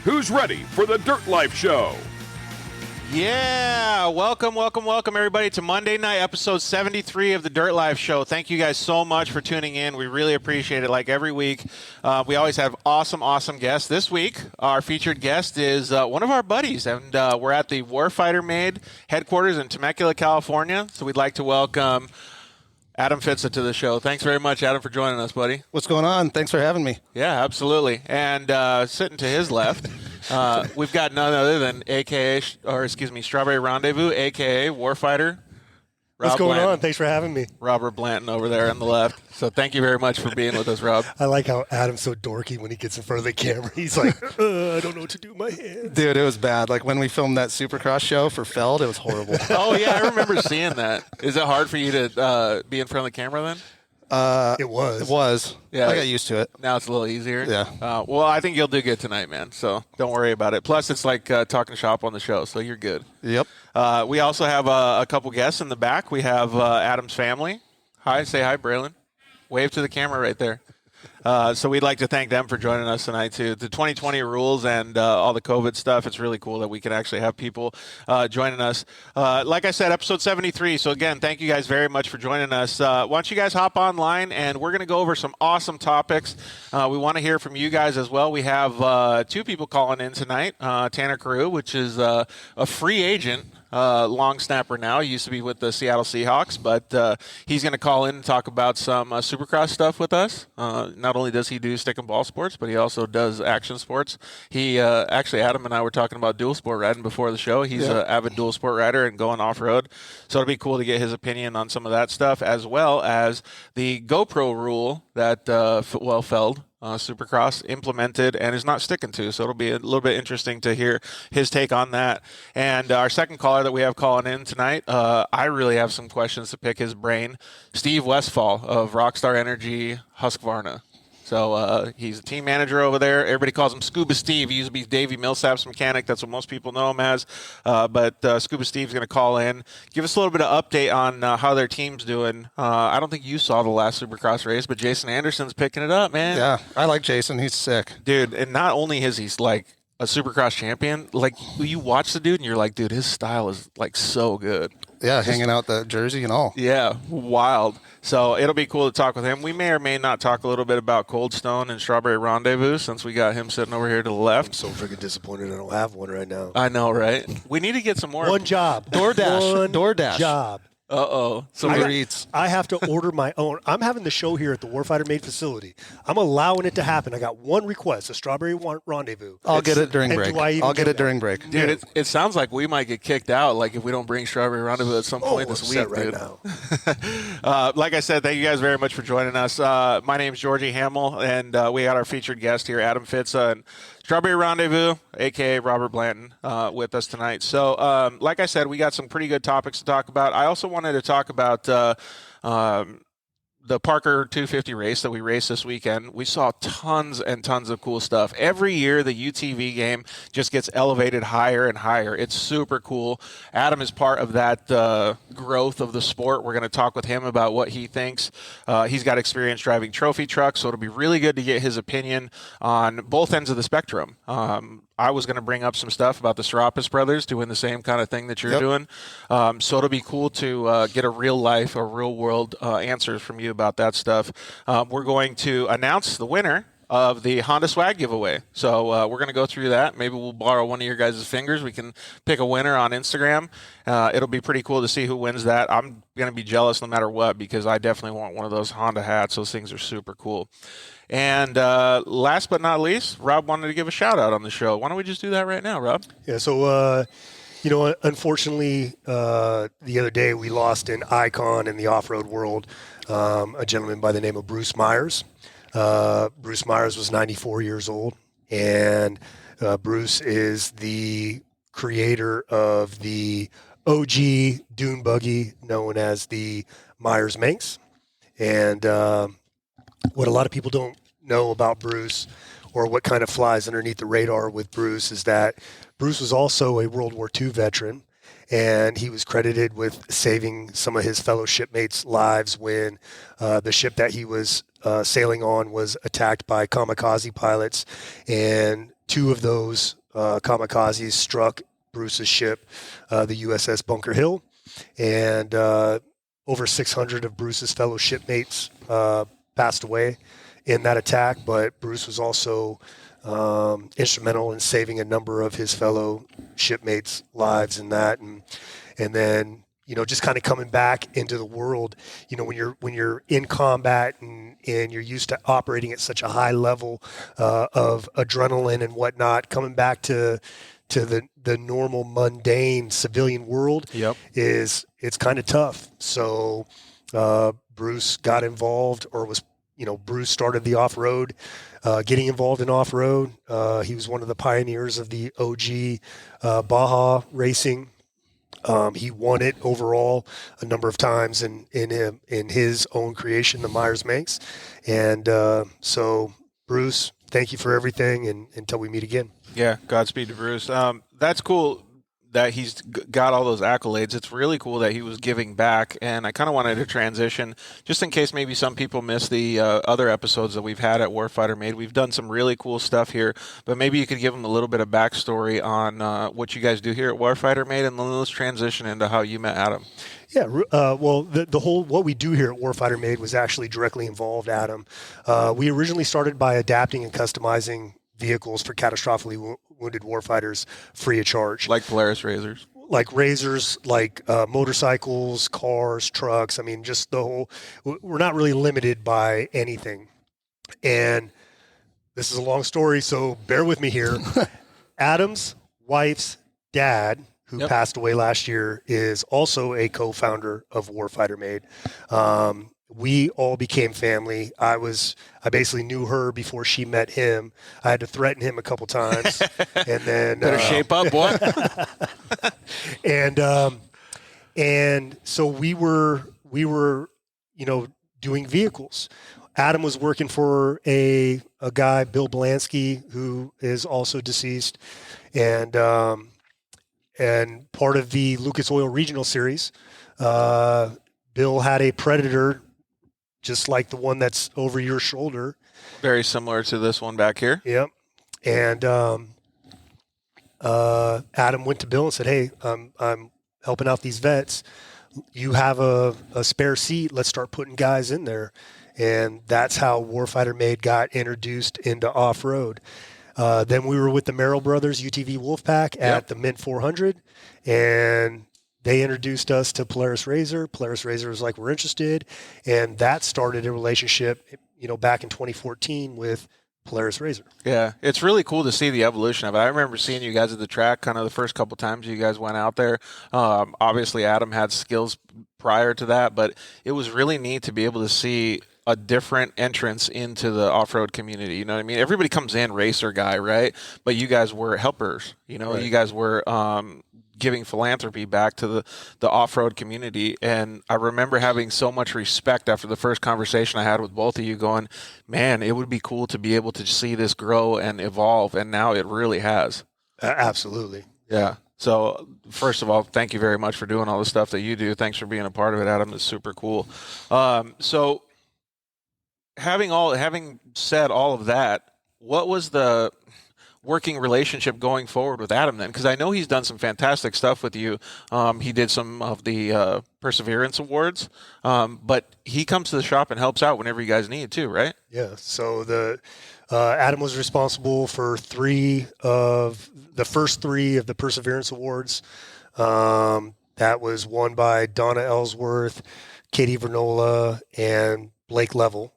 Who's ready for the Dirt Life Show? Yeah, welcome everybody to Monday night, episode 73 of the Dirt Life Show. Thank you guys so much for tuning in. We really appreciate it. Like every week, we always have awesome guests. This week, our featured guest is one of our buddies, and we're at the Warfighter Made headquarters in Temecula, California. So we'd like to welcome Adam Fitza to the show. Thanks very much, Adam, for joining us, buddy. What's going on? Thanks for having me. Yeah, absolutely. And sitting to his left, we've got none other than Strawberry Rendezvous, a.k.a. Warfighter. What's going on? Thanks for having me. Robert Blanton over there on the left. So thank you very much for being with us, Rob. I like how Adam's so dorky when he gets in front of the camera. He's like, I don't know what to do with my hands. Dude, it was bad. Like when we filmed that Supercross show for Feld, it was horrible. Oh, yeah, I remember seeing that. Is it hard for you to be in front of the camera then? It was. Yeah, I got used to it. Now it's a little easier. Yeah. Well, I think you'll do good tonight, man. So don't worry about it. Plus, it's like talking shop on the show, so you're good. Yep. We also have a couple guests in the back. We have Adam's family. Hi, say hi, Braylon. Wave to the camera right there. So we'd like to thank them for joining us tonight, too. The 2020 rules and all the COVID stuff, it's really cool that we can actually have people joining us. Like I said, episode 73. So, again, thank you guys very much for joining us. Why don't you guys hop online, and we're going to go over some awesome topics. We want to hear from you guys as well. We have two people calling in tonight. Tanner Carew, which is a free agent. Long snapper now. He used to be with the Seattle Seahawks, but he's going to call in and talk about some Supercross stuff with us. Not only does he do stick and ball sports, but he also does action sports. He actually, Adam and I were talking about dual sport riding before the show. He's an avid dual sport rider and going off-road. So it'll be cool to get his opinion on some of that stuff, as well as the GoPro rule that Feld Supercross implemented and is not sticking to. So it'll be a little bit interesting to hear his take on that. And our second caller that we have calling in tonight, I really have some questions to pick his brain. Steve Westfall of Rockstar Energy Husqvarna. So he's a team manager over there. Everybody calls him Scuba Steve. He used to be Davey Millsap's mechanic. That's what most people know him as. But Scuba Steve's going to call in, give us a little bit of update on how their team's doing. I don't think you saw the last Supercross race, but Jason Anderson's picking it up, man. Yeah, I like Jason. He's sick. Dude, and not only is he like a Supercross champion, like you watch the dude and you're like, dude, his style is like so good. Yeah, hanging out the jersey and all. Yeah, wild. So it'll be cool to talk with him. We may or may not talk a little bit about Cold Stone and Strawberry Rendezvous since we got him sitting over here to the left. I'm so freaking disappointed I don't have one right now. I know, right? We need to get some more. One job. DoorDash. Job. Uh-oh. Some Uber Eats. I have to order my own. I'm having the show here at the Warfighter Made facility. I'm allowing it to happen. I got one request, a Strawberry Rendezvous. I'll get it during break. I'll get it during break. Dude, it sounds like we might get kicked out like if we don't bring Strawberry Rendezvous at some point this week, right dude. Now. Like I said, thank you guys very much for joining us. My name's Georgie Hamill, and we got our featured guest here, Adam Fitza, and Strawberry Rendezvous, a.k.a. Robert Blanton, with us tonight. So, like I said, we got some pretty good topics to talk about. I also wanted to talk about the Parker 250 race that we raced this weekend. We saw tons and tons of cool stuff. Every year, the UTV game just gets elevated higher and higher. It's super cool. Adam is part of that growth of the sport. We're going to talk with him about what he thinks. He's got experience driving trophy trucks, so it'll be really good to get his opinion on both ends of the spectrum. I was going to bring up some stuff about the Serapis brothers doing the same kind of thing that you're doing. So it'll be cool to get a real life or real world answers from you about that stuff. We're going to announce the winner of the Honda Swag giveaway. So we're going to go through that. Maybe we'll borrow one of your guys' fingers. We can pick a winner on Instagram. It'll be pretty cool to see who wins that. I'm going to be jealous no matter what because I definitely want one of those Honda hats. Those things are super cool. And last but not least, Rob wanted to give a shout out on the show. Why don't we just do that right now, Rob? Yeah, so, unfortunately, the other day we lost an icon in the off-road world, a gentleman by the name of Bruce Myers. Bruce Myers was 94 years old, and Bruce is the creator of the OG dune buggy known as the Myers Manx. And what a lot of people don't know about Bruce, or what kind of flies underneath the radar with Bruce, is that Bruce was also a World War II veteran, and he was credited with saving some of his fellow shipmates' lives when the ship that he was sailing on was attacked by kamikaze pilots, and 2 of those kamikazes struck Bruce's ship, the USS Bunker Hill, and over 600 of Bruce's fellow shipmates passed away in that attack. But Bruce was also instrumental in saving a number of his fellow shipmates' lives in that, and then just kind of coming back into the world. When you're in combat and you're used to operating at such a high level of adrenaline and whatnot, coming back to the normal mundane civilian world it's kind of tough. So Bruce got involved, or was Bruce started the off-road, getting involved in off-road. He was one of the pioneers of the OG Baja racing. He won it overall a number of times in his own creation, the Myers Manx. And so Bruce, thank you for everything, and until we meet again. Yeah, Godspeed to Bruce. That's cool that he's got all those accolades. It's really cool that he was giving back, and I kind of wanted to transition, just in case maybe some people missed the other episodes that we've had at Warfighter Made. We've done some really cool stuff here, but maybe you could give them a little bit of backstory on what you guys do here at Warfighter Made, and then let's transition into how you met Adam. Yeah, well, the whole what we do here at Warfighter Made was actually directly involved Adam. We originally started by adapting and customizing vehicles for catastrophically wounded warfighters free of charge. Like Polaris Razors. Like razors, like motorcycles, cars, trucks. I mean, just the whole, we're not really limited by anything. And this is a long story, so bear with me here. Adam's wife's dad, who passed away last year, is also a co-founder of Warfighter Made. We all became family. I basically knew her before she met him. I had to threaten him a couple times, and then better shape up, boy. and so we were doing vehicles. Adam was working for a guy, Bill Belansky, who is also deceased, and part of the Lucas Oil Regional Series. Bill had a Predator, just like the one that's over your shoulder. Very similar to this one back here. Yep. And Adam went to Bill and said, "Hey, I'm helping out these vets. You have a spare seat. Let's start putting guys in there." And that's how Warfighter Made got introduced into off-road. Then we were with the Merrill Brothers UTV Wolfpack at the Mint 400, and they introduced us to Polaris Razor. Polaris Razor was like, "We're interested." And that started a relationship, back in 2014 with Polaris Razor. Yeah, it's really cool to see the evolution of it. I remember seeing you guys at the track kind of the first couple times you guys went out there. Obviously, Adam had skills prior to that, but it was really neat to be able to see a different entrance into the off-road community. You know what I mean? Everybody comes in racer guy, right? But you guys were helpers. Right. You guys were giving philanthropy back to the off-road community. And I remember having so much respect after the first conversation I had with both of you, going, man, it would be cool to be able to see this grow and evolve. And now it really has. Absolutely. Yeah. So first of all, thank you very much for doing all the stuff that you do. Thanks for being a part of it, Adam. It's super cool. So having said all of that, what was the working relationship going forward with Adam then? Because I know he's done some fantastic stuff with you. He did some of the Perseverance Awards, but he comes to the shop and helps out whenever you guys need too, right? Yeah. So Adam was responsible for the first three of the Perseverance Awards. That was won by Donna Ellsworth, Katie Vernola, and Blake Level.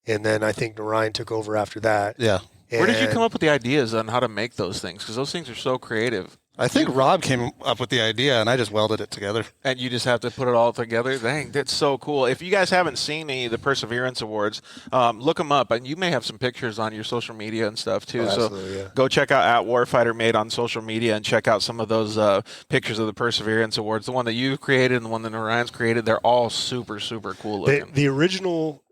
And then I think Narayan took over after that. Yeah. Where did you come up with the ideas on how to make those things? Because those things are so creative. I think Rob came up with the idea, and I just welded it together. And you just have to put it all together? Dang, that's so cool. If you guys haven't seen any of the Perseverance Awards, look them up. And you may have some pictures on your social media and stuff, too. So go check out at Warfighter Made on social media and check out some of those pictures of the Perseverance Awards. The one that you created and the one that Orion's created, they're all super, super cool looking. The original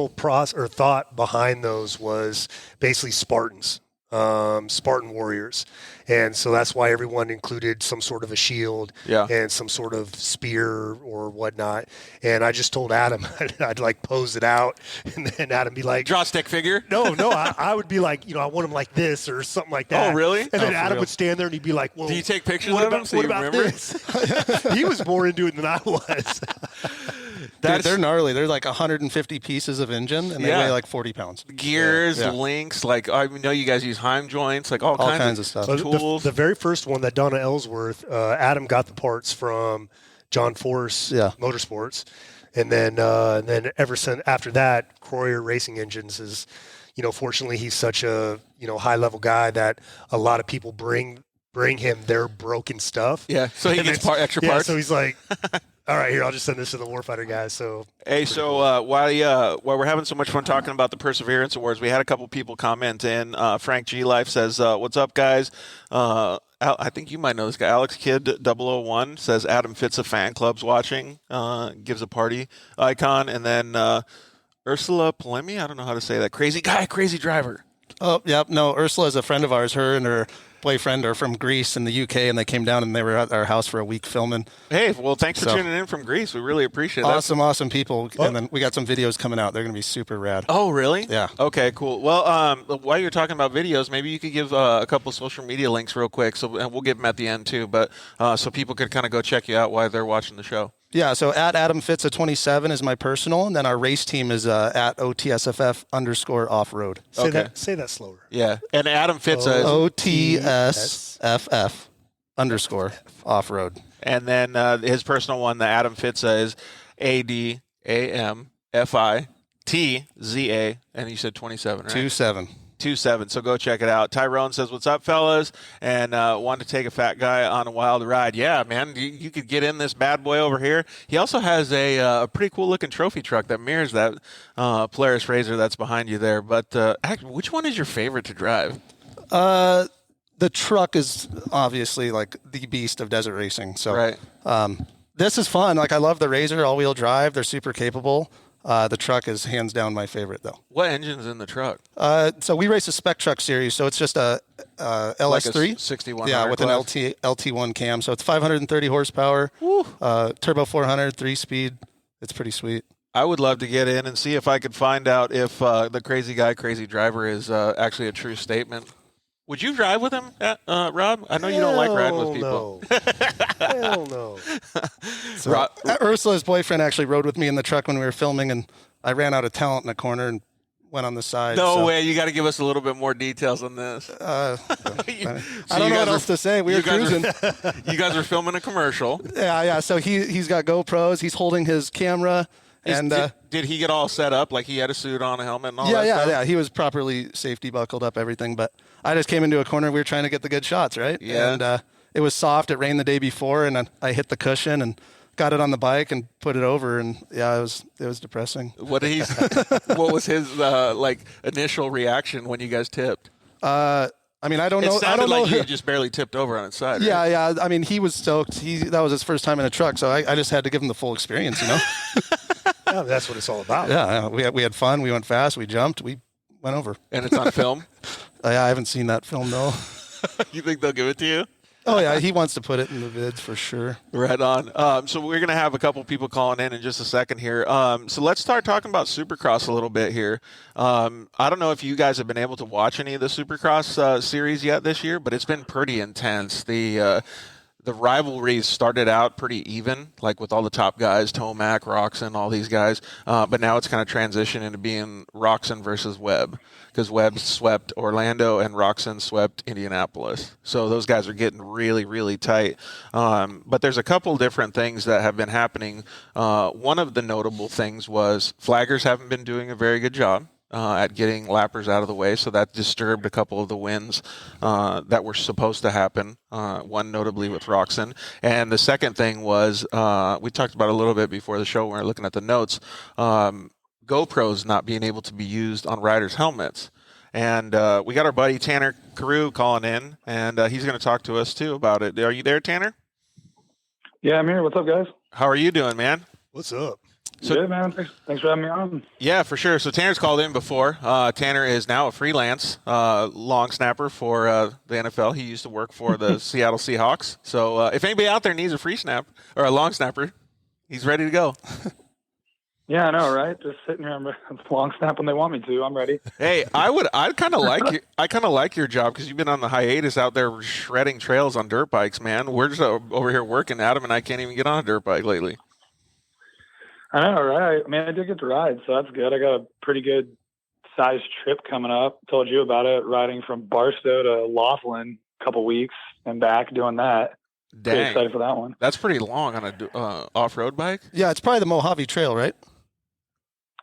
thought behind those was basically Spartans. Spartan warriors. And so that's why everyone included some sort of a shield and some sort of spear or whatnot. And I just told Adam I'd like pose it out, and then Adam be like, draw a stick figure. No, I would be like, I want him like this or something like that. Oh, really? And then Adam would stand there and he'd be like, well, do you take pictures of him so what you about remember? This? He was more into it than I was. Dude, they're gnarly. They're like 150 pieces of engine, and they weigh like 40 pounds. Gears, links, like I know you guys use Heim joints, like all kinds of stuff. So tools. The very first one that Donna Ellsworth, Adam got the parts from John Force Motorsports, and then ever since after that, Croyer Racing Engines is, fortunately he's such a high level guy that a lot of people bring him their broken stuff. Yeah, so he gets extra parts. So he's like, all right, here, I'll just send this to the Warfighter guys. So hey, so while we're having so much fun talking about the Perseverance Awards, we had a couple people comment in. Frank G Life says, "What's up, guys?" I think you might know this guy. Alex Kidd 001 says Adam Fitza fan club's watching. Gives a party icon, and then Ursula Polemi. I don't know how to say that. Crazy guy, crazy driver. Oh, yep. No, Ursula is a friend of ours. Her and her boyfriend are from Greece in the UK, and they came down and they were at our house for a week filming. Hey, well, thanks for tuning in from Greece. We really appreciate it. Awesome people. And then we got some videos coming out. They're going to be super rad. Oh, really? Yeah. Okay, cool. Well, while you're talking about videos, maybe you could give a couple social media links real quick, and we'll give them at the end too, but so people could kind of go check you out while they're watching the show. Yeah, so at Adam Fitza 27 is my personal, and then our race team is at OTSFF_offroad. Say that slower. Yeah, and Adam Fitza is OTSFF_offroad. And then his personal one, the Adam Fitza, is ADAMFITZA, and you said 27, right? 27. So go check it out. Tyrone says, "What's up, fellas?" And wanted to take a fat guy on a wild ride. Yeah, man, you could get in this bad boy over here. He also has a pretty cool looking trophy truck that mirrors that Polaris RZR that's behind you there. But which one is your favorite to drive? The truck is obviously like the beast of desert racing. So right. This is fun. Like I love the RZR all-wheel drive. They're super capable. The truck is hands down my favorite, though. What engine's in the truck? So we race a Spec Truck series, so it's just a LS3. Like a 6100 yeah, with class. an LT1 cam. So it's 530 horsepower, turbo 400, 3-speed. It's pretty sweet. I would love to get in and see if I could find out if the crazy guy, crazy driver is actually a true statement. Would you drive with him, Rob? I know you don't like riding with people. Hell no. So, Ursula's boyfriend actually rode with me in the truck when we were filming, and I ran out of talent in the corner and went on the side. No way. You got to give us a little bit more details on this. I don't know what else to say. We were cruising. You guys are filming a commercial. Yeah. So he's got GoPros. He's holding his camera. Did he get all set up? Like he had a suit on, a helmet, and all that stuff? Yeah. He was properly safety buckled up, everything. But I just came into a corner. We were trying to get the good shots, right? Yeah. And it was soft. It rained the day before, and I hit the cushion and got it on the bike and put it over. And yeah, it was depressing. What was his like initial reaction when you guys tipped? I mean, I don't know. It sounded like you just barely tipped over on its side. Yeah, right? yeah. I mean, he was stoked. That was his first time in a truck, so I just had to give him the full experience, you know? Yeah, that's what it's all about. Yeah, we had fun. We went fast. We jumped. We went over. And it's on film? Yeah, I haven't seen that film, though. You think they'll give it to you? Oh, yeah. He wants to put it in the vids for sure. Right on. So we're going to have a couple people calling in just a second here. So let's start talking about Supercross a little bit here. I don't know if you guys have been able to watch any of the Supercross series yet this year, but it's been pretty intense. The rivalries started out pretty even, like with all the top guys, Tomac, Roxon, all these guys. But now it's kind of transitioned into being Roxon versus Webb, because Webb swept Orlando and Roxon swept Indianapolis. So those guys are getting really, really tight. But there's a couple different things that have been happening. One of the notable things was flaggers haven't been doing a very good job at getting lappers out of the way, so that disturbed a couple of the wins that were supposed to happen, one notably with Roxon. And the second thing was, we talked about a little bit before the show when we were looking at the notes, GoPros not being able to be used on riders' helmets. And we got our buddy Tanner Carew calling in, and he's going to talk to us too about it. Are you there, Tanner? Yeah, I'm here. What's up, guys? How are you doing, man? What's up? So, good, man. Thanks for having me on. Yeah, for sure. So Tanner's called in before. Tanner is now a freelance long snapper for the NFL. He used to work for the Seattle Seahawks. So if anybody out there needs a free snap or a long snapper, he's ready to go. Yeah, I know, right? Just sitting here, I'm long snap when they want me to. I'm ready. Hey, I kind of like your job because you've been on the hiatus out there shredding trails on dirt bikes, man. We're just over here working. Adam and I can't even get on a dirt bike lately. I know, right? I mean, I did get to ride, so that's good. I got a pretty good sized trip coming up. Told you about it, riding from Barstow to Laughlin a couple weeks and back doing that. Dang. Pretty excited for that one. That's pretty long on a off-road bike. Yeah, it's probably the Mojave Trail, right?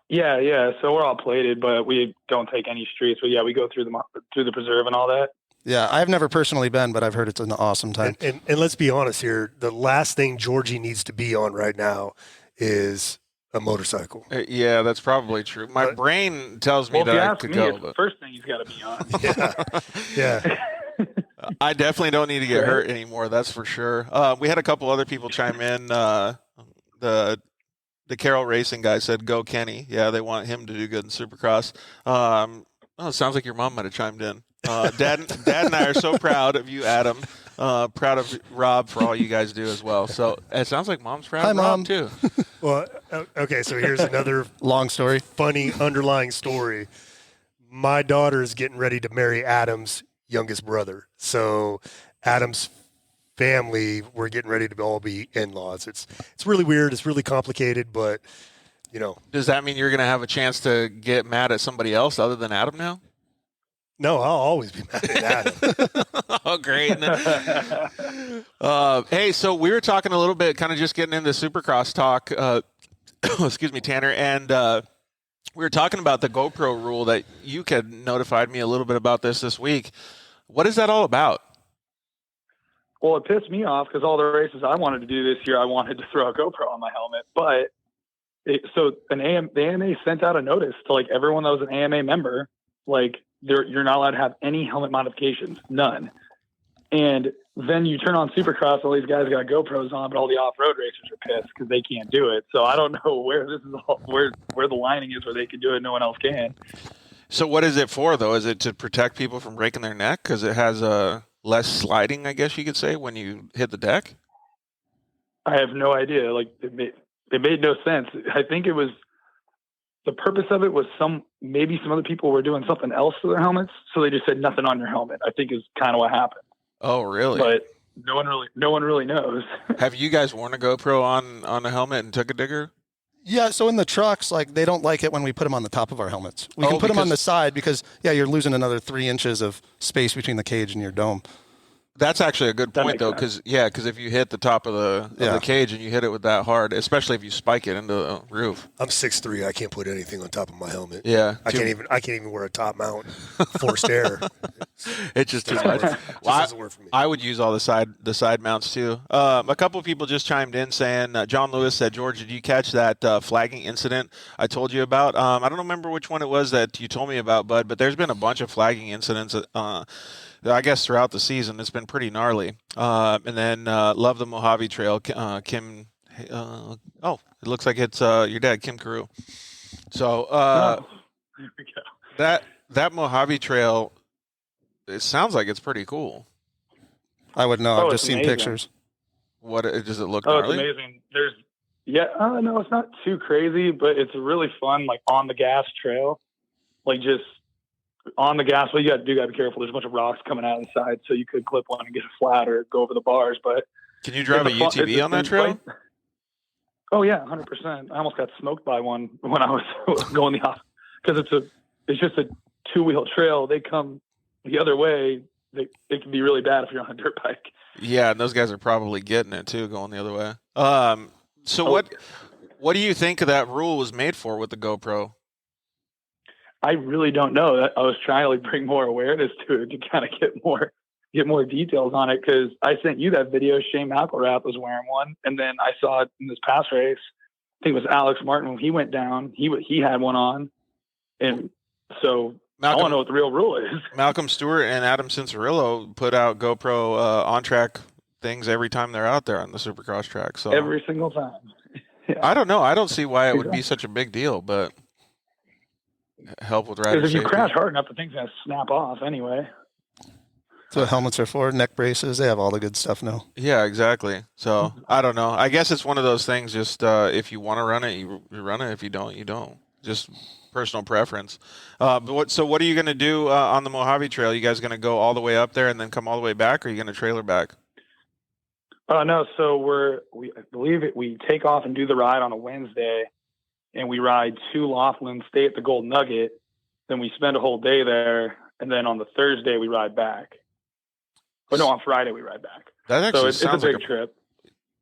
Yeah. So we're all plated, but we don't take any streets. But yeah, we go through the preserve and all that. Yeah, I've never personally been, but I've heard it's an awesome time. And let's be honest here. The last thing Georgie needs to be on right now is a motorcycle. Yeah, that's probably true. My brain tells me that I could go. It's the first thing he's got to be on. Yeah. I definitely don't need to get hurt anymore. That's for sure. We had a couple other people chime in. The Carroll Racing guy said, "Go Kenny." Yeah, they want him to do good in Supercross. It sounds like your mom might have chimed in. Dad and I are so proud of you, Adam. Proud of Rob for all you guys do as well. So it sounds like Mom's proud of Rob, too. Well, okay, so here's another long story. Funny underlying story. My daughter is getting ready to marry Adam's youngest brother. So Adam's family, we're getting ready to all be in-laws. It's really weird. It's really complicated, but, you know. Does that mean you're going to have a chance to get mad at somebody else other than Adam now? No, I'll always be mad at Adam. Oh, great. Hey, so we were talking a little bit, kind of just getting into Supercross talk. Excuse me, Tanner. And we were talking about the GoPro rule that you had notified me a little bit about this week. What is that all about? Well, it pissed me off because all the races I wanted to do this year, I wanted to throw a GoPro on my helmet. But the AMA sent out a notice to like everyone that was an AMA member, like you're not allowed to have any helmet modifications, none. And then you turn on Supercross, all these guys got GoPros on, but all the off-road racers are pissed because they can't do it. So I don't know where this is where the lining is where they can do it, no one else can. So what is it for, though? Is it to protect people from breaking their neck because it has less sliding, I guess you could say, when you hit the deck? I have no idea. Like it made no sense. I think it was the purpose of it was maybe some other people were doing something else to their helmets, so they just said nothing on your helmet. I think is kind of what happened. Oh, really? But no one really knows. Have you guys worn a GoPro on a helmet and took a digger? Yeah, so in the trucks, like they don't like it when we put them on the top of our helmets. We can put them on the side because, you're losing another 3 inches of space between the cage and your dome. That's actually a good point, though, because if you hit the top of the cage and you hit it with that hard, especially if you spike it into the roof. I'm 6'3". I can't put anything on top of my helmet. Yeah, I can't even wear a top mount, forced air. It's just too much. Doesn't work for me. I would use all the side mounts too. A couple of people just chimed in saying, John Lewis said, "George, did you catch that flagging incident I told you about?" I don't remember which one it was that you told me about, Bud, but there's been a bunch of flagging incidents. I guess throughout the season, it's been pretty gnarly. And then love the Mojave Trail, Kim. It looks like it's your dad, Kim Carew. So there we go. that Mojave Trail, it sounds like it's pretty cool. I would know. I've just seen amazing. pictures. What does it look? Oh, gnarly? it's amazing. No, it's not too crazy, but it's really fun. Like on the gas trail, like just. On the gas, well, you got to be careful. There's a bunch of rocks coming out of the side, so you could clip one and get it flat or go over the bars. But can you drive a UTV on that trail? Oh yeah, 100%. I almost got smoked by one when I was going the off because it's just a 2-wheel trail. They come the other way. They can be really bad if you're on a dirt bike. Yeah, and those guys are probably getting it too, going the other way. What do you think that rule was made for with the GoPro? I really don't know. I was trying to bring more awareness to it to kind of get more details on it because I sent you that video. Shane McElrath was wearing one, and then I saw it in this past race. I think it was Alex Martin when he went down. He had one on, and so I want to know what the real rule is. Malcolm Stewart and Adam Cincerillo put out GoPro on track things every time they're out there on the Supercross track. So every single time. Yeah. I don't know. I don't see why it would be such a big deal, but help with rider Because if you safety. crash hard enough, the thing's going to snap off anyway. That's what helmets are for. Neck braces. They have all the good stuff now. Yeah, exactly. So I don't know. I guess it's one of those things. Just if you want to run it, you run it. If you don't, you don't. Just personal preference. So what are you going to do on the Mojave Trail? You guys going to go all the way up there and then come all the way back, or are you going to trailer back? No, so I believe we take off and do the ride on a Wednesday, and we ride to Laughlin, stay at the Gold Nugget, then we spend a whole day there, and then on the Thursday we ride back. Oh no, on Friday we ride back. That actually so it's a big trip.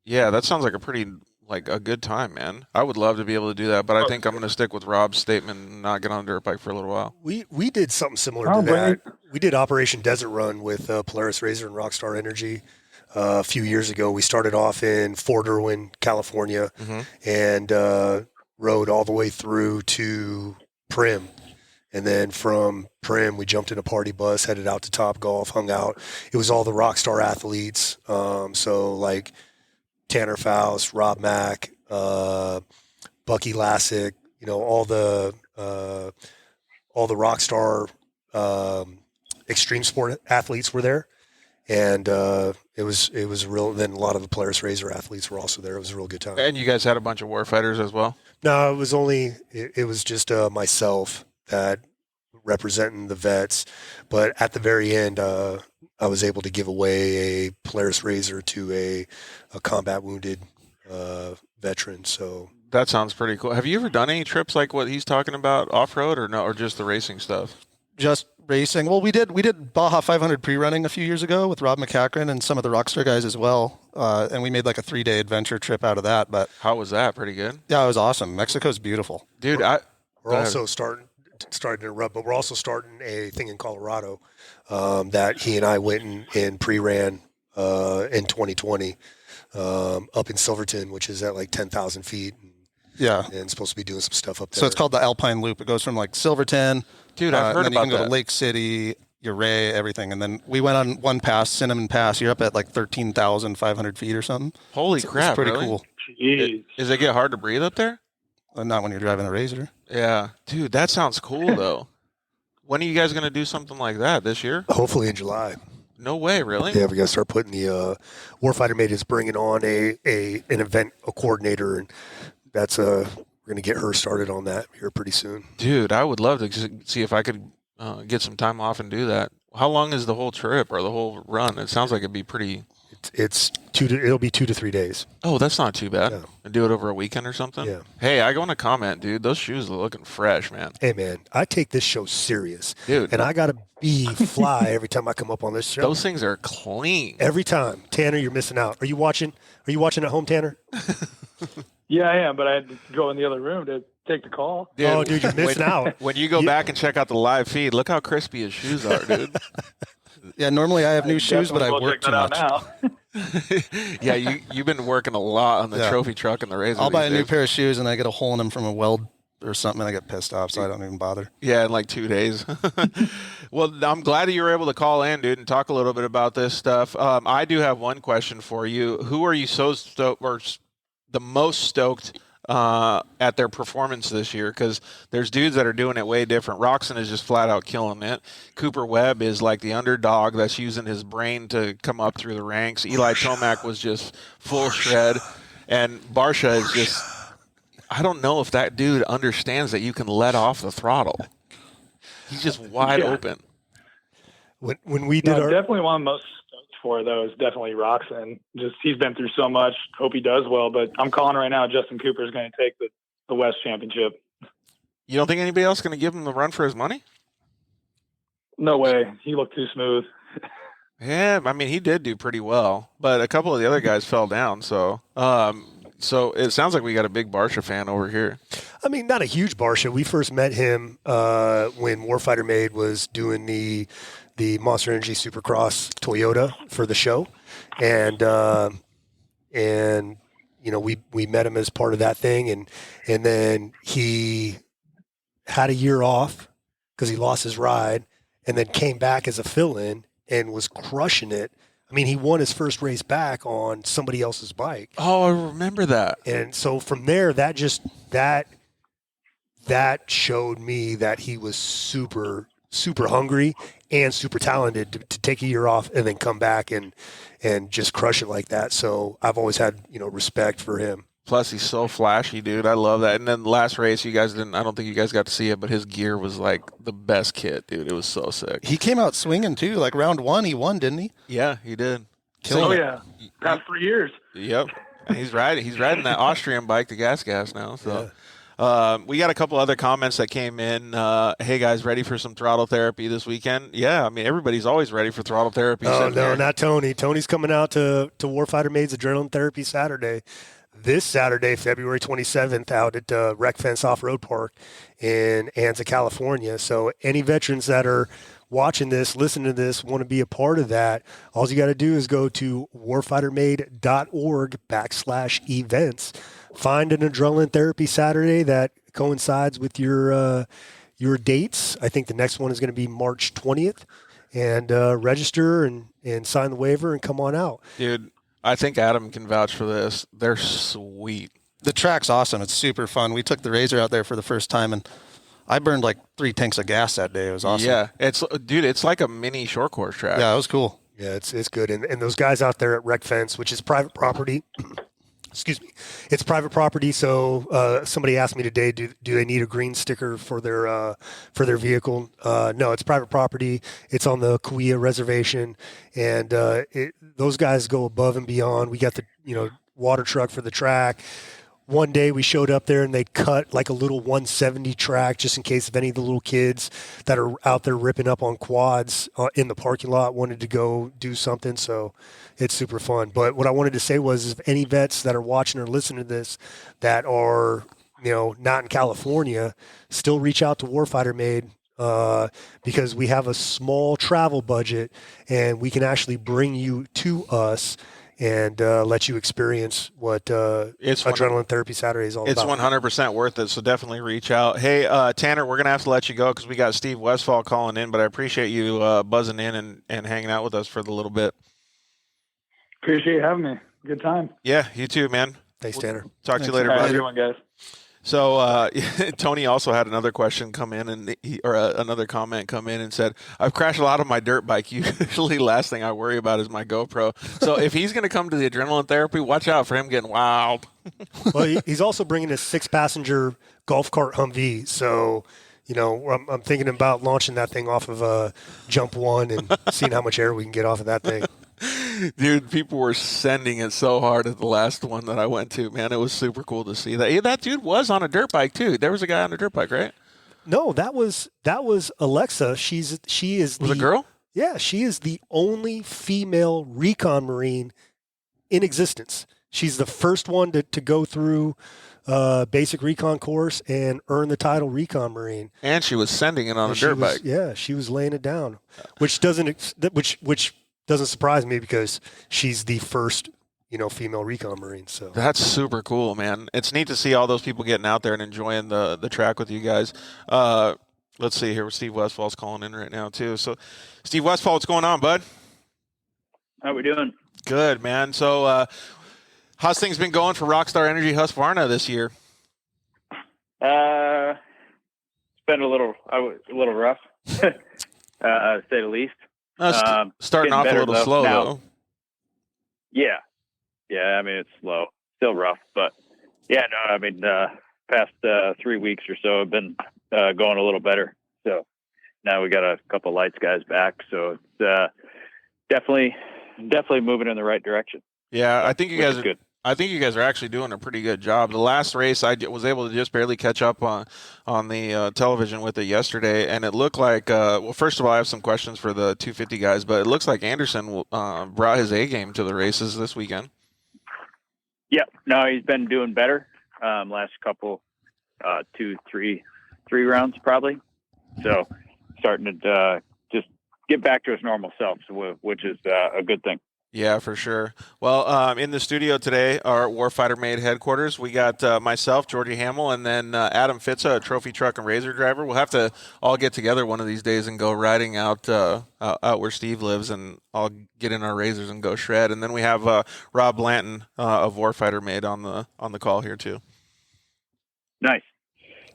Yeah, that sounds like a good time, man. I would love to be able to do that, but I think I'm going to stick with Rob's statement and not get on a dirt bike for a little while. We did something similar to that. We did Operation Desert Run with Polaris RZR and Rockstar Energy a few years ago. We started off in Fort Irwin, California, and rode all the way through to Prim. And then from Prim, we jumped in a party bus, headed out to Topgolf, hung out. It was all the Rockstar athletes. So like Tanner Faust, Rob Mack, Bucky Lassick, all the Rockstar extreme sport athletes were there. And it was real. Then a lot of the Polaris RZR athletes were also there. It was a real good time. And you guys had a bunch of warfighters as well? No, it was just myself that representing the vets. But at the very end, I was able to give away a Polaris RZR to a combat wounded veteran. So that sounds pretty cool. Have you ever done any trips like what he's talking about off-road, or no, or just the racing stuff? Just racing. Well, we did Baja 500 pre-running a few years ago with Rob McCachran and some of the Rockstar guys as well. And we made like a 3-day adventure trip out of that. But how was that? Pretty good? Yeah, it was awesome. Mexico's beautiful. Dude, we're also starting to interrupt, but we're also starting a thing in Colorado that he and I went in pre-ran in 2020 up in Silverton, which is at like 10,000 feet. Yeah. And supposed to be doing some stuff up there. So it's called the Alpine Loop. It goes from like Silverton. Dude, I've heard and then about you can go to Lake City, Uray, everything. And then we went on one pass, Cinnamon Pass. You're up at like 13,500 feet or something. Holy crap. It's pretty really? cool. Does it get hard to breathe up there? Not when you're driving a RZR. Yeah. Dude, that sounds cool, though. When are you guys going to do something like that this year? Hopefully in July. No way, really? Yeah, we got to start putting the Warfighter Mate is bringing on an event, a coordinator, and that's we're going to get her started on that here pretty soon. Dude, I would love to see if I could get some time off and do that. How long is the whole trip or the whole run? It sounds like it'd be pretty. It'll be 2 to 3 days. Oh, that's not too bad. Yeah. And do it over a weekend or something? Yeah. Hey, I want to comment, dude. Those shoes are looking fresh, man. Hey, man, I take this show serious. Dude. And I got to be fly every time I come up on this show. Those things are clean. Every time. Tanner, you're missing out. Are you watching at home, Tanner? Yeah, I am, but I had to go in the other room to take the call. Dude, dude, you're missing out. When you go back and check out the live feed, look how crispy his shoes are, dude. Yeah, normally I have new shoes, but I work too much. Yeah, you've been working a lot on the trophy truck and the RZR. I'll buy a new pair of shoes and I get a hole in them from a weld or something, and I get pissed off, so I don't even bother. Yeah, in like 2 days. Well, I'm glad that you were able to call in, dude, and talk a little bit about this stuff. I do have one question for you. Who are you so stoked, or the most stoked at their performance this year? Because there's dudes that are doing it way different. Roxon is just flat out killing it. Cooper Webb is like the underdog that's using his brain to come up through the ranks. Eli Tomac was just full shred. And Barsha is just, I don't know if that dude understands that you can let off the throttle. He's just wide open. When we did definitely one of the most stoked for, though, is definitely Roxon. Just he's been through so much. Hope he does well. But I'm calling right now, Justin Cooper is going to take the West Championship. You don't think anybody else is going to give him the run for his money? No way. He looked too smooth. Yeah, I mean, he did do pretty well, but a couple of the other guys fell down. So it sounds like we got a big Barsha fan over here. I mean, not a huge Barsha. We first met him when Warfighter Made was doing the Monster Energy Supercross Toyota for the show, and we met him as part of that thing, and then he had a year off because he lost his ride, and then came back as a fill-in and was crushing it. I I mean, he won his first race back on somebody else's bike. Oh, I remember that. And so from there, that showed me that he was super, super hungry and super talented to take a year off and then come back and just crush it like that. So I've always had, respect for him. Plus, he's so flashy, dude. I love that. And then the last race, I don't think you guys got to see it, but his gear was like the best kit, dude. It was so sick. He came out swinging too. Like round 1, he won, didn't he? Yeah, he did. Yeah. Past 3 years. Yep. And he's riding that Austrian bike, the gas now. So. Yeah. We got a couple other comments that came in. Hey guys, ready for some throttle therapy this weekend? Yeah, I mean everybody's always ready for throttle therapy. Oh no, not Tony. Tony's coming out to Warfighter Made's Adrenaline Therapy Saturday. This Saturday, February 27th, out at Wreck Fence Off-Road Park in Anza, California. So any veterans that are watching this, listening to this, want to be a part of that, all you got to do is go to warfightermade.org/events. Find an Adrenaline Therapy Saturday that coincides with your dates. I think the next one is going to be March 20th. And register and sign the waiver and come on out. Dude, I think Adam can vouch for this. They're sweet. The track's awesome. It's super fun. We took the RZR out there for the first time, and I burned like 3 tanks of gas that day. It was awesome. Yeah, it's like a mini short course track. Yeah, it was cool. Yeah, it's good. And those guys out there at Wreck Fence, which is private property, excuse me, it's private property. So somebody asked me today, do they need a green sticker for their vehicle? No, it's private property. It's on the Kauai reservation, and those guys go above and beyond. We got the water truck for the track. One day we showed up there and they cut like a little 170 track just in case if any of the little kids that are out there ripping up on quads in the parking lot wanted to go do something. So it's super fun. But what I wanted to say was if any vets that are watching or listening to this that are, not in California, still reach out to Warfighter Made because we have a small travel budget and we can actually bring you to us and let you experience what Adrenaline Therapy Saturday is all about. It's 100% worth it, so definitely reach out. Hey, Tanner, we're going to have to let you go because we got Steve Westfall calling in, but I appreciate you buzzing in and hanging out with us for the little bit. Appreciate you having me. Good time. Yeah, you too, man. Thanks, Tanner. Talk to you later, All right, brother. everyone, guys. So Tony also had another question come in, and another comment come in and said, "I've crashed a lot on my dirt bike. Usually, last thing I worry about is my GoPro. So if he's going to come to the Adrenaline Therapy, watch out for him getting wild." Well, he's also bringing a 6-passenger golf cart Humvee. So, I'm thinking about launching that thing off of Jump One and seeing how much air we can get off of that thing. Dude, people were sending it so hard at the last one that I went to. Man, it was super cool to see that. Yeah, that dude was on a dirt bike too. There was a guy on a dirt bike, right? No, that was Alexa. She is Was a girl? Yeah, she is the only female recon Marine in existence. She's the first one to go through basic recon course and earn the title recon Marine. And she was sending it on a dirt bike. Yeah, she was laying it down, which doesn't surprise me because she's the first, female recon Marine. So that's super cool, man. It's neat to see all those people getting out there and enjoying the track with you guys. Let's see here. Steve Westfall's calling in right now too. So, Steve Westfall, what's going on, bud? How we doing? Good, man. So, how's things been going for Rockstar Energy Husqvarna this year? It's been a little rough, to say the least. Starting off a little slow, though. Yeah. I mean, it's slow, still rough, but yeah, no, I mean, past 3 weeks or so have been going a little better. So now we got a couple lights guys back, so it's definitely moving in the right direction. Yeah, I think you guys are good. I think you guys are actually doing a pretty good job. The last race, I was able to just barely catch up on the television with it yesterday, and it looked like, well, first of all, I have some questions for the 250 guys, but it looks like Anderson brought his A game to the races this weekend. Yep. No, he's been doing better last couple, 3 rounds probably. So starting to just get back to his normal self, which is a good thing. Yeah, for sure. Well, in the studio today, our Warfighter Made headquarters, we got myself, Georgie Hamill, and then Adam Fitza, a trophy truck and razor driver. We'll have to all get together one of these days and go riding out where Steve lives, and all get in our razors and go shred. And then we have Rob Blanton of Warfighter Made on the call here too. Nice.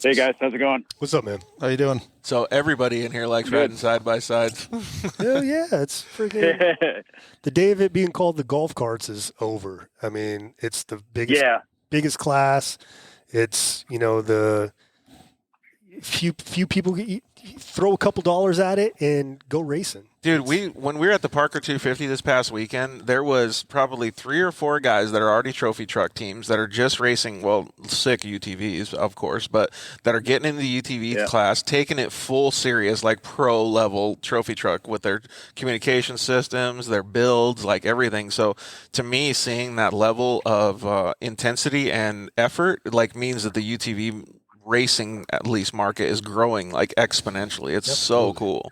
Hey guys, how's it going? What's up, man? How you doing? So everybody in here likes riding side by sides. Hell yeah, it's freaking. The day of it being called the golf carts is over. I mean, it's the biggest class. It's, the few people throw a couple dollars at it and go racing. Dude, when we were at the Parker 250 this past weekend, there was probably 3 or 4 guys that are already trophy truck teams that are just racing, sick UTVs, of course, but that are getting in the UTV class, taking it full serious, like pro-level trophy truck with their communication systems, their builds, like everything. So to me, seeing that level of intensity and effort, like, means that the UTV racing, at least, market is growing, like, exponentially. It's so cool.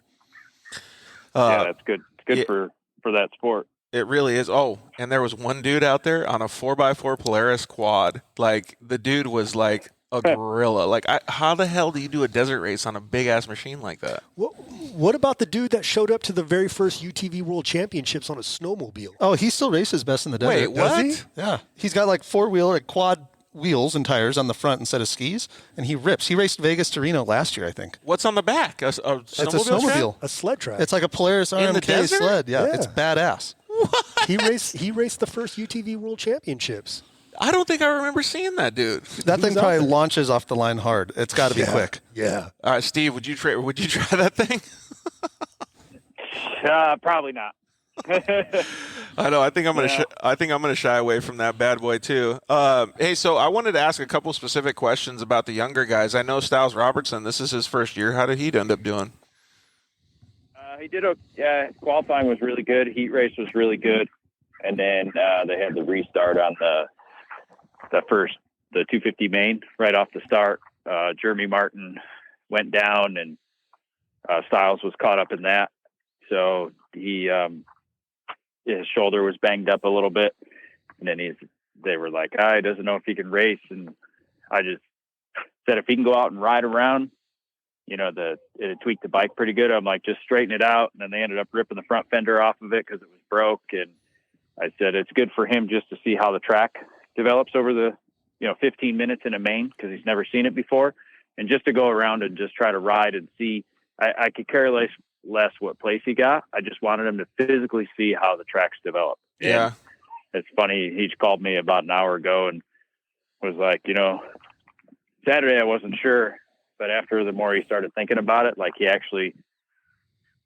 Yeah, that's good. It's good for that sport. It really is. Oh, and there was one dude out there on a 4x4 Polaris quad. Like, the dude was like a gorilla. Like, how the hell do you do a desert race on a big-ass machine like that? What about the dude that showed up to the very first UTV World Championships on a snowmobile? Oh, he still races best in the desert. Wait, what? Does he? Yeah. He's got like 4-wheeler, like quad wheels and tires on the front instead of skis, and he rips. He raced Vegas to Reno last year, I think. What's on the back? It's a snowmobile. A sled track. It's like a Polaris RMK sled. Yeah, it's badass. What? He raced the first UTV World Championships. I don't think I remember seeing that dude. That thing probably launches off the line hard. It's got to be quick. Yeah. All right, Steve, would you try that thing? Probably not. I know. I think I'm gonna shy away from that bad boy too. Hey, so I wanted to ask a couple specific questions about the younger guys. I know Styles Robertson. This is his first year. How did he end up doing? He did. Qualifying was really good. Heat race was really good, and then they had the restart on the 250 main right off the start. Jeremy Martin went down, and Styles was caught up in that. So his shoulder was banged up a little bit, and then they were like, he doesn't know if he can race. And I just said, if he can go out and ride around, it tweaked the bike pretty good. I'm like, just straighten it out. And then they ended up ripping the front fender off of it because it was broke. And I said, it's good for him just to see how the track develops over the, 15 minutes in a main, because he's never seen it before. And just to go around and just try to ride and see, I could care less what place he got. I just wanted him to physically see how the tracks develop. Yeah. And it's funny. He called me about an hour ago and was like, Saturday I wasn't sure, but after the more he started thinking about it, like, he actually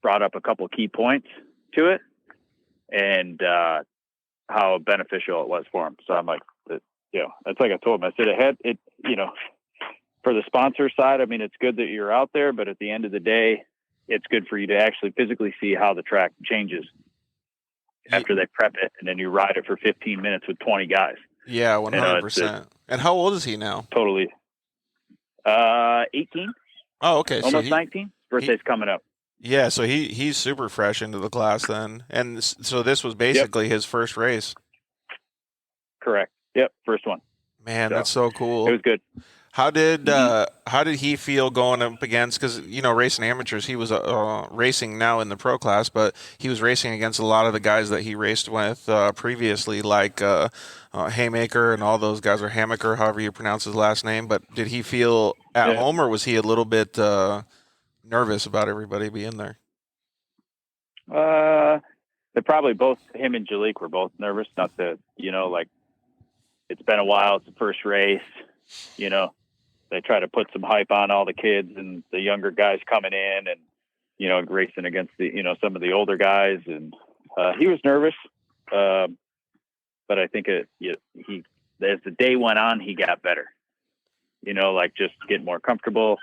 brought up a couple key points to it and how beneficial it was for him. So I'm like, that's like I told him. I said for the sponsor side, I mean, it's good that you're out there, but at the end of the day, it's good for you to actually physically see how the track changes after they prep it, and then you ride it for 15 minutes with 20 guys. Yeah, 100%. And how old is he now? Totally. 18. Oh, okay. Almost 19. Birthday's coming up. Yeah, so he's super fresh into the class then. And so this was basically his first race. Correct. Yep, first one. Man, that's so cool. It was good. How did he feel going up against, because racing amateurs, he was racing now in the pro class, but he was racing against a lot of the guys that he raced with previously, like Haymaker and all those guys, or Hammaker, however you pronounce his last name. But did he feel at home, or was he a little bit nervous about everybody being there? They probably both, him and Jalik were both nervous. Not that, it's been a while. It's the first race. They try to put some hype on all the kids and the younger guys coming in and, racing against the, some of the older guys. And he was nervous. But I think as the day went on, he got better, just getting more comfortable,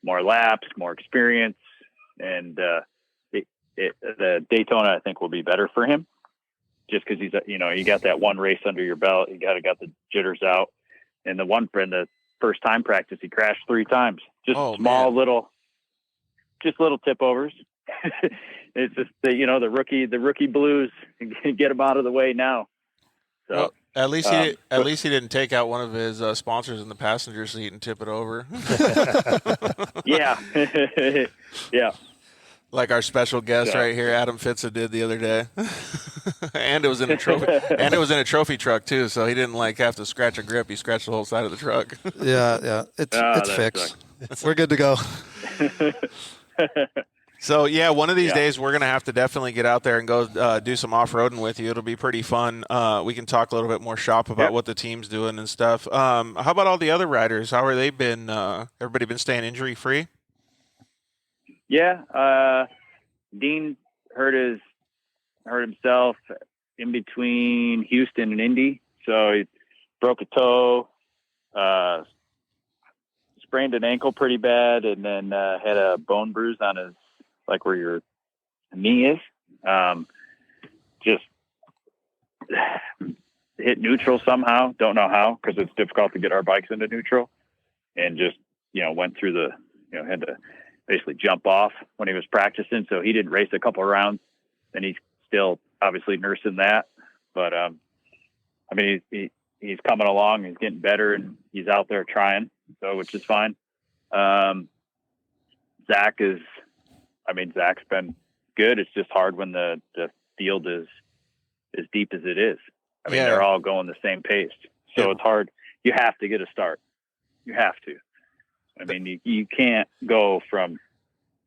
more laps, more experience. And the Daytona, I think, will be better for him just because he's, you got that one race under your belt. You got the jitters out. And the first time practice, he crashed 3 times. Just little tip overs. It's just the rookie blues. Get them out of the way now. So well, at least he didn't take out one of his sponsors in the passenger seat and tip it over. yeah, yeah. Like our special guest right here, Adam Fitza, did the other day, and it was in a trophy, trophy truck too. So he didn't have to scratch a grip; he scratched the whole side of the truck. Yeah, it's fixed. We're good to go. So yeah, one of these days we're gonna have to definitely get out there and go do some off-roading with you. It'll be pretty fun. We can talk a little bit more shop about what the team's doing and stuff. How about all the other riders? How are they been? Everybody been staying injury free? Yeah, Dean hurt himself in between Houston and Indy, so he broke a toe, sprained an ankle pretty bad, and then had a bone bruise on his where your knee is. Just hit neutral somehow. Don't know how, because it's difficult to get our bikes into neutral, and just went through the had to basically jump off when he was practicing. So he didn't race a couple of rounds, and he's still obviously nursing that. But, he's coming along, he's getting better, and he's out there trying, which is fine. Zach's been good. It's just hard when the field is as deep as it is. They're all going the same pace. So it's hard. You have to get a start. You have to. You can't go from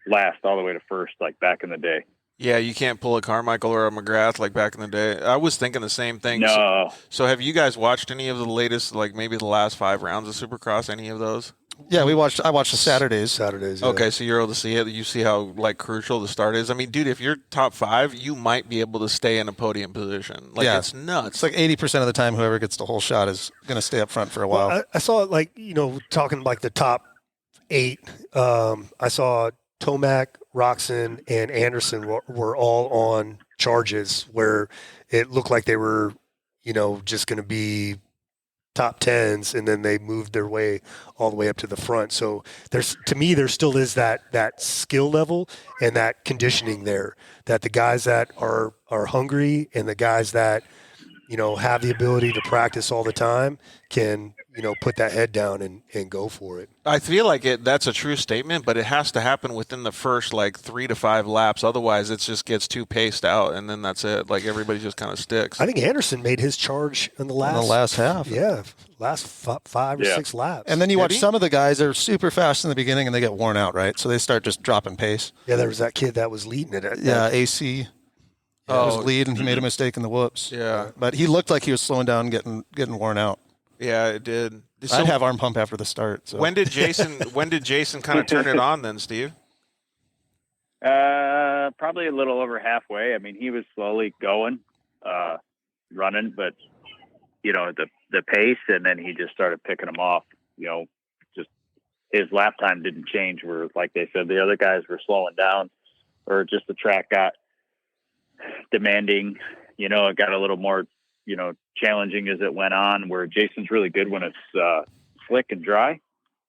last all the way to first like back in the day. Yeah, you can't pull a Carmichael or a McGrath like back in the day. I was thinking the same thing. No. So have you guys watched any of the latest, maybe the last 5 rounds of Supercross, any of those? Yeah, I watched the Saturdays. Yeah. Okay, so you're able to see it. You see how crucial the start is. Dude, if you're top 5, you might be able to stay in a podium position. It's nuts. It's 80% of the time, whoever gets the whole shot is going to stay up front for a while. Well, I saw it talking the top 8. I saw Tomac, Roxon, and Anderson were all on charges where it looked like they were, just going to be top 10s, and then they moved their way all the way up to the front. So there still is that skill level and that conditioning there, that the guys that are hungry and the guys that have the ability to practice all the time can put that head down and go for it. I feel like that's a true statement, but it has to happen within the first 3 to 5 laps. Otherwise, it just gets too paced out, and then that's it. Everybody just kind of sticks. I think Anderson made his charge in the last half. Yeah, last 5 or 6 laps. And then you watch some of the guys are super fast in the beginning, and they get worn out, right? So they start just dropping pace. Yeah, there was that kid that was leading it. AC. Was lead, and he made a mistake in the whoops. Yeah, but he looked like he was slowing down, getting worn out. Yeah, it did. So I'd have arm pump after the start. So. When did Jason kind of turn it on then, Steve? Probably a little over halfway. He was slowly going, running, but the pace, and then he just started picking them off. Just his lap time didn't change. Where, like they said, the other guys were slowing down, or just the track got demanding. It got a little more, challenging as it went on, where Jason's really good when it's slick and dry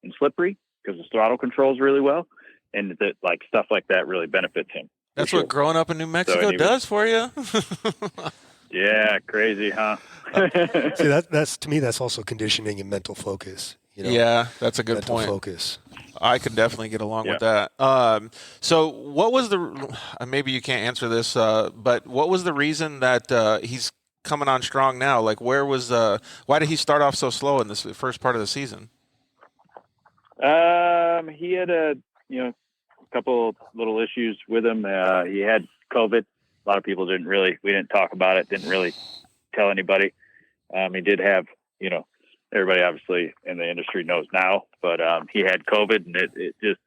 and slippery, because the throttle controls really well, and that stuff like that really benefits him. That's what growing up in New Mexico does for you. Yeah, crazy, huh? See, that's to me, that's also conditioning and mental focus. Yeah, that's a good mental point. Focus. I could definitely get along with that. So what was maybe you can't answer this, but what was the reason that he's coming on strong now? Why did he start off so slow in this first part of the season? He had a couple little issues with him. He had COVID. A lot of people we didn't talk about it, didn't really tell anybody. He did have, everybody obviously in the industry knows now, but he had COVID, and it just,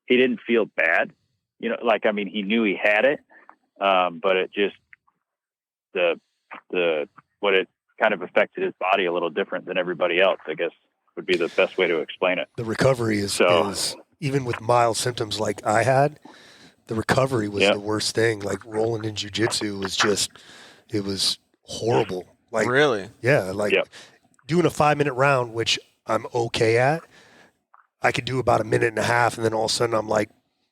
he didn't feel bad. He knew he had it, but it just, what it kind of affected his body a little different than everybody else, I guess would be the best way to explain it. The recovery is even with mild symptoms like I had, the recovery was the worst thing. Rolling in jiu-jitsu was just, it was horrible. Really? Yeah. Doing a 5-minute round, which I'm okay at, I could do about a minute and a half, and then all of a sudden I'm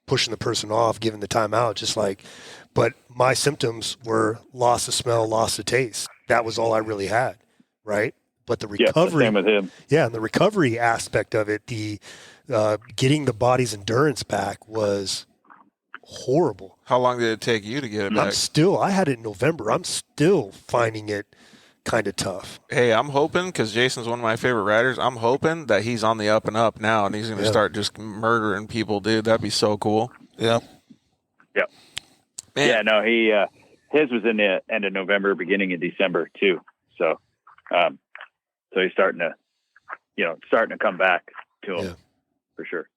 pushing the person off, giving the timeout, just like, but my symptoms were loss of smell, loss of taste. That was all I really had, right? But the recovery, same with him. Yeah, and the recovery aspect of it, the getting the body's endurance back was horrible. How long did it take you to get it back? I had it in November. I'm still finding it kind of tough. Hey, I'm hoping, because Jason's one of my favorite riders, I'm hoping that he's on the up and up now, and he's going to start just murdering people, dude. That'd be so cool. Yeah. Yep. Man. Yeah, no, his was in the end of November, beginning of December too. So, so he's starting to come back to him for sure.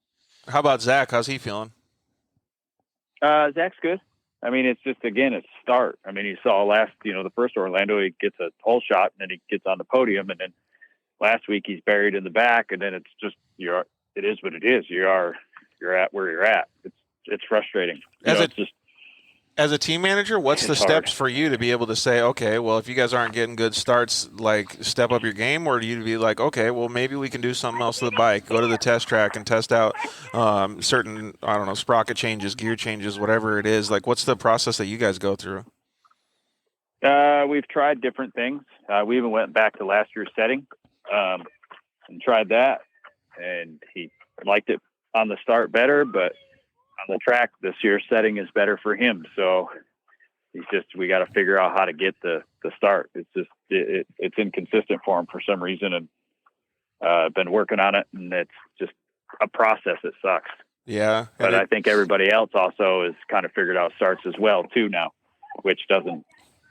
How about Zach? How's he feeling? Zach's good. I mean, it's just, again, it's start. I mean, you saw the first Orlando, he gets a hole shot and then he gets on the podium. And then last week he's buried in the back. And then it's just, it is what it is. You're at where you're at. It's frustrating. As a team manager, what's the steps for you to be able to say, okay, well, if you guys aren't getting good starts, like step up your game, or do you be like, okay, well, maybe we can do something else to the bike, go to the test track and test out certain, I don't know, sprocket changes, gear changes, whatever it is. Like, what's the process that you guys go through? We've tried different things. We even went back to last year's setting and tried that, and he liked it on the start better, but on the track this year's setting is better for him. So we got to figure out how to get the start. It's just, it's inconsistent for him for some reason. And been working on it, and it's just a process that sucks. Yeah. But I think everybody else also has kind of figured out starts as well too now, which doesn't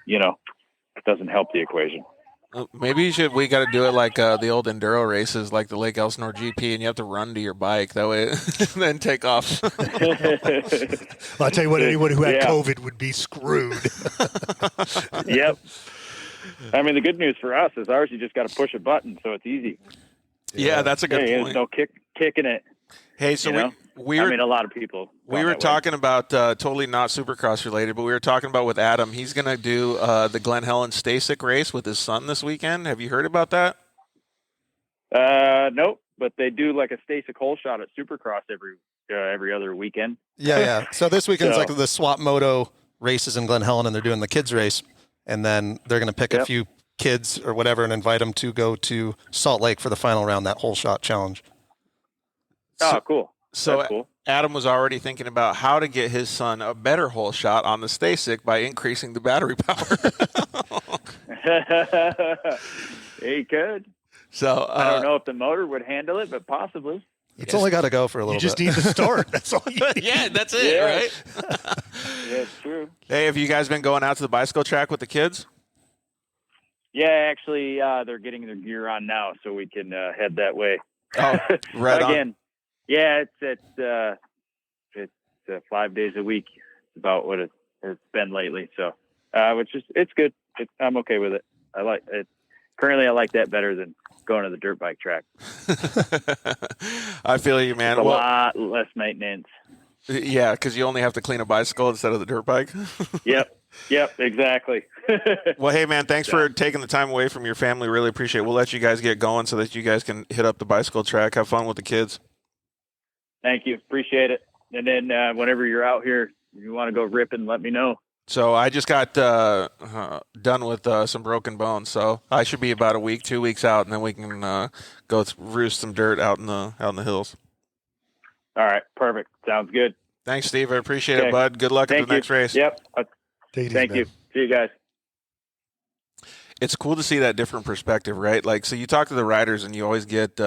help the equation. Maybe we got to do it like the old enduro races, like the Lake Elsinore GP, and you have to run to your bike. That way, then take off. I'll tell you what, anyone who had COVID would be screwed. Yep. I mean, the good news for us is ours, you just got to push a button, so it's easy. Yeah, that's a good point. There's no kicking it. Hey, so a lot of people. We were talking about totally not Supercross related, but we were talking about with Adam. He's going to do the Glen Helen Stasic race with his son this weekend. Have you heard about that? Nope, but they do like a Stasic hole shot at Supercross every other weekend. Yeah. So this weekend's like the Swap Moto races in Glen Helen, and they're doing the kids race, and then they're going to pick a few kids or whatever and invite them to go to Salt Lake for the final round, that hole shot challenge. Oh, cool. So that's cool. Adam was already thinking about how to get his son a better hole shot on the Stasic by increasing the battery power. He could. So I don't know if the motor would handle it, but possibly. It's only got to go for a little bit. You just need to start. That's all you need. Yeah, that's it, right? Yeah, it's true. Hey, have you guys been going out to the bicycle track with the kids? Yeah, actually, they're getting their gear on now, so we can head that way. Oh, right on. Again, yeah, it's 5 days a week. It's about what it's been lately. So, it's good. I'm okay with it. I like it. Currently, I like that better than going to the dirt bike track. I feel you, man. It's a lot less maintenance. Yeah, because you only have to clean a bicycle instead of the dirt bike. Yep, exactly. Well, hey, man, thanks for taking the time away from your family. Really appreciate it. We'll let you guys get going so that you guys can hit up the bicycle track. Have fun with the kids. Thank you. Appreciate it. And then whenever you're out here, if you want to go ripping, let me know. So I just got done with some broken bones, so I should be about 2 weeks out, and then we can go roost some dirt out in the hills. All right, perfect. Sounds good. Thanks, Steve. I appreciate it, bud. Good luck at the next race. Yep. Thank you. See you guys. It's cool to see that different perspective, right? Like, so you talk to the riders, and you always get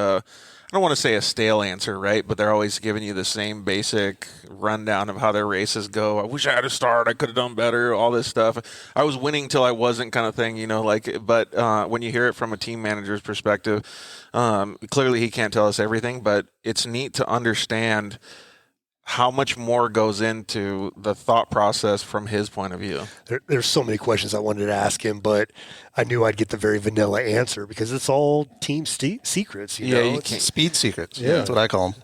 I don't want to say a stale answer, right? But they're always giving you the same basic rundown of how their races go. I wish I had a start. I could have done better. All this stuff. I was winning till I wasn't, kind of thing, But when you hear it from a team manager's perspective, clearly he can't tell us everything. But it's neat to understand how much more goes into the thought process from his point of view. There's so many questions I wanted to ask him, but I knew I'd get the very vanilla answer because it's all team secrets. You know? Speed secrets. Yeah, that's what I call them.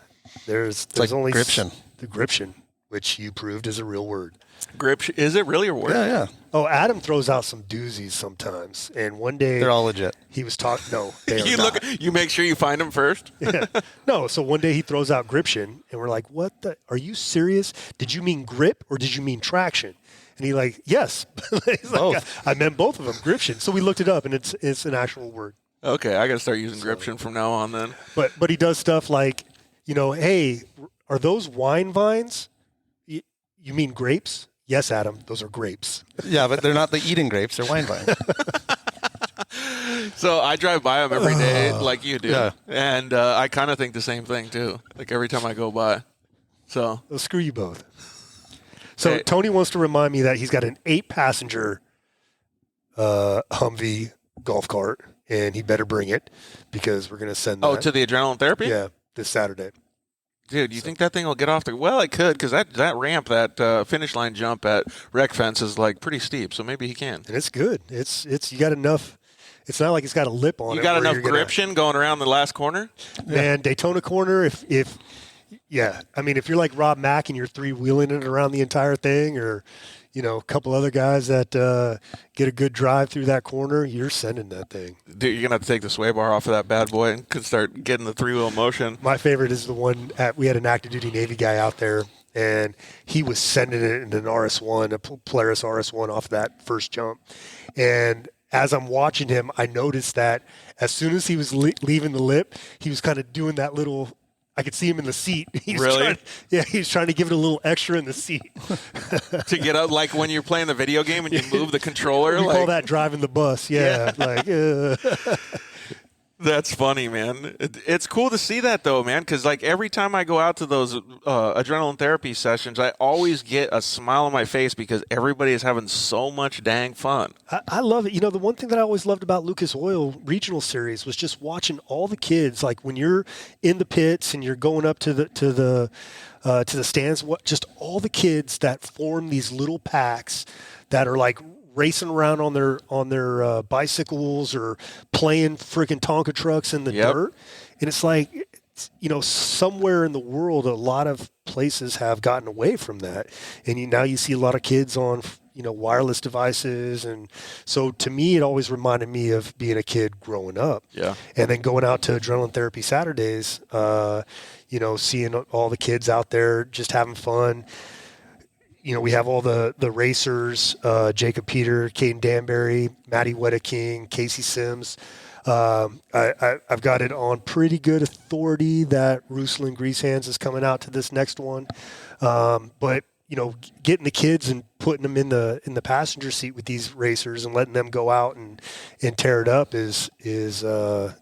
There's like only gription. The gription, which you proved is a real word. Grip, is it really a word? Yeah. Oh, Adam throws out some doozies sometimes. And one day They're all legit. he was talking. No, they are You not. you make sure you find them first. Yeah. No, so one day he throws out gription, and we're like, "What the? Are you serious? Did you mean grip or did you mean traction?" And he like, "Yes." He's like, Both. I meant both of them, gription. So we looked it up, and it's an actual word. Okay, I got to start using gription from now on then. But he does stuff like, hey, are those wine vines? You mean grapes? Yes, Adam, those are grapes. Yeah, but they're not the eating grapes. They're wine vines. So I drive by them every day like you do. Yeah. And I kind of think the same thing too, like every time I go by. So Well, screw you both. So Hey. Tony wants to remind me that he's got an 8-passenger Humvee golf cart, and he better bring it because we're going to send that. to the adrenaline therapy? Yeah, this Saturday. Dude, you think that thing will get off the... Well, it could, because that ramp, that finish line jump at Rec Fence is like pretty steep, so maybe he can. And it's good. It's you got enough. It's not like it's got a lip on it. You got where enough you're gonna- gription going around the last corner? Man, Daytona corner, if I mean, if you're like Rob Mack and you're 3-wheeling it around the entire thing, or, a couple other guys that get a good drive through that corner, you're sending that thing. Dude, you're going to have to take the sway bar off of that bad boy and could start getting the 3-wheel motion. My favorite is the one we had an active duty Navy guy out there, and he was sending it in an RS1, a Polaris RS1 off that first jump. And as I'm watching him, I noticed that as soon as he was leaving the lip, he was kind of doing that little. I could see him in the seat. He's Really? He's trying to give it a little extra in the seat. To get out, like when you're playing the video game and you move the controller. We like, call that driving the bus. Yeah. That's funny, man. It's cool to see that, though, man, because like every time I go out to those adrenaline therapy sessions, I always get a smile on my face because everybody is having so much dang fun. I love it. The one thing that I always loved about Lucas Oil Regional Series was just watching all the kids. Like when you're in the pits and you're going up to the stands, just all the kids that form these little packs that are like racing around on their bicycles or playing freaking Tonka trucks in the dirt. And it's like, somewhere in the world, a lot of places have gotten away from that. And now you see a lot of kids on, wireless devices. And so to me, it always reminded me of being a kid growing up. Yeah. And then going out to Adrenaline Therapy Saturdays, seeing all the kids out there just having fun. We have all the racers, Jacob Peter, Caden Danbury, Matty Wedeking, Casey Sims. I've got it on pretty good authority that Ruslan Greasehands is coming out to this next one. But, getting the kids and putting them in the passenger seat with these racers and letting them go out and tear it up is it's a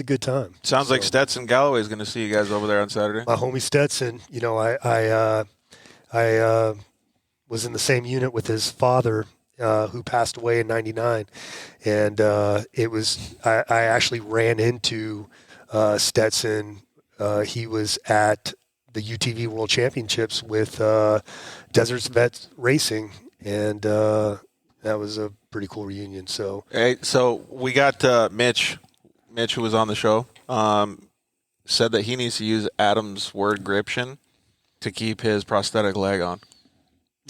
good time. Sounds like Stetson Galloway is going to see you guys over there on Saturday. My homie Stetson, I was in the same unit with his father, who passed away in '99, and I actually ran into Stetson. He was at the UTV World Championships with Deserts Vets Racing, and that was a pretty cool reunion. So, Hey, so we got Mitch, who was on the show, said that he needs to use Adam's word gription to keep his prosthetic leg on.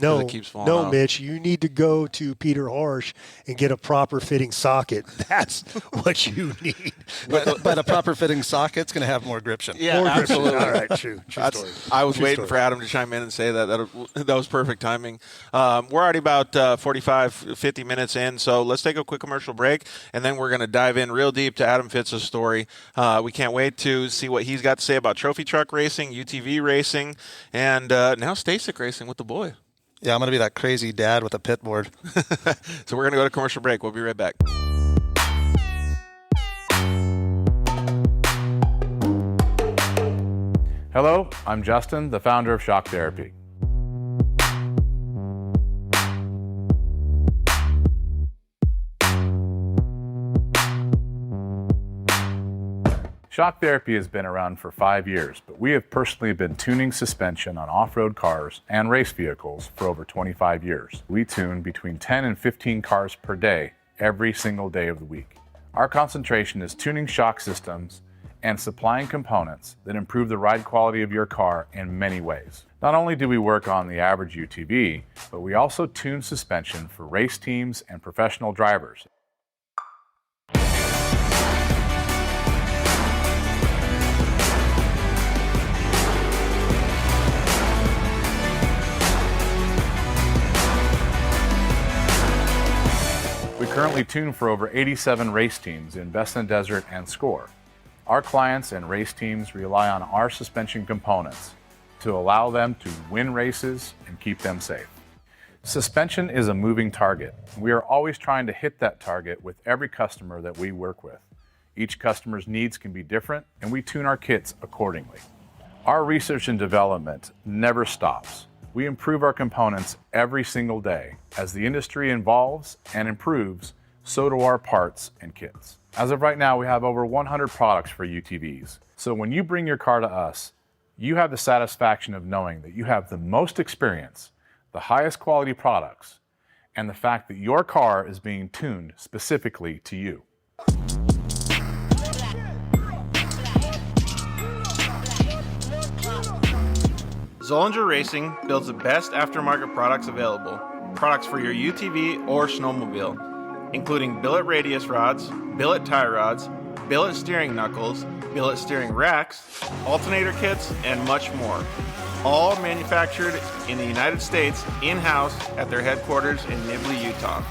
No, it keeps falling off. Mitch, you need to go to Peter Harsh and get a proper fitting socket. That's what you need. But a proper fitting socket's going to have more gription. Yeah, More gription. absolutely. All right, true story. I was True waiting story. for Adam to chime in and say that. That was perfect timing. We're already about 45, 50 minutes in, so let's take a quick commercial break, and then we're going to dive in real deep to Adam Fitza's story. We can't wait to see what he's got to say about trophy truck racing, UTV racing, and now Stasic racing with the boy. Yeah, I'm going to be that crazy dad with a pit board. So we're going to go to commercial break. We'll be right back. Hello, I'm Justin, the founder of Shock Therapy. Shock Therapy has been around for 5 years, but we have personally been tuning suspension on off-road cars and race vehicles for over 25 years. We tune between 10 and 15 cars per day, every single day of the week. Our concentration is tuning shock systems and supplying components that improve the ride quality of your car in many ways. Not only do we work on the average UTV, but we also tune suspension for race teams and professional drivers. We currently tune for over 87 race teams in Best in the Desert and Score. Our clients and race teams rely on our suspension components to allow them to win races and keep them safe. Suspension is a moving target. We are always trying to hit that target with every customer that we work with. Each customer's needs can be different, and we tune our kits accordingly. Our research and development never stops. We improve our components every single day. As the industry evolves and improves, so do our parts and kits. As of right now, we have over 100 products for UTVs. So when you bring your car to us, you have the satisfaction of knowing that you have the most experience, the highest quality products, and the fact that your car is being tuned specifically to you. Zollinger Racing builds the best aftermarket products available. Products for your UTV or snowmobile, including billet radius rods, billet tie rods, billet steering knuckles, billet steering racks, alternator kits, and much more. All manufactured in the United States in-house at their headquarters in Nibley, Utah.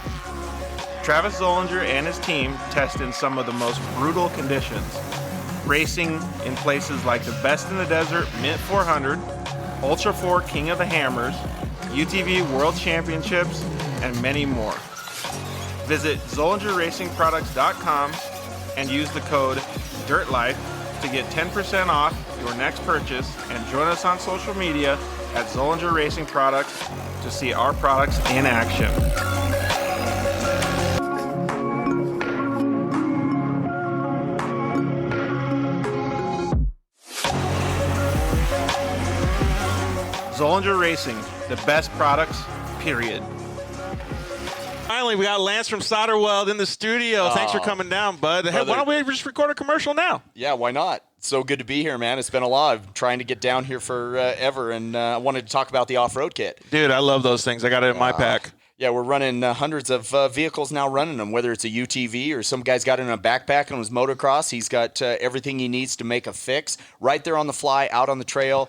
Travis Zollinger and his team test in some of the most brutal conditions, racing in places like the Best in the Desert Mint 400, Ultra 4 King of the Hammers, UTV World Championships, and many more. Visit ZollingerRacingProducts.com and use the code DIRTLIFE to get 10% off your next purchase, and join us on social media at Zollinger Racing Products to see our products in action. Zollinger Racing, the best products, period. Finally, we got Lance from Solderweld in the studio. Thanks for coming down, bud. Hey, why don't we just record a commercial now? Yeah, why not? So good to be here, man. It's been a lot. I've trying to get down here forever, and I wanted to talk about the off-road kit. Dude, I love those things. I got it in my pack. Yeah, we're running hundreds of vehicles now running them, whether it's a UTV or some guy's got it in a backpack on his motocross. He's got everything he needs to make a fix right there on the fly, out on the trail,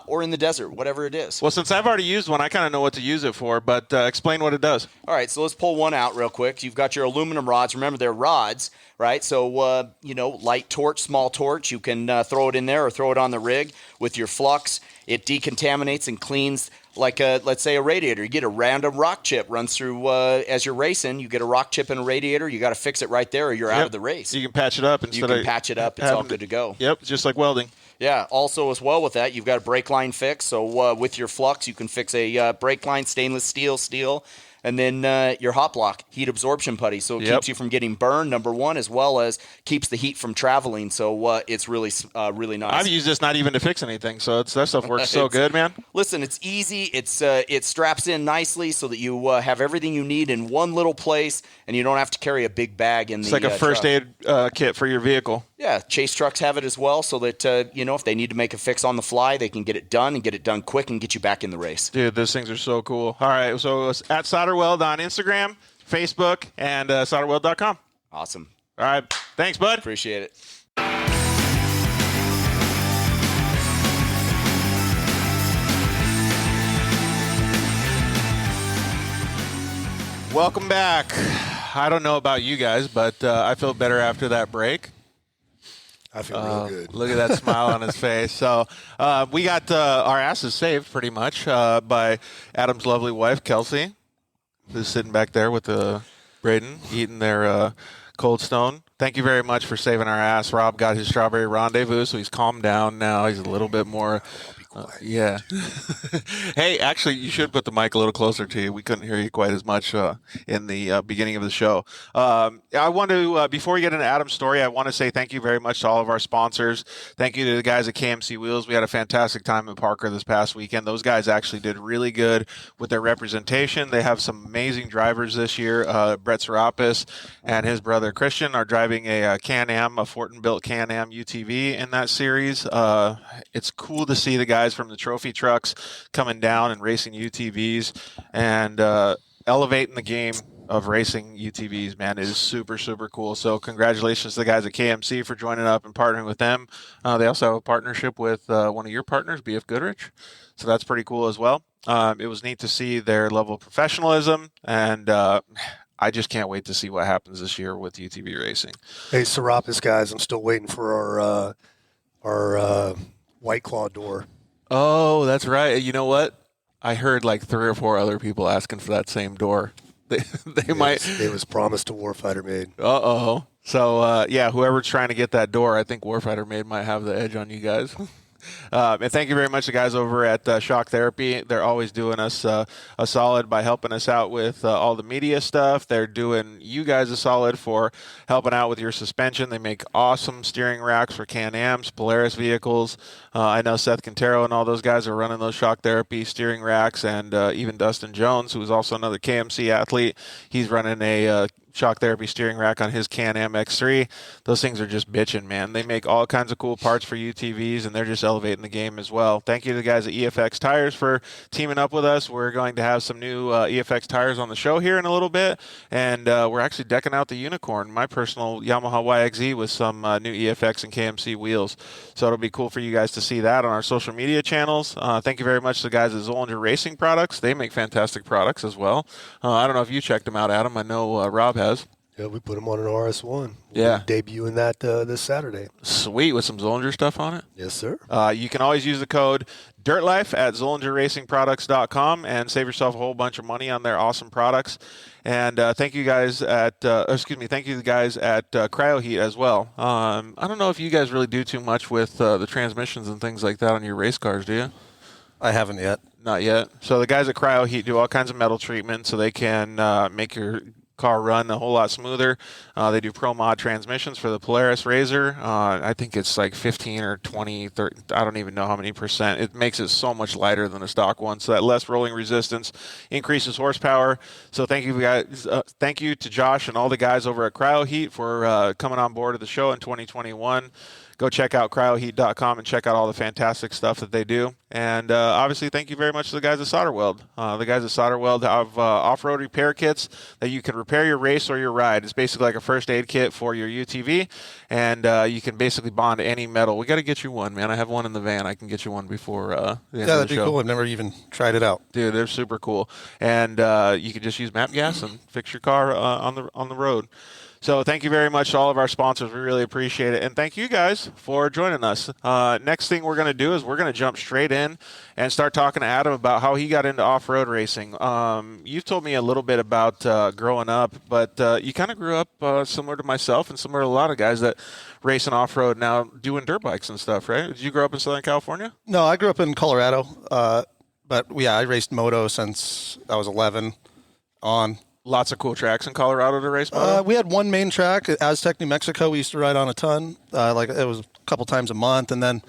or in the desert, whatever it is. Well, since I've already used one, I kind of know what to use it for, but explain what it does. All right, so let's pull one out real quick. You've got your aluminum rods. Remember, they're rods, right? So, light torch, small torch. You can throw it in there or throw it on the rig with your flux. It decontaminates and cleans like, let's say, a radiator. You get a random rock chip runs through as you're racing. You get a rock chip in a radiator. You got to fix it right there or you're out of the race. You can patch it up. You can patch it up. It's all good to go. Yep, just like welding. Yeah, also as well with that, you've got a brake line fix. So with your flux, you can fix a brake line, stainless steel, and then your hot block, heat absorption putty. So it keeps you from getting burned, number one, as well as keeps the heat from traveling. So it's really nice. I've used this not even to fix anything, so that stuff works so good, man. Listen, it's easy. It straps in nicely so that you have everything you need in one little place, and you don't have to carry a big bag in It's like a first aid kit for your vehicle. Yeah, chase trucks have it as well, so that if they need to make a fix on the fly, they can get it done and get it done quick and get you back in the race. Dude, those things are so cool. All right, so it's at Solderweld on Instagram, Facebook, and solderweld.com. Awesome. All right, thanks, bud. Appreciate it. Welcome back. I don't know about you guys, but I feel better after that break. I feel real good. Look at that smile on his face. So we got our asses saved pretty much by Adam's lovely wife, Kelsey, who's sitting back there with Braden eating their Cold Stone. Thank you very much for saving our ass. Rob got his strawberry rendezvous, so he's calmed down now. He's a little bit more Yeah. Hey, actually, you should put the mic a little closer to you. We couldn't hear you quite as much in the beginning of the show. I want to, before we get into Adam's story, I want to say thank you very much to all of our sponsors. Thank you to the guys at KMC Wheels. We had a fantastic time in Parker this past weekend. Those guys actually did really good with their representation. They have some amazing drivers this year. Brett Serapis and his brother Christian are driving a Can-Am, a Fortin-built Can-Am UTV in that series. It's cool to see the guys from the trophy trucks coming down and racing UTVs and elevating the game of racing UTVs, man. It is super, super cool. So congratulations to the guys at KMC for joining up and partnering with them. They also have a partnership with one of your partners, BF Goodrich. So that's pretty cool as well. It was neat to see their level of professionalism, and I just can't wait to see what happens this year with UTV racing. Hey, Serapis guys, I'm still waiting for our White Claw door. Oh, that's right. You know what? I heard like 3 or 4 other people asking for that same door. They might. It was promised to Warfighter Made. Uh-oh. So, yeah, whoever's trying to get that door, I think Warfighter Made might have the edge on you guys. And thank you very much to guys over at Shock Therapy. They're always doing us a solid by helping us out with all the media stuff. They're doing you guys a solid for helping out with your suspension. They make awesome steering racks for Can-Ams, Polaris vehicles. I know Seth Quintero and all those guys are running those Shock Therapy steering racks, and even Dustin Jones, who is also another KMC athlete, he's running a Shock Therapy steering rack on his Can-Am X3. Those things are just bitching, man. They make all kinds of cool parts for UTVs, and they're just elevating the game as well. Thank you to the guys at EFX Tires for teaming up with us. We're going to have some new EFX tires on the show here in a little bit, and we're actually decking out the Unicorn, my personal Yamaha YXZ, with some new EFX and KMC wheels. So it'll be cool for you guys to see that on our social media channels. Thank you very much to the guys at Zollinger Racing Products. They make fantastic products as well. I don't know if you checked them out, Adam. I know Rob has. Yeah, we put them on an RS1. Yeah. We're debuting that this Saturday. Sweet, with some Zollinger stuff on it? Yes, sir. You can always use the code DIRTLIFE at ZollingerRacingProducts.com and save yourself a whole bunch of money on their awesome products. And thank you guys at, thank you to the guys at Cryo Heat as well. I don't know if you guys really do too much with the transmissions and things like that on your race cars, do you? I haven't yet. Not yet. So the guys at Cryo Heat do all kinds of metal treatment so they can make your car run a whole lot smoother. They do Pro Mod transmissions for the Polaris RZR. I think it's like 15 or 20, 30, I don't even know how many percent. It makes it so much lighter than a stock one, so that less rolling resistance increases horsepower. So thank you guys. Thank you to Josh and all the guys over at Cryo Heat for coming on board of the show in 2021. Go check out cryoheat.com and check out all the fantastic stuff that they do. And obviously, thank you very much to the guys at Solder Weld. The guys at Solder Weld have off-road repair kits that you can repair your race or your ride. It's basically like a first aid kit for your UTV, and you can basically bond any metal. We got to get you one, man. I have one in the van. I can get you one before the end of the show. Yeah, that'd be cool. I've never even tried it out. Dude, they're super cool. And you can just use MAP gas and fix your car on the road. So thank you very much to all of our sponsors. We really appreciate it. And thank you guys for joining us. Next thing we're going to do is we're going to jump straight in and start talking to Adam about how he got into off-road racing. You've told me a little bit about growing up, but you kind of grew up similar to myself and similar to a lot of guys that race and off-road now doing dirt bikes and stuff, right? Did you grow up in Southern California? No, I grew up in Colorado. But, yeah, I raced moto since I was 11 on. Lots of cool tracks in Colorado to race moto? We had one main track, Aztec, New Mexico. We used to ride on a ton. Like it was a couple times a month. And then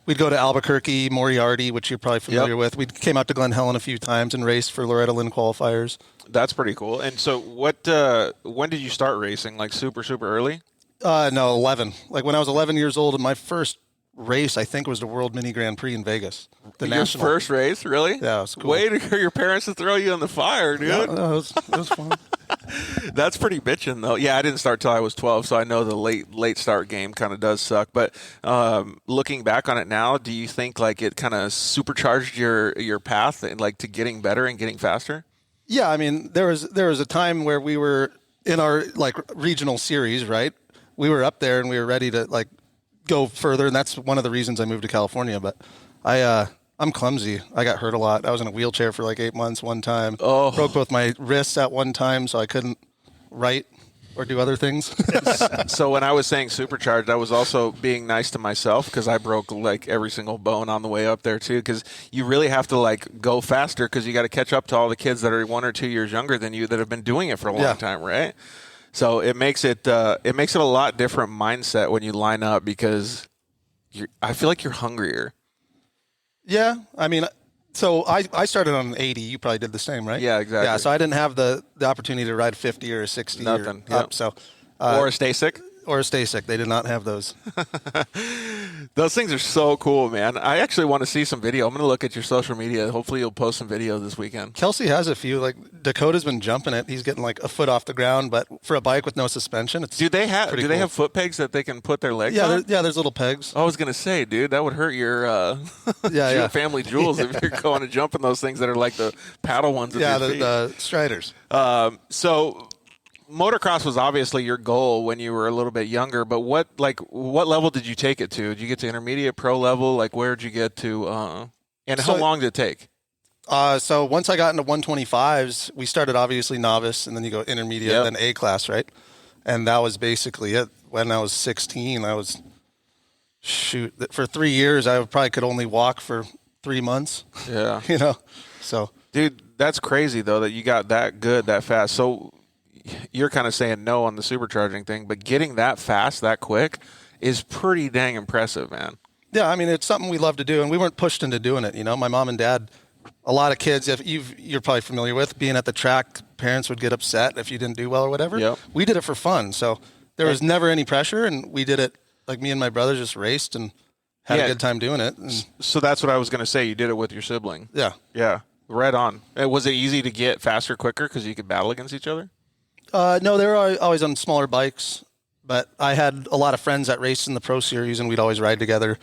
we'd go to Albuquerque, Moriarty, which you're probably familiar with. We came out to Glen Helen a few times and raced for Loretta Lynn qualifiers. That's pretty cool. And so when did you start racing? Like super, super early? No, 11. Like when I was 11 years old, and my first race, I think, was the World Mini Grand Prix in Vegas. Your first race, really? Yeah, it was cool. Way to get your parents to throw you in the fire, dude. Yeah, no, it was fun. That's pretty bitchin', though. Yeah, I didn't start till I was 12, so I know the late start game kind of does suck. But looking back on it now, do you think like it kind of supercharged your path and like to getting better and getting faster? Yeah, I mean, there was a time where we were in our like regional series, right? We were up there and we were ready to like go further, and that's one of the reasons I moved to California. But I'm clumsy. I got hurt a lot. I was in a wheelchair for like 8 months one time. Oh. Broke both my wrists at one time, so I couldn't write. or do other things. So when I was saying supercharged, I was also being nice to myself because I broke like every single bone on the way up there too. Because you really have to like go faster because you got to catch up to all the kids that are 1 or 2 years younger than you that have been doing it for a long time, right? So it makes it a lot different mindset when you line up because I feel like you're hungrier. Yeah, I mean, so I started on an 80. You probably did the same, right? Yeah, exactly. Yeah, so I didn't have the opportunity to ride 50 or a 60 Nothing. or up. So Or a Stasic. Or a Stasic. They did not have those. Those things are so cool, man. I actually want to see some video. I'm going to look at your social media. Hopefully you'll post some video this weekend. Kelsey has a few. Like Dakota's been jumping it. He's getting like a foot off the ground, but for a bike with no suspension, it's Do they have cool. foot pegs that they can put their legs on? There's little pegs. I was going to say, dude, that would hurt your your family jewels if you're going to jump in those things that are like the paddle ones. The Striders. So motocross was obviously your goal when you were a little bit younger, but what level did you take it to? Did you get to intermediate, pro level? Like where did you get to and how long did it take? So once I got into 125s, we started obviously novice, and then you go intermediate, then A class, right? And that was basically it. When I was 16, I was for 3 years I probably could only walk for 3 months. Yeah. So dude, that's crazy though that you got that good that fast. So you're kind of saying no on the supercharging thing, but getting that fast, that quick is pretty dang impressive, man. Yeah, I mean, it's something we love to do, and we weren't pushed into doing it. My mom and dad, a lot of kids, you're probably familiar with, being at the track, parents would get upset if you didn't do well or whatever. Yep. We did it for fun, so there was never any pressure, and we did it, like me and my brother just raced and had a good time doing it. And so that's what I was going to say. You did it with your sibling. Yeah. Yeah, right on. Was it easy to get faster, quicker because you could battle against each other? No, they were always on smaller bikes, but I had a lot of friends that raced in the Pro Series, and we'd always ride together.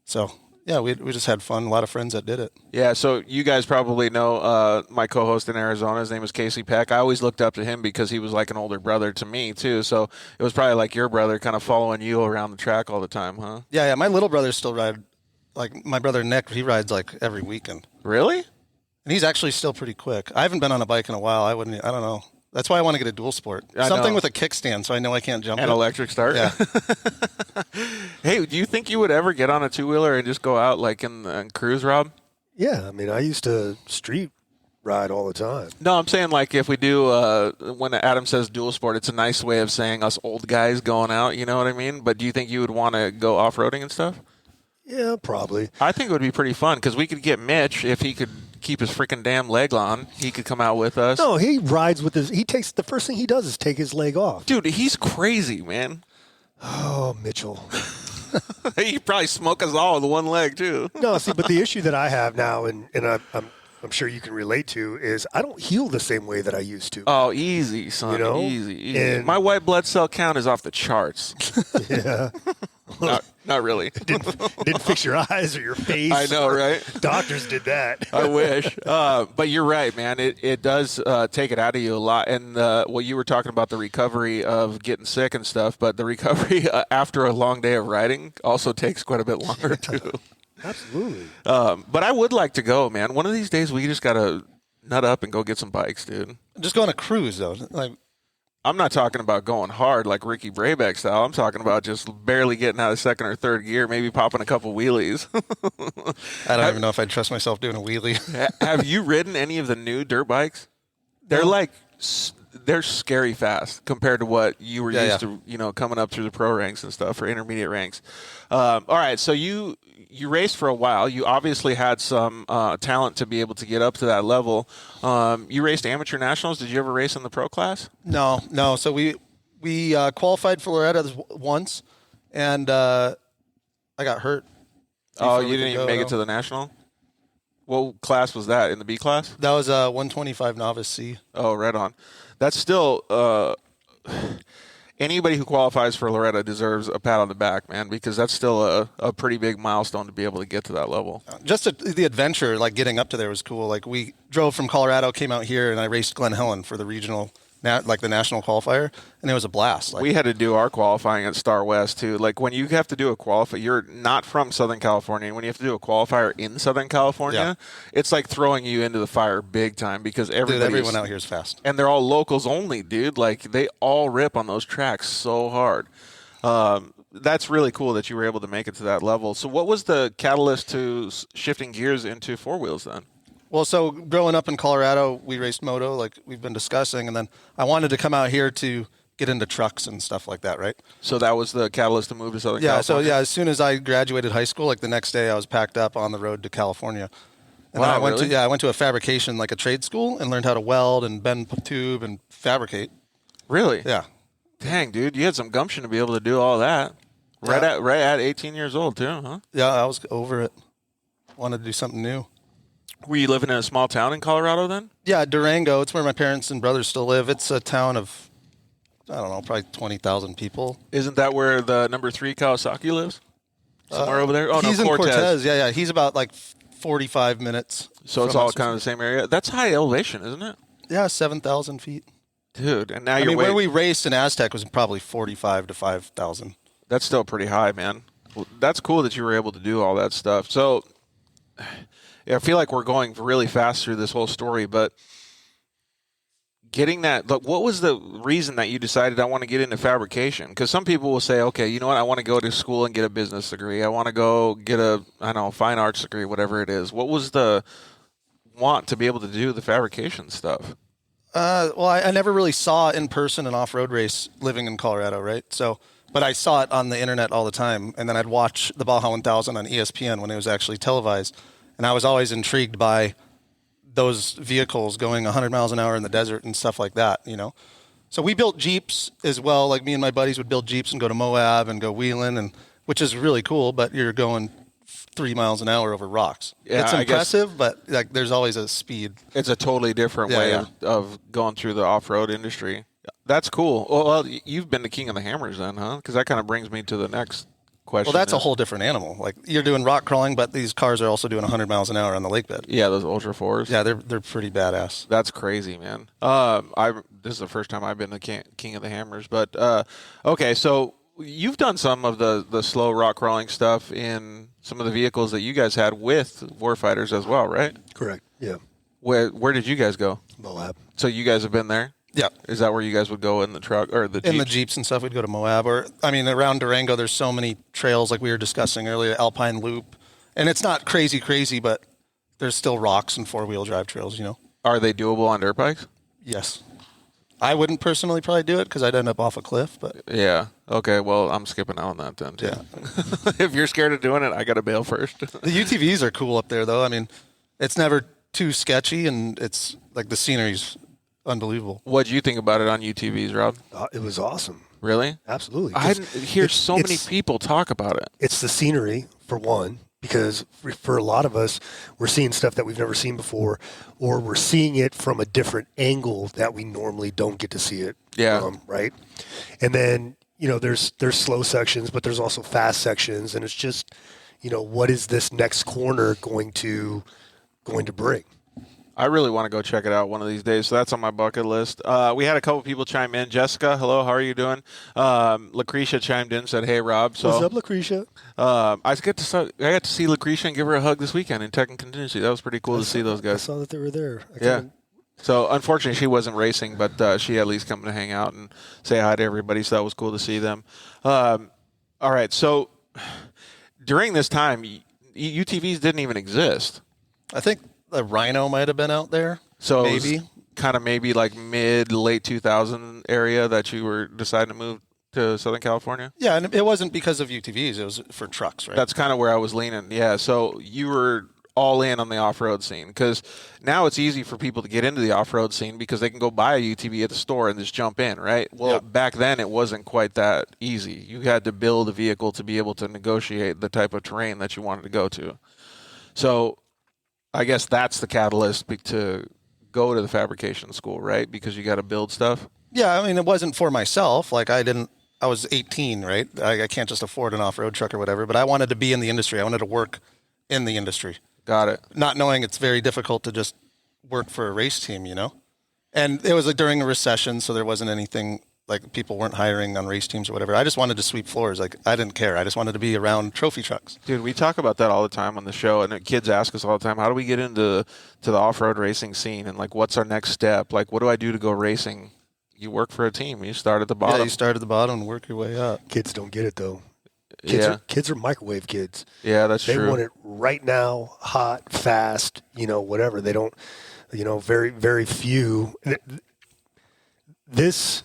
So, yeah, we just had fun. A lot of friends that did it. Yeah, so you guys probably know my co-host in Arizona. His name is Casey Peck. I always looked up to him because he was like an older brother to me, too. So it was probably like your brother kind of following you around the track all the time, huh? Yeah. My little brothers still ride. Like, my brother Nick, he rides like every weekend. Really? And he's actually still pretty quick. I haven't been on a bike in a while. I don't know. That's why I want to get a dual sport. Something with a kickstand so I know I can't jump An electric start? Yeah. Hey, do you think you would ever get on a two-wheeler and just go out like in cruise, Rob? Yeah, I mean, I used to street ride all the time. No, I'm saying like if we do, when Adam says dual sport, it's a nice way of saying us old guys going out, you know what I mean? But do you think you would want to go off-roading and stuff? Yeah, probably. I think it would be pretty fun because we could get Mitch if he could keep his freaking damn leg on. He could come out with us. No, he rides with the first thing he does is take his leg off. Dude, he's crazy, man. Oh, Mitchell. He'd probably smoke us all with one leg, too. No, see, but the issue that I have now, and I'm sure you can relate to, is I don't heal the same way that I used to. Oh, easy, son. Easy. And my white blood cell count is off the charts. Yeah. Not really. Didn't fix your eyes or your face. I know, right? Doctors did that. I wish. But you're right, man. It does take it out of you a lot. And you were talking about the recovery of getting sick and stuff, but the recovery after a long day of riding also takes quite a bit longer, too. Absolutely. But I would like to go, man. One of these days we just got to nut up and go get some bikes, dude. Just go on a cruise, though. I'm not talking about going hard like Ricky Brabeck style. I'm talking about just barely getting out of second or third gear, maybe popping a couple wheelies. I don't even know if I'd trust myself doing a wheelie. Have you ridden any of the new dirt bikes? They're they're scary fast compared to what you were used to, coming up through the pro ranks and stuff or intermediate ranks. All right, so you raced for a while. You obviously had some talent to be able to get up to that level. You raced amateur nationals. Did you ever race in the pro class? No. So we qualified for Loretta once, and I got hurt. Oh, you didn't even make it to the national? What class was that, in the B class? That was a 125 novice C. Oh, right on. That's still anybody who qualifies for Loretta deserves a pat on the back, man, because that's still a pretty big milestone to be able to get to that level. Just the adventure, like getting up to there was cool. Like we drove from Colorado, came out here, and I raced Glen Helen for the regional like the national qualifier, and it was a blast. Like, we had to do our qualifying at Star West too. Like when you have to do a qualifier, you're not from Southern California. And when you have to do a qualifier in Southern California, it's like throwing you into the fire big time because everyone out here is fast. And they're all locals only, dude. Like they all rip on those tracks so hard. That's really cool that you were able to make it to that level. So what was the catalyst to shifting gears into four wheels then? Well, so growing up in Colorado, we raced moto, like we've been discussing, and then I wanted to come out here to get into trucks and stuff like that, right? So that was the catalyst to move to Southern California? So as soon as I graduated high school, like the next day I was packed up on the road to California. And wow, I went really? I went to a fabrication, like a trade school, and learned how to weld and bend tube and fabricate. Really? Yeah. Dang, dude, you had some gumption to be able to do all that. Right at 18 years old too, huh? Yeah, I was over it. Wanted to do something new. Were you living in a small town in Colorado then? Yeah, Durango. It's where my parents and brothers still live. It's a town of, I don't know, probably 20,000 people. Isn't that where the number 3 Kawasaki lives? Somewhere over there? Oh, he's no, in Cortez. Yeah. He's about like 45 minutes. So it's all kind of the same area? That's high elevation, isn't it? Yeah, 7,000 feet. Dude, and now where we raced in Aztec was probably 45 to 5,000. That's still pretty high, man. Well, that's cool that you were able to do all that stuff. So I feel like we're going really fast through this whole story, but getting that, like, what was the reason that you decided I want to get into fabrication? Because some people will say, okay, you know what, I want to go to school and get a business degree. I want to go get fine arts degree, whatever it is. What was the want to be able to do the fabrication stuff? Well, I never really saw in person an off-road race living in Colorado, right? So, but I saw it on the internet all the time, and then I'd watch the Baja 1000 on ESPN when it was actually televised. And I was always intrigued by those vehicles going 100 miles an hour in the desert and stuff like that, you know. So we built Jeeps as well. Like me and my buddies would build Jeeps and go to Moab and go wheeling, and which is really cool, but you're going 3 miles an hour over rocks. Yeah, it's impressive, but like there's always a speed. It's a totally different way of going through the off-road industry. That's cool. Well, you've been the king of the hammers then, huh? Because that kind of brings me to the next question. Well, that's a whole different animal. Like you're doing rock crawling, but these cars are also doing 100 miles an hour on the lake bed. Yeah, those Ultra 4s. Yeah, they're pretty badass. That's crazy, man. This is the first time I've been the king of the hammers. But okay, so you've done some of the slow rock crawling stuff in some of the vehicles that you guys had with warfighters as well, right? Correct. Yeah. Where did you guys go? Moab. So you guys have been there? Yeah. Is that where you guys would go in the truck or the Jeeps? In the Jeeps and stuff, we'd go to Moab. Or, I mean, around Durango, there's so many trails like we were discussing earlier, Alpine Loop. And it's not crazy, but there's still rocks and four-wheel drive trails, you know. Are they doable on dirt bikes? Yes. I wouldn't personally probably do it because I'd end up off a cliff. But yeah. Okay, well, I'm skipping out on that then, too. Yeah. If you're scared of doing it, I got to bail first. The UTVs are cool up there, though. I mean, it's never too sketchy, and it's like the scenery's unbelievable. What do you think about it on UTVs, Rob? It was awesome. Really? Absolutely. I hear so many people talk about it. It's the scenery, for one, because for a lot of us, we're seeing stuff that we've never seen before, or we're seeing it from a different angle that we normally don't get to see it. Yeah. Right? And then, you know, there's slow sections, but there's also fast sections, and it's just, you know, what is this next corner going to bring? I really want to go check it out one of these days, so that's on my bucket list. We had a couple people chime in. Jessica, hello, how are you doing? Lucretia chimed in, said, hey, Rob. So, what's up, Lucretia? I got to see Lucretia and give her a hug this weekend in Tech and Contingency. That was pretty cool to see those guys. I saw that they were there. Yeah. So, unfortunately, she wasn't racing, but she at least come to hang out and say hi to everybody, so that was cool to see them. All right, so during this time, UTVs didn't even exist. I think the Rhino might have been out there. So maybe maybe like late 2000 area that you were deciding to move to Southern California? Yeah, and it wasn't because of UTVs. It was for trucks, right? That's kind of where I was leaning. Yeah, so you were all in on the off-road scene because now it's easy for people to get into the off-road scene because they can go buy a UTV at the store and just jump in, right? Well, back then it wasn't quite that easy. You had to build a vehicle to be able to negotiate the type of terrain that you wanted to go to. So I guess that's the catalyst to go to the fabrication school, right? Because you got to build stuff. Yeah, I mean, it wasn't for myself. Like I was 18, right? I can't just afford an off-road truck or whatever, but I wanted to be in the industry. I wanted to work in the industry. Got it. Not knowing it's very difficult to just work for a race team, you know? And it was like during a recession, so there wasn't anything, like people weren't hiring on race teams or whatever. I just wanted to sweep floors. Like I didn't care. I just wanted to be around trophy trucks. Dude, we talk about that all the time on the show, and kids ask us all the time, how do we get into the off-road racing scene, and like what's our next step? Like what do I do to go racing? You work for a team. You start at the bottom. Yeah, you start at the bottom and work your way up. Kids don't get it though. Kids are microwave kids. Yeah, that's true. They want it right now, hot, fast, whatever. They don't, very, very few. This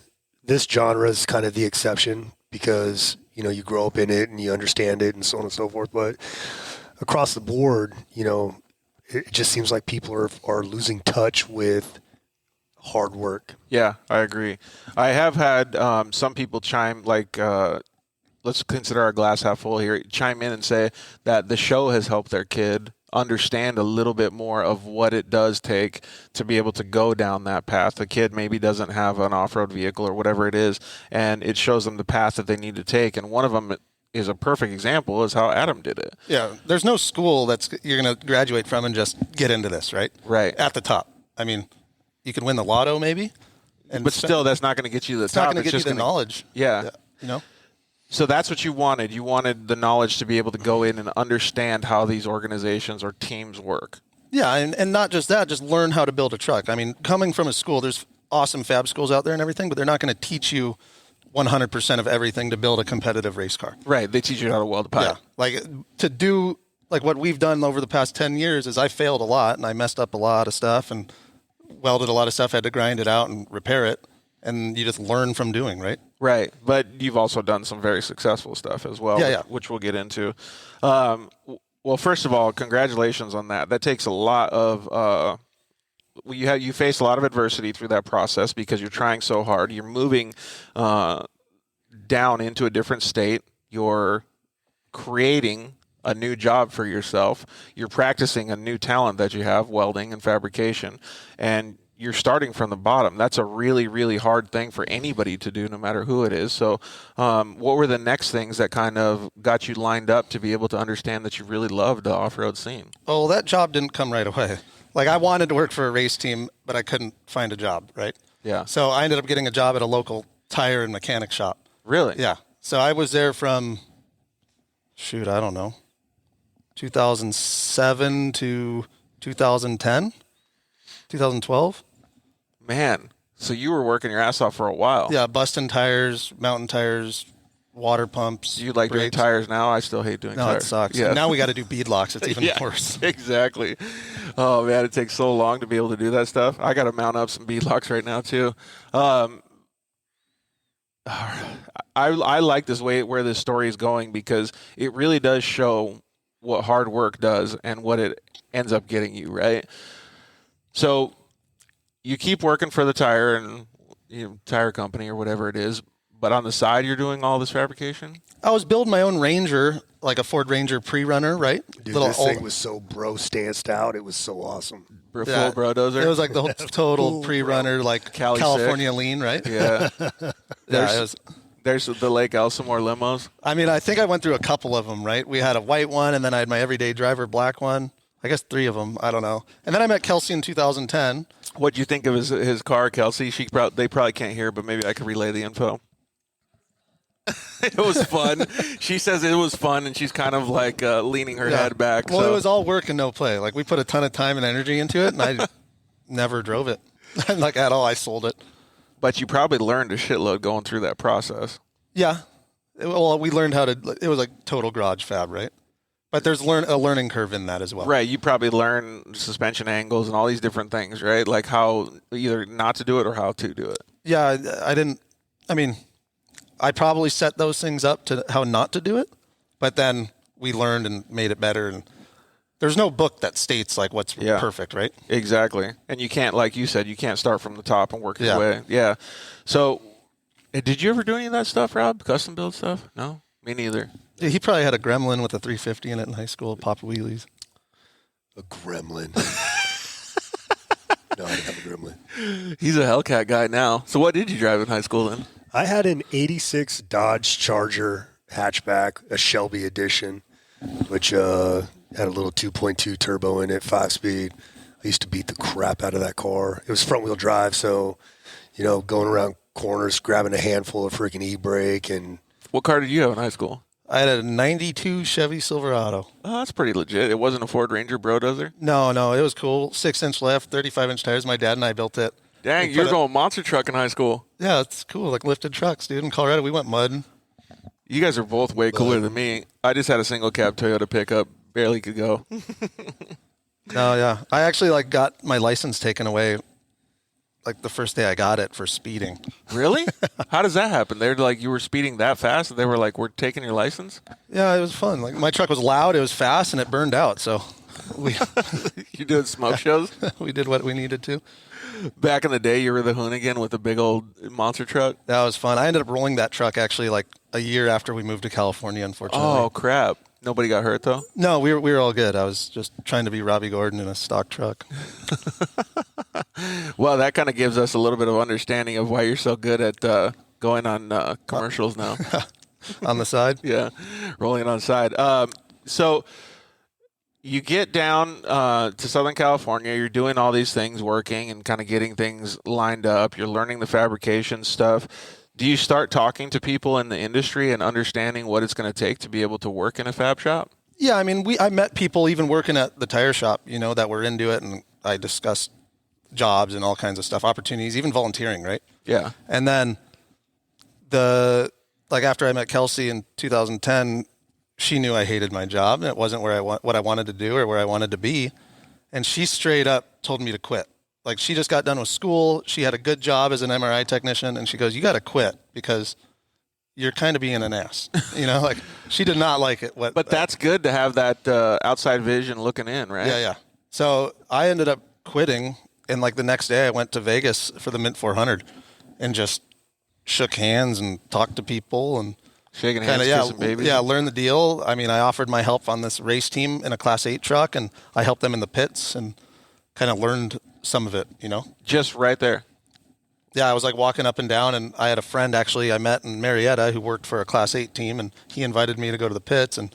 genre is kind of the exception because, you grow up in it and you understand it and so on and so forth. But across the board, it just seems like people are losing touch with hard work. Yeah, I agree. I have had some people chime, let's consider our glass half full here, chime in and say that the show has helped their kid understand a little bit more of what it does take to be able to go down that path. The kid maybe doesn't have an off-road vehicle or whatever it is, and it shows them the path that they need to take. And one of them is a perfect example is how Adam did it. Yeah, there's no school you're going to graduate from and just get into this, right? Right. At the top. I mean, you can win the lotto maybe. But still, that's not going to get you to the it's top. Not going to get you the knowledge. Yeah. So that's what you wanted. You wanted the knowledge to be able to go in and understand how these organizations or teams work. Yeah, and not just that, just learn how to build a truck. I mean, coming from a school, there's awesome fab schools out there and everything, but they're not going to teach you 100% of everything to build a competitive race car. Right. They teach you how to weld a pipe. Yeah. Like to do like what we've done over the past 10 years is I failed a lot and I messed up a lot of stuff and welded a lot of stuff, had to grind it out and repair it. And you just learn from doing, right? Right. But you've also done some very succcul stuff as well, which we'll get into. Well, first of all, congratulations on that. That takes a lot of you face a lot of adversity through that process because you're trying so hard. You're moving down into a different state. You're creating a new job for yourself. You're practicing a new talent that you have, welding and fabrication, and you're starting from the bottom. That's a really, really hard thing for anybody to do, no matter who it is. So what were the next things that kind of got you lined up to be able to understand that you really loved the off-road scene? Oh, that job didn't come right away. Like I wanted to work for a race team, but I couldn't find a job, right? Yeah. So I ended up getting a job at a local tire and mechanic shop. Really? Yeah. So I was there from, 2007 to 2010, 2012. Man, so you were working your ass off for a while. Yeah, busting tires, mountain tires, water pumps. Do you like doing tires now? I still hate doing tires. No, it sucks. Yeah. Now we got to do bead locks. It's even worse. Exactly. Oh, man, it takes so long to be able to do that stuff. I got to mount up some bead locks right now, too. I like this way where this story is going because it really does show what hard work does and what it ends up getting you, right? So you keep working for the tire and tire company or whatever it is, but on the side you're doing all this fabrication? I was building my own Ranger, like a Ford Ranger pre-runner, right? Dude, this thing was so stanced out. It was so awesome. Full bro dozer? It was like the whole total pre-runner, like California lean, right? Yeah. There's the Lake Elsinore limos. I mean, I think I went through a couple of them, right? We had a white one, and then I had my everyday driver black one. I guess 3 of them. I don't know. And then I met Kelsey in 2010. What'd you think of his car, Kelsey? They probably can't hear, but maybe I could relay the info. It was fun. She says it was fun, and she's kind of like leaning her head back. Well, it was all work and no play. Like, we put a ton of time and energy into it, and I never drove it. Like, at all. I sold it. But you probably learned a shitload going through that process. Yeah. Well, we learned how to – it was like total garage fab, right? But there's a learning curve in that as well. Right. You probably learn suspension angles and all these different things, right? Like how either not to do it or how to do it. Yeah, I probably set those things up to how not to do it, but then we learned and made it better. And there's no book that states like what's perfect, right? Exactly. And you can't, like you said, you can't start from the top and work your way. Yeah. So did you ever do any of that stuff, Rob? Custom build stuff? No? Me neither. Yeah, he probably had a Gremlin with a 350 in it in high school, Papa Wheelies. A Gremlin. No, I didn't have a Gremlin. He's a Hellcat guy now. So what did you drive in high school then? I had an 86 Dodge Charger hatchback, a Shelby edition, which had a little 2.2 turbo in it, 5-speed. I used to beat the crap out of that car. It was front wheel drive, so going around corners, grabbing a handful of freaking e-brake. And what car did you have in high school? I had a 92 Chevy Silverado. Oh, that's pretty legit. It wasn't a Ford Ranger Bro Dozer? No, it was cool. 6-inch lift, 35-inch tires. My dad and I built it. Dang, you're going monster truck in high school. Yeah, it's cool. Like lifted trucks, dude. In Colorado, we went mudding. You guys are both way cooler than me. I just had a single cab Toyota pickup. Barely could go. No, yeah. I actually got my license taken away the first day I got it for speeding. Really? How does that happen? They're like, you were speeding that fast, and they were like, we're taking your license? Yeah, it was fun. My truck was loud, it was fast, and it burned out. So You doing smoke shows? we did what we needed to. Back in the day, you were the hoonigan with the big old monster truck? That was fun. I ended up rolling that truck actually a year after we moved to California, unfortunately. Oh, crap. Nobody got hurt, though? No, we were all good. I was just trying to be Robbie Gordon in a stock truck. Well, that kind of gives us a little bit of understanding of why you're so good at going on commercials now. On the side? Yeah, rolling on the side. So you get down to Southern California. You're doing all these things, working and kind of getting things lined up. You're learning the fabrication stuff. Do you start talking to people in the industry and understanding what it's going to take to be able to work in a fab shop? Yeah, I mean, I met people even working at the tire shop, that were into it, and I discussed jobs and all kinds of stuff, opportunities, even volunteering, right? Yeah. And then after I met Kelsey in 2010, she knew I hated my job and it wasn't what I wanted to do or where I wanted to be, and she straight up told me to quit. She just got done with school. She had a good job as an MRI technician, and she goes, "You got to quit because you're kind of being an ass." She did not like it. But that's good to have that outside vision looking in, right? Yeah. So I ended up quitting, and the next day I went to Vegas for the Mint 400 and just shook hands and talked to people and shaking hands, kissing babies. Yeah, learn the deal. I mean, I offered my help on this race team in a Class 8 truck, and I helped them in the pits and kind of learned some of it, Just right there. Yeah, I was walking up and down, and I had a friend actually I met in Marietta who worked for a Class 8 team, and he invited me to go to the pits and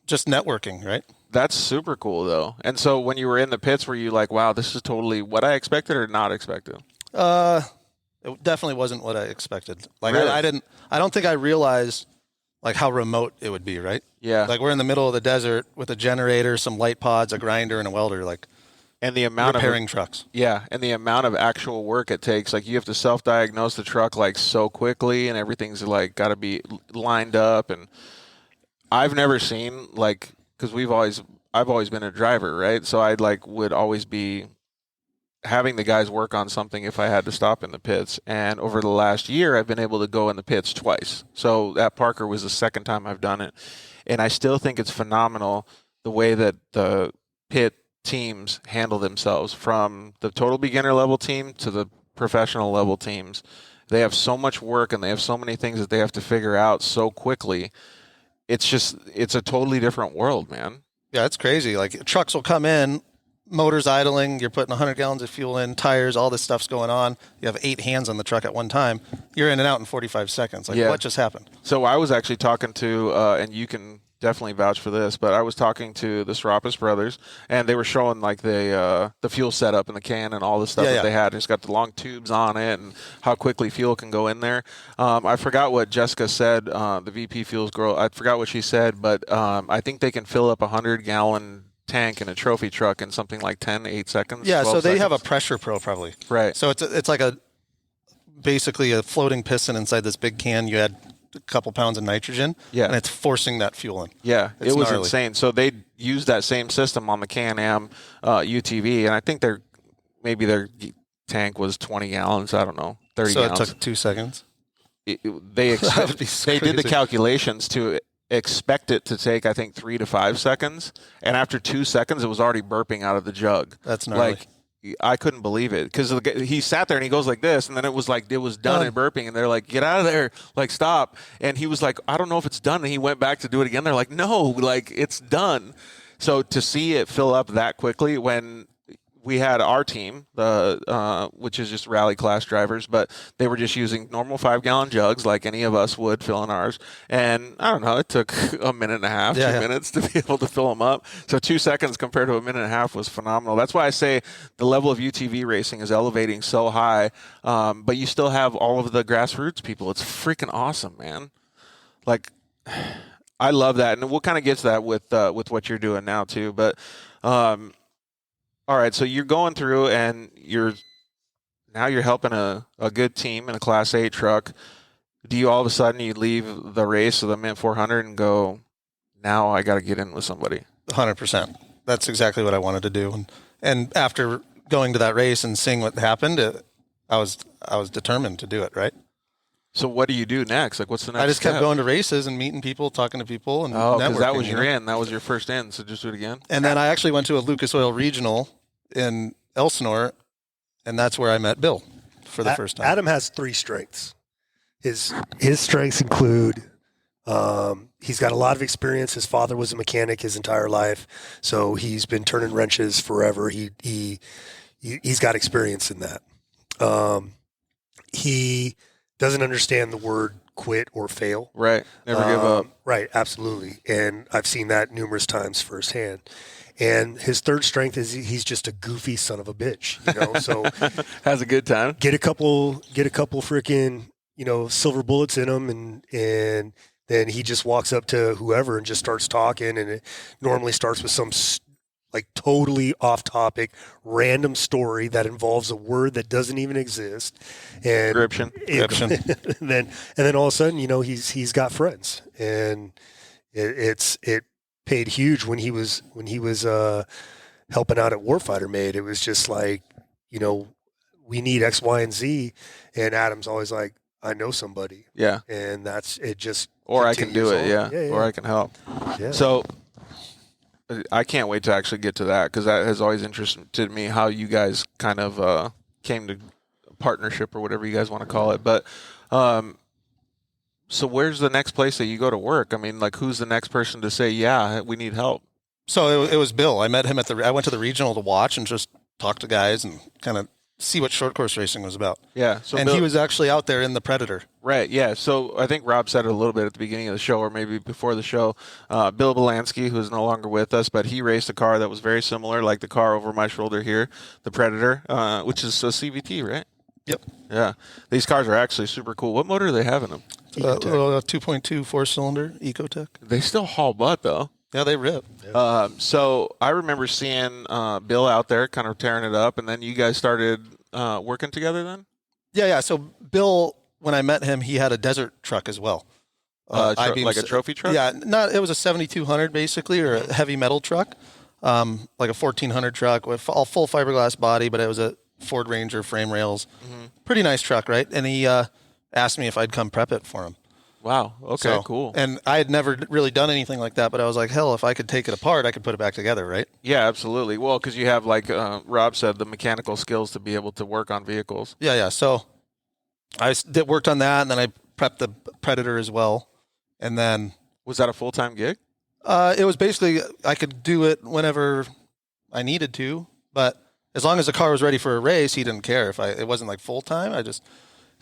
just networking, right? That's super cool, though. And so when you were in the pits, were you like, wow, this is totally what I expected or not expected? It definitely wasn't what I expected. Really? I don't think I realized how remote it would be, right? Yeah. We're in the middle of the desert with a generator, some light pods, a grinder, and a welder, and the amount repairing trucks. Yeah, and the amount of actual work it takes. You have to self-diagnose the truck so quickly, and everything's got to be lined up. And I've never seen because I've always been a driver, right? So I would always be having the guys work on something if I had to stop in the pits. And over the last year, I've been able to go in the pits twice. So at Parker was the second time I've done it, and I still think it's phenomenal the way that the pit teams handle themselves, from the total beginner level team to the professional level teams. They have so much work and they have so many things that they have to figure out so quickly. It's a totally different world, man. Yeah, it's crazy. Trucks will come in, motors idling, you're putting 100 gallons of fuel in, tires, all this stuff's going on. You have 8 hands on the truck at one time. You're in and out in 45 seconds. What just happened? So I was actually talking to, and you can definitely vouch for this, but I was talking to the Serapis brothers, and they were showing the fuel setup in the can and all the stuff that they had. It's got the long tubes on it and how quickly fuel can go in there. I forgot what Jessica said, the VP Fuels girl. I forgot what she said, but I think they can fill up a 100-gallon tank in a trophy truck in something like 8 seconds. Yeah, so they seconds. have a pressure pro probably. Right. So it's basically a floating piston inside this big can. You add a couple pounds of nitrogen, and it's forcing that fuel in. Yeah, it was gnarly. Insane. So they used that same system on the Can-Am UTV, and I think their tank was 20 gallons. I don't know, 30 gallons. So it took 2 seconds? They did the calculations to expect it to take, I think, 3 to 5 seconds, and after 2 seconds, it was already burping out of the jug. That's gnarly. I couldn't believe it because he sat there and he goes like this, and then it was done and burping, and they're like, "Get out of there, stop!" And he was like, "I don't know if it's done," and he went back to do it again. They're like, "No, it's done." So to see it fill up that quickly when we had our team, which is just rally class drivers, but they were just using normal 5-gallon jugs like any of us would fill in ours. And I don't know, it took a minute and a half, 2 minutes to be able to fill them up. So 2 seconds compared to a minute and a half was phenomenal. That's why I say the level of UTV racing is elevating so high, but you still have all of the grassroots people. It's freaking awesome, man. Like, I love that. And we'll kind of get to that with what you're doing now too. But, all right, so you're going through and you're helping a good team in a Class 8 truck. Do you all of a sudden you leave the race of the Mint 400 and go, now I got to get in with somebody? 100%. That's exactly what I wanted to do. And after going to that race and seeing what happened, I was determined to do it, right? So what do you do next? Like, what's the next I just step? kept going to races and meeting people, talking to people, and networking. Because that was your in. That was your first in, so just do it again. And then I actually went to a Lucas Oil Regional in Elsinore, and that's where I met Bill for the first time. Adam has 3 strengths. His strengths include he's got a lot of experience. His father was a mechanic his entire life, so he's been turning wrenches forever. He's got experience in that. He doesn't understand the word quit or fail. Right. Never give up. Right. Absolutely. And I've seen that numerous times firsthand. And his third strength is he's just a goofy son of a bitch, so has a good time. Get a couple freaking, silver bullets in him. And then he just walks up to whoever and just starts talking. And it normally starts with some like totally off topic, random story that involves a word that doesn't even exist. And Description. and then all of a sudden, he's got friends, and it paid huge when he was helping out at Warfighter Made. It was just like, we need X, Y, and Z, and Adam's always like, I know somebody. Yeah. And that's it. Just or I can do it. Yeah. Or I can help. Yeah. So I can't wait to actually get to that, because that has always interested me, how you guys kind of came to partnership or whatever you guys want to call it. But so where's the next place that you go to work? I mean, like, who's the next person to say, yeah, we need help? So it was Bill. I met him I went to the regional to watch and just talk to guys and kind of see what short course racing was about. Yeah. So and he was actually out there in the Predator. Right, yeah. So I think Rob said it a little bit at the beginning of the show, or maybe before the show. Bill Belansky, who is no longer with us, but he raced a car that was very similar, like the car over my shoulder here, the Predator, which is a CVT, right? Yep. Yeah. These cars are actually super cool. What motor do they have in them? 2.2 4-cylinder Ecotec. They still haul butt, though. Yeah, they rip. So I remember seeing Bill out there kind of tearing it up, and then you guys started working together then? Yeah. So Bill, when I met him, he had a desert truck as well. Like a trophy truck? Yeah, it was a 7200 basically, or a heavy metal truck, like a 1400 truck with all full fiberglass body, but it was a Ford Ranger frame rails. Mm-hmm. Pretty nice truck, right? And he asked me if I'd come prep it for him. Wow. Okay, cool. And I had never really done anything like that, but I was like, hell, if I could take it apart, I could put it back together, right? Yeah, absolutely. Well, because you have, like Rob said, the mechanical skills to be able to work on vehicles. Yeah. So I worked on that, and then I prepped the Predator as well. And then... Was that a full-time gig? It was basically, I could do it whenever I needed to, but as long as the car was ready for a race, he didn't care if it wasn't like full-time. I just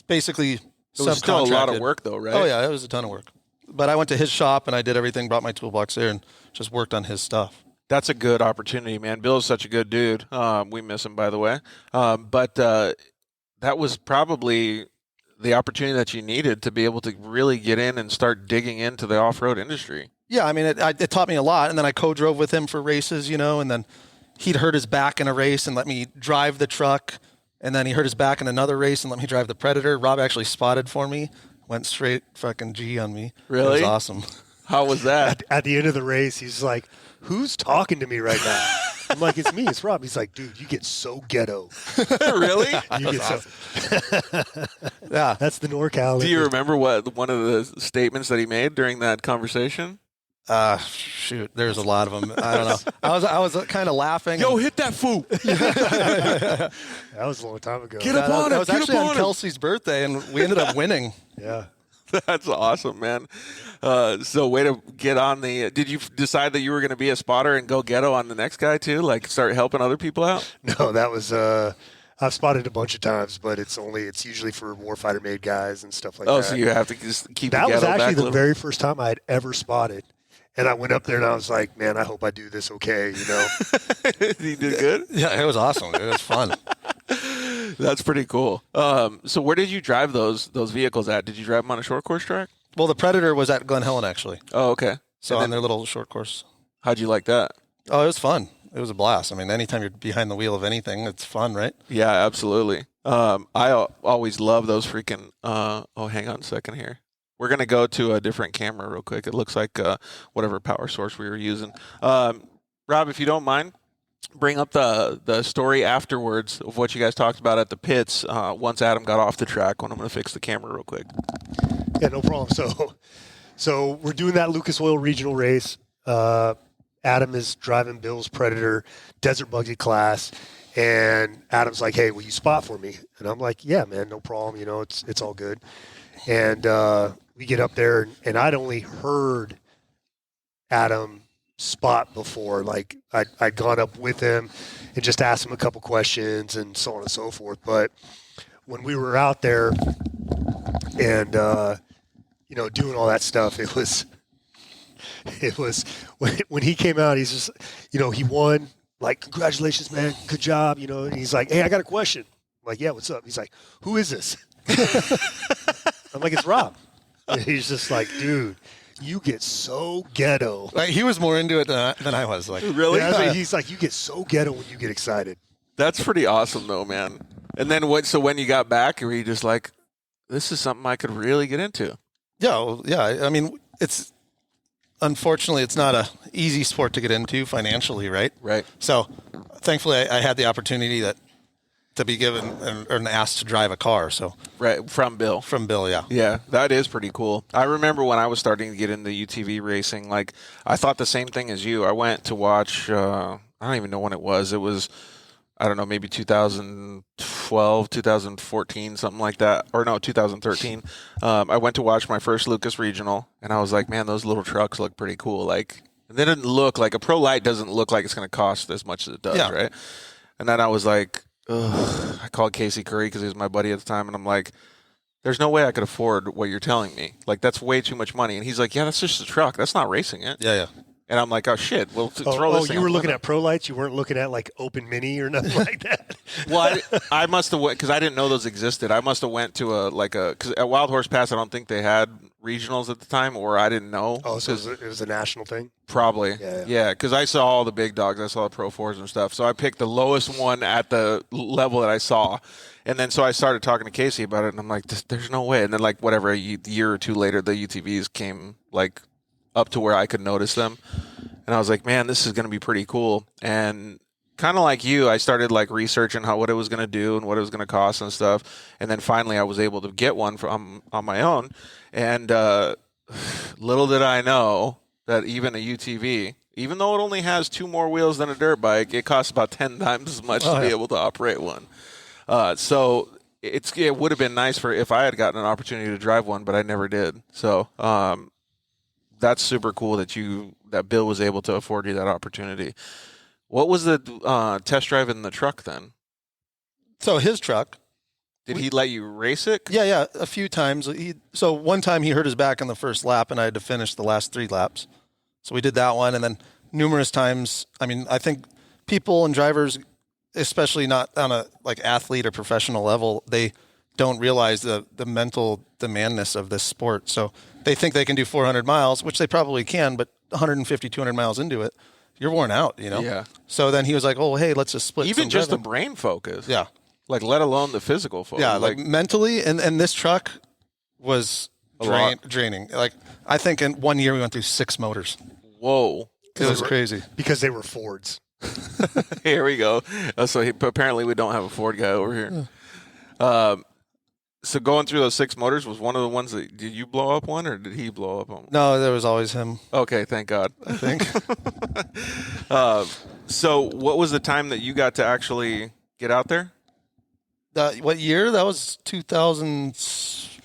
basically... It was still a lot of work, though, right? Oh, yeah, it was a ton of work. But I went to his shop, and I did everything, brought my toolbox there, and just worked on his stuff. That's a good opportunity, man. Bill's such a good dude. We miss him, by the way. But that was probably the opportunity that you needed to be able to really get in and start digging into the off-road industry. Yeah, I mean, it taught me a lot. And then I co-drove with him for races, and then he'd hurt his back in a race and let me drive the truck. And then he hurt his back in another race and let me drive the Predator. Rob actually spotted for me, went straight fucking G on me. Really? It was awesome. How was that? At the end of the race, he's like, who's talking to me right now? I'm like, it's me, it's Rob. He's like, dude, you get so ghetto. Really? You get awesome. Yeah, that's the NorCal. Do you remember what one of the statements that he made during that conversation? Shoot, there's a lot of them. I don't know. I was kind of laughing. Yo, hit that fool. That was a long time ago. Get up on it. That was actually on Kelsey's birthday, and we ended up winning. Yeah. That's awesome, man. So way to get on the. Did you decide that you were going to be a spotter and go ghetto on the next guy too? Like start helping other people out? No, that was. I've spotted a bunch of times, but it's usually for warfighter made guys and stuff like that. Oh, so you have to just keep that the was ghetto actually back a the little? very first time I had ever spotted. And I went up there and I was like, man, I hope I do this okay, you know. You did good? Yeah, it was awesome. It was fun. That's pretty cool. So where did you drive those vehicles at? Did you drive them on a short course track? Well, the Predator was at Glen Helen, actually. Oh, okay. So And on their little short course. How'd you like that? Oh, it was fun. It was a blast. I mean, anytime you're behind the wheel of anything, it's fun, right? Yeah, absolutely. I always love those freaking. Hang on a second here. We're going to go to a different camera real quick. It looks like whatever power source we were using. Rob, if you don't mind, bring up the story afterwards of what you guys talked about at the pits once Adam got off the track when I'm going to fix the camera real quick. Yeah, no problem. So we're doing that Lucas Oil regional race. Adam is driving Bill's Predator Desert Buggy class. And Adam's like, hey, will you spot for me? And I'm like, yeah, man, no problem. You know, it's all good. And we get up there, and I'd only heard Adam spot before. Like, I'd gone up with him and just asked him a couple questions and so on and so forth. But when we were out there and, doing all that stuff, it was when he came out, he's just, he won. Like, congratulations, man. Good job. And he's like, hey, I got a question. I'm like, yeah, what's up? He's like, who is this? I'm like, it's Rob. And he's just like, dude, you get so ghetto. Like, he was more into it than I was. Like, Really? Yeah, he's like, you get so ghetto when you get excited. That's pretty awesome, though, man. And then when you got back, were you just like, this is something I could really get into? Yeah. I mean, unfortunately, it's not a easy sport to get into financially, right? Right. So, thankfully, I had the opportunity to be given and asked to drive a car. So, Right, from Bill. yeah. Yeah, that is pretty cool. I remember when I was starting to get into UTV racing, like, I thought the same thing as you. I went to watch, I don't even know when it was. It was, I don't know, maybe 2012, 2014, something like that. Or no, 2013. I went to watch my first Lucas Regional, and I was like, man, those little trucks look pretty cool. Like, they didn't look like, a Pro Light doesn't look like it's going to cost as much as it does, right? And then I was like, ugh. I called Casey Curry because he was my buddy at the time, and I'm like, there's no way I could afford what you're telling me. Like, that's way too much money. And he's like, yeah, that's just a truck. That's not racing it. Yeah. And I'm like, oh, shit. Well, throw this thing. You were looking at Pro Lights? You weren't looking at, like, Open Mini or nothing like that? Well, I must have went, because I didn't know those existed. I must have went to because at Wild Horse Pass, I don't think they had regionals at the time, or I didn't know. Oh, so it was a national thing? Probably. Yeah. Yeah, because I saw all the big dogs. I saw the Pro 4s and stuff. So I picked the lowest one at the level that I saw. And then so I started talking to Casey about it, and I'm like, there's no way. And then, like, whatever, a year or two later, the UTVs came, like, up to where I could notice them. And I was like, man, this is going to be pretty cool. And kind of like you, I started like researching what it was going to do and what it was going to cost and stuff. And then finally I was able to get one on my own. And little did I know that even a UTV, even though it only has 2 more wheels than a dirt bike, it costs about 10 times as much to be able to operate one. So it would have been nice if I had gotten an opportunity to drive one, but I never did. So that's super cool that Bill was able to afford you that opportunity. What was the test drive in the truck then? So his truck. Did he let you race it? Yeah, a few times. So one time he hurt his back in the first lap, and I had to finish the last 3 laps. So we did that one, and then numerous times. I mean, I think people and drivers, especially not on a like athlete or professional level, they don't realize the mental demandness of this sport. So they think they can do 400 miles, which they probably can, but 150, 200 miles into it, you're worn out, Yeah. So then he was like, oh, hey, let's just split. Even just driving. the brain focus. Yeah. Like, let alone the physical focus. Yeah, like mentally, and this truck was draining. Like, I think in 1 year we went through 6 motors. Whoa. It was crazy. Because they were Fords. Here we go. Apparently we don't have a Ford guy over here. So going through those 6 motors was one of the ones that, did you blow up one or did he blow up one? No, there was always him. Okay, thank God. I think. So what was the time that you got to actually get out there? What year? That was 2015.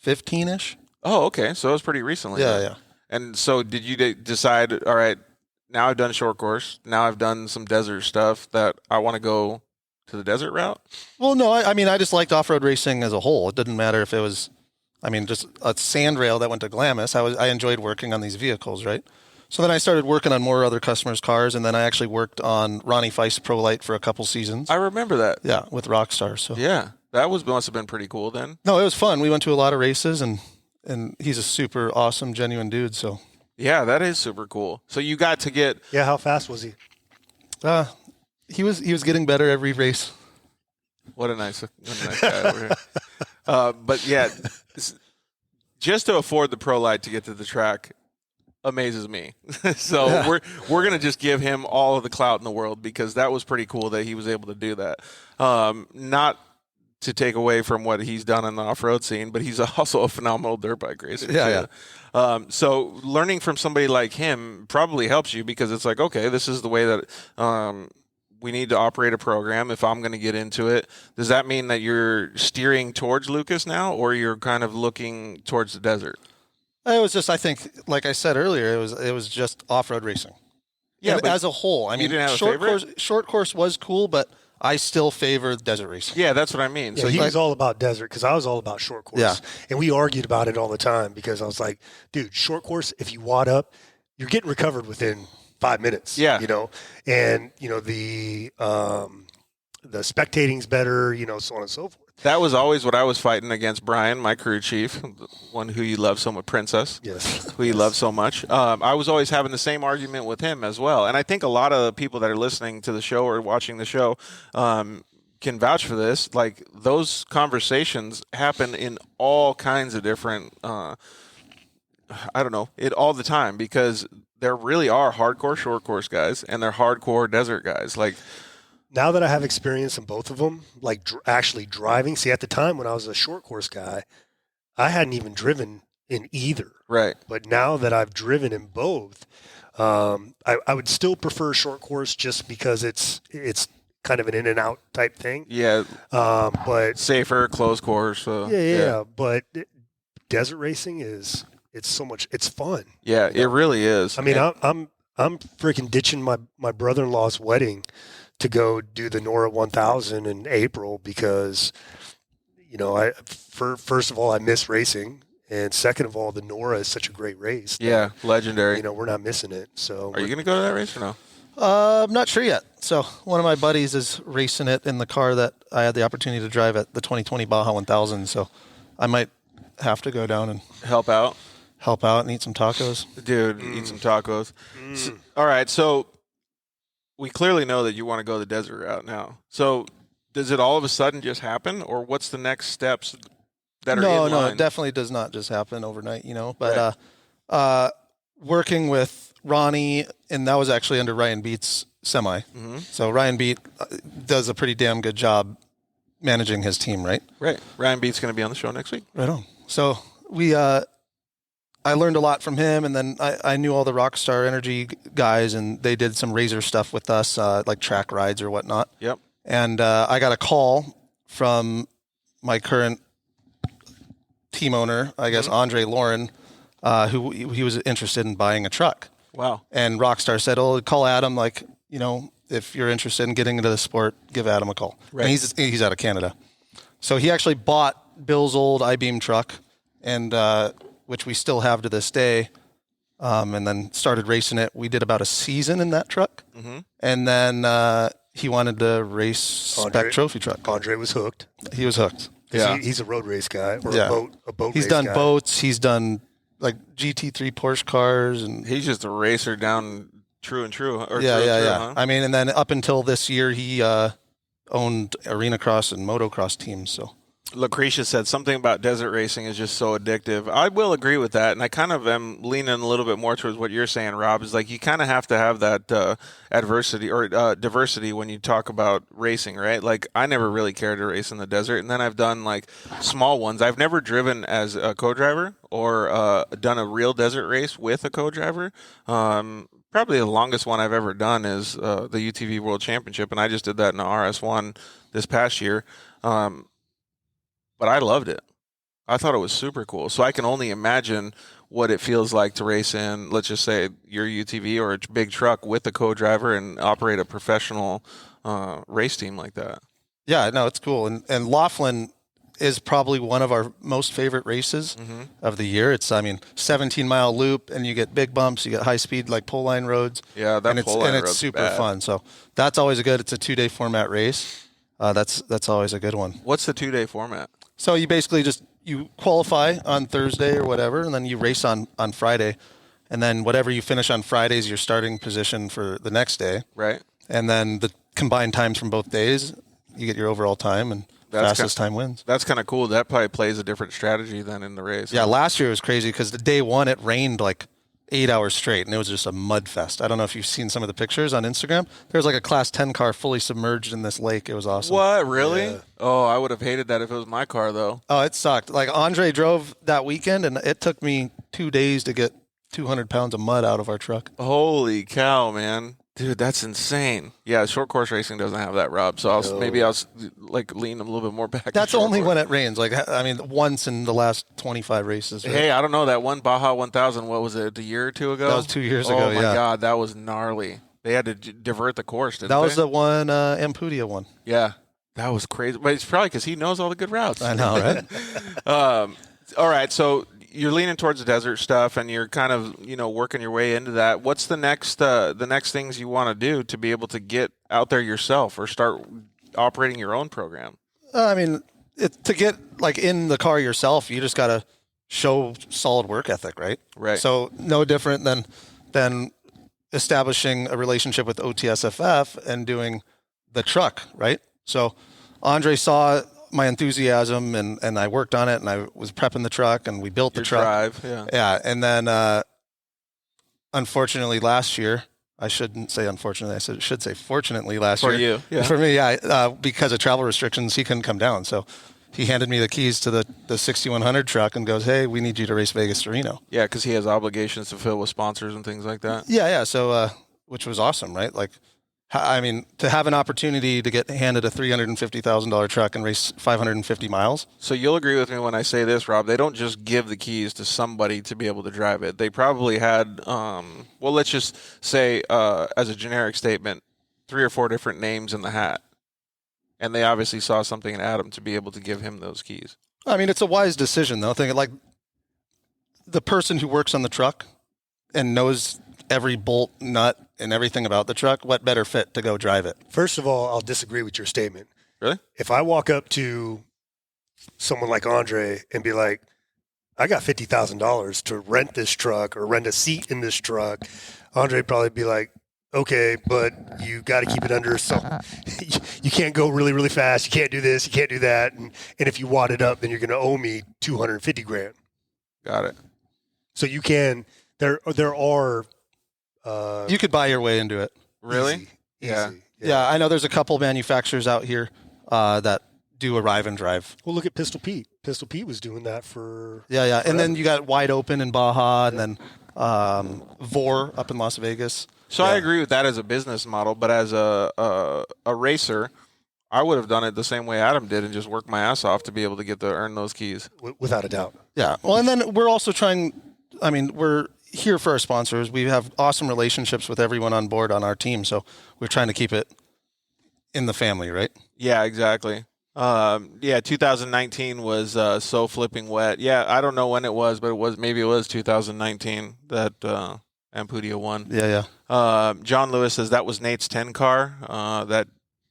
2015-ish. Oh, okay. So it was pretty recently. Yeah, then. yeah. And so did you decide, all right, now I've done short course, now I've done some desert stuff, that I want to go to the desert route? Well, no, I mean, I just liked off-road racing as a whole. It didn't matter if it was, just a sand rail that went to Glamis. I enjoyed working on these vehicles, right? So then I started working on more other customers' cars, and then I actually worked on Ronnie Feist's Pro Light for a couple seasons. I remember that. Yeah, with Rockstar. So Yeah, that must have been pretty cool then. no, it was fun. We went to a lot of races, and he's a super awesome, genuine dude. So Yeah, that is super cool. So you got to get Yeah, how fast was he? he was getting better every race. what a nice guy over here. But yeah, just to afford the Pro Light to get to the track amazes me. So Yeah. we're gonna just give him all of the clout in the world, because that was pretty cool that he was able to do that. Not to take away from what he's done in the off-road scene, but he's also a phenomenal dirt bike racer. Yeah, too. So learning from somebody like him probably helps you, because it's like, okay, this is the way that we need to operate a program if I'm going to get into it. Does that mean that you're steering towards Lucas now, or you're kind of looking towards the desert? It was just, I think, like I said earlier, it was just off-road racing. Yeah, And but as a whole, I mean, didn't have a short favorite? short course was cool, but I still favor desert racing. Yeah, that's what I mean. Yeah, So he you, was all about desert because I was all about short course. Yeah. And we argued about it all the time because I was like, dude, short course, if you wad up, you're getting recovered within 5 minutes. Yeah. And the spectating's better, so on and so forth. that was always what I was fighting against Brian, my crew chief, the one who you love so much, Princess. Yes. Who you love so much. I was always having the same argument with him as well. And I think a lot of the people that are listening to the show or watching the show can vouch for this. Like, those conversations happen in all kinds of different, all the time, because there really are hardcore short course guys and they're hardcore desert guys. Like, Now that I have experience in both of them, like actually driving, see, at the time when I was a short course guy, I hadn't even driven in either. right. But now that I've driven in both, I would still prefer short course just because it's kind of an in and out type thing. Yeah. But Safer, closed course. yeah. But desert racing it's so much. It's fun. Yeah, it really is. I mean, I'm freaking ditching my brother-in-law's wedding to go do the Nora 1000 in April because, first of all, I miss racing. And second of all, the Nora is such a great race. that, yeah, legendary. we're not missing it. So Are you going to go to that race or no? I'm not sure yet. So one of my buddies is racing it in the car that I had the opportunity to drive at the 2020 Baja 1000. So I might have to go down and Help out? help out and eat some tacos. Dude, eat some tacos. So, all right, so we clearly know that you want to go the desert route now. So does it all of a sudden just happen, or what's the next steps that are No, in line? it definitely does not just happen overnight, But working with Ronnie, and that was actually under Ryan Beat's semi. Mm-hmm. So Ryan Beat does a pretty damn good job managing his team, right? Right. Ryan Beat's going to be on the show next week. Right on. So I learned a lot from him, and then I knew all the Rockstar Energy guys, and they did some Razor stuff with us, like track rides or whatnot. Yep. And I got a call from my current team owner, I guess, Andre Lauren, who he was interested in buying a truck. Wow. And Rockstar said, "Oh, call Adam. Like, if you're interested in getting into the sport, give Adam a call." Right. And he's out of Canada, so he actually bought Bill's old I-Beam truck, and which we still have to this day. And then started racing it. We did about a season in that truck, and then he wanted to race spec trophy truck. Andre was hooked. He was hooked. Yeah. He's a road race guy or Yeah. a boat He's race done guy. boats. He's done like GT3 Porsche cars, and He's just a racer down true and true. Or yeah. true and true, huh? I mean, and then up until this year, he owned arena cross and motocross teams. So Lucretia said something about desert racing is just so addictive. I will agree with that, and I kind of am leaning a little bit more towards what you're saying, Rob. Is like you kind of have to have that adversity or diversity when you talk about racing, right? Like I never really cared to race in the desert, and then I've done like small ones. I've never driven as a co-driver or done a real desert race with a co-driver. Probably the longest one I've ever done is the UTV World Championship, and I just did that in the RS1 this past year. But I loved it. I thought it was super cool. So I can only imagine what it feels like to race in, let's just say, your UTV or a big truck with a co-driver and operate a professional race team like that. Yeah, no, it's cool. And Laughlin is probably one of our most favorite races of the year. It's, 17-mile loop, and you get big bumps, you get high-speed, like pole-line roads. Yeah, it's super fun. So that's always it's a 2-day format race. That's always a good one. What's the 2-day format? So you basically you qualify on Thursday or whatever, and then you race on Friday. And then whatever you finish on Friday is your starting position for the next day. Right. And then the combined times from both days, you get your overall time, and fastest time wins. That's kind of cool. That probably plays a different strategy than in the race. Yeah, last year was crazy because the day one, it rained like 8 hours straight, and it was just a mud fest. I don't know if you've seen some of the pictures on Instagram. There's like a Class 10 car fully submerged in this lake. It was awesome. What, really? Yeah. Oh, I would have hated that if it was my car, though. Oh, it sucked. Like, Andre drove that weekend, and it took me 2 days to get 200 pounds of mud out of our truck. Holy cow, man. Dude, that's insane. Yeah, short course racing doesn't have that, Rob. So maybe I'll lean a little bit more back. That's only when it rains. Like, once in the last 25 races. Right? Hey, I don't know. That one Baja 1000, what was it, a year or two ago? That was 2 years ago, Oh, my God. That was gnarly. They had to divert the course, didn't they? That was the one Ampudia one. Yeah. That was crazy. But it's probably because he knows all the good routes. I know, right? All right, so you're leaning towards the desert stuff, and you're kind of, working your way into that. What's the next things you want to do to be able to get out there yourself or start operating your own program? To get like in the car yourself, you just got to show solid work ethic, right? Right. So no different than establishing a relationship with OTSFF and doing the truck, right? So Andre saw my enthusiasm, and I worked on it, and I was prepping the truck, and we built the truck. Drive, yeah. Yeah, and then unfortunately last year, I shouldn't say unfortunately, I should say fortunately last year. For you, yeah. For me, yeah, because of travel restrictions, he couldn't come down. So he handed me the keys to the 6100 truck and goes, "Hey, we need you to race Vegas to Reno." Yeah, because he has obligations to fill with sponsors and things like that. Yeah. So, which was awesome, right? Like, to have an opportunity to get handed a $350,000 truck and race 550 miles. So you'll agree with me when I say this, Rob. They don't just give the keys to somebody to be able to drive it. They probably had, let's just say, as a generic statement, 3 or 4 different names in the hat. And they obviously saw something in Adam to be able to give him those keys. It's a wise decision, though. Think like the person who works on the truck and knows every bolt, nut, and everything about the truck, what better fit to go drive it? First of all, I'll disagree with your statement. Really? If I walk up to someone like Andre and be like, I got $50,000 to rent this truck or rent a seat in this truck, Andre would probably be like, okay, but you got to keep it under some. You can't go really, really fast. You can't do this. You can't do that. And if you wad it up, then you're going to owe me $250,000. Got it. So you can. There are. You could buy your way into it. Really? Easy. Yeah, I know there's a couple manufacturers out here that do arrive and drive. Well, look at Pistol Pete. Pistol Pete was doing that for. Yeah. Forever. And then you got Wide Open in Baja, and then Vor up in Las Vegas. So I agree with that as a business model, but as a racer, I would have done it the same way Adam did and just worked my ass off to be able to get to earn those keys. Without a doubt. Yeah. Well, and then we're also trying. We're here for our sponsors. We have awesome relationships with everyone on board on our team, so we're trying to keep it in the family, right? Yeah, exactly. 2019 was so flipping wet. Yeah, I don't know when it was, but maybe it was 2019 that Ampudia won. Yeah. John Lewis says that was Nate's 10 car. That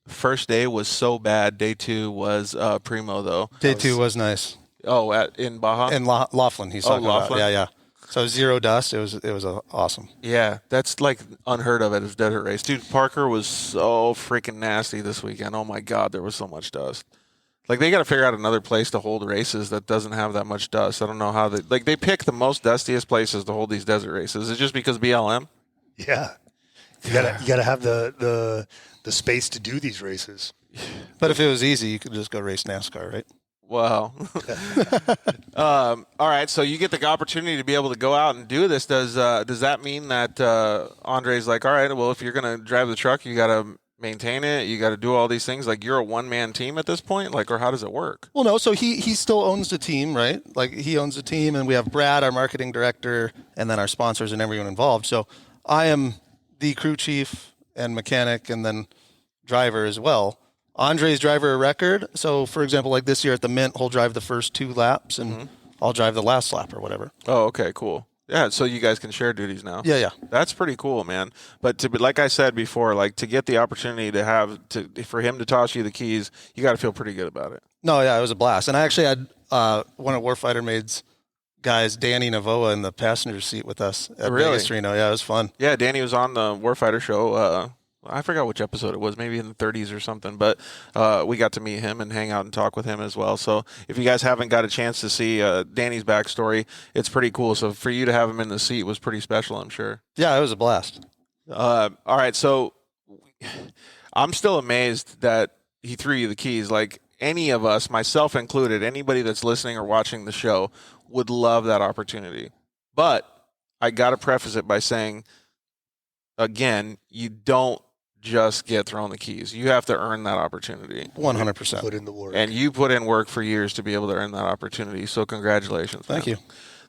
first day was so bad. Day 2 was primo, though. Day 2 was nice. Oh, in Baja? In Laughlin, he's talking Laughlin? about. Yeah. So 0 dust. It was awesome. Yeah, that's like unheard of at his desert race. Dude, Parker was so freaking nasty this weekend. Oh, my God, there was so much dust. Like, they got to figure out another place to hold races that doesn't have that much dust. I don't know how they pick the most dustiest places to hold these desert races. Is it just because BLM? Yeah. You gotta have the space to do these races. But if it was easy, you could just go race NASCAR, right? Wow. All right, so you get the opportunity to be able to go out and do this. Does that mean that Andre's like, all right, well, if you're going to drive the truck, you got to maintain it. You got to do all these things. Like, you're a one-man team at this point? Like, or how does it work? Well, no. So he still owns the team, right? Like, he owns the team, and we have Brad, our marketing director, and then our sponsors and everyone involved. So I am the crew chief and mechanic and then driver as well. Andre's driver a record. So, for example, like this year at the Mint, he'll drive the first 2 laps, and I'll drive the last lap or whatever. Oh, okay, cool. Yeah, so you guys can share duties now. Yeah. That's pretty cool, man. But like I said before, like, to get the opportunity for him to toss you the keys, you got to feel pretty good about it. No, yeah, it was a blast. And I actually had one of Warfighter Made's guys, Danny Navoa, in the passenger seat with us at Vegas Reno. Yeah, it was fun. Yeah, Danny was on the Warfighter show. I forgot which episode it was, maybe in the 30s or something, but we got to meet him and hang out and talk with him as well. So if you guys haven't got a chance to see Danny's backstory, it's pretty cool. So for you to have him in the seat was pretty special, I'm sure. Yeah, it was a blast. All right, so I'm still amazed that he threw you the keys. Like, any of us, myself included, anybody that's listening or watching the show would love that opportunity. But I got to preface it by saying, again, you don't just get thrown the keys. You have to earn that opportunity. 100%. Put in the work. And you put in work for years to be able to earn that opportunity. So congratulations. Thank you.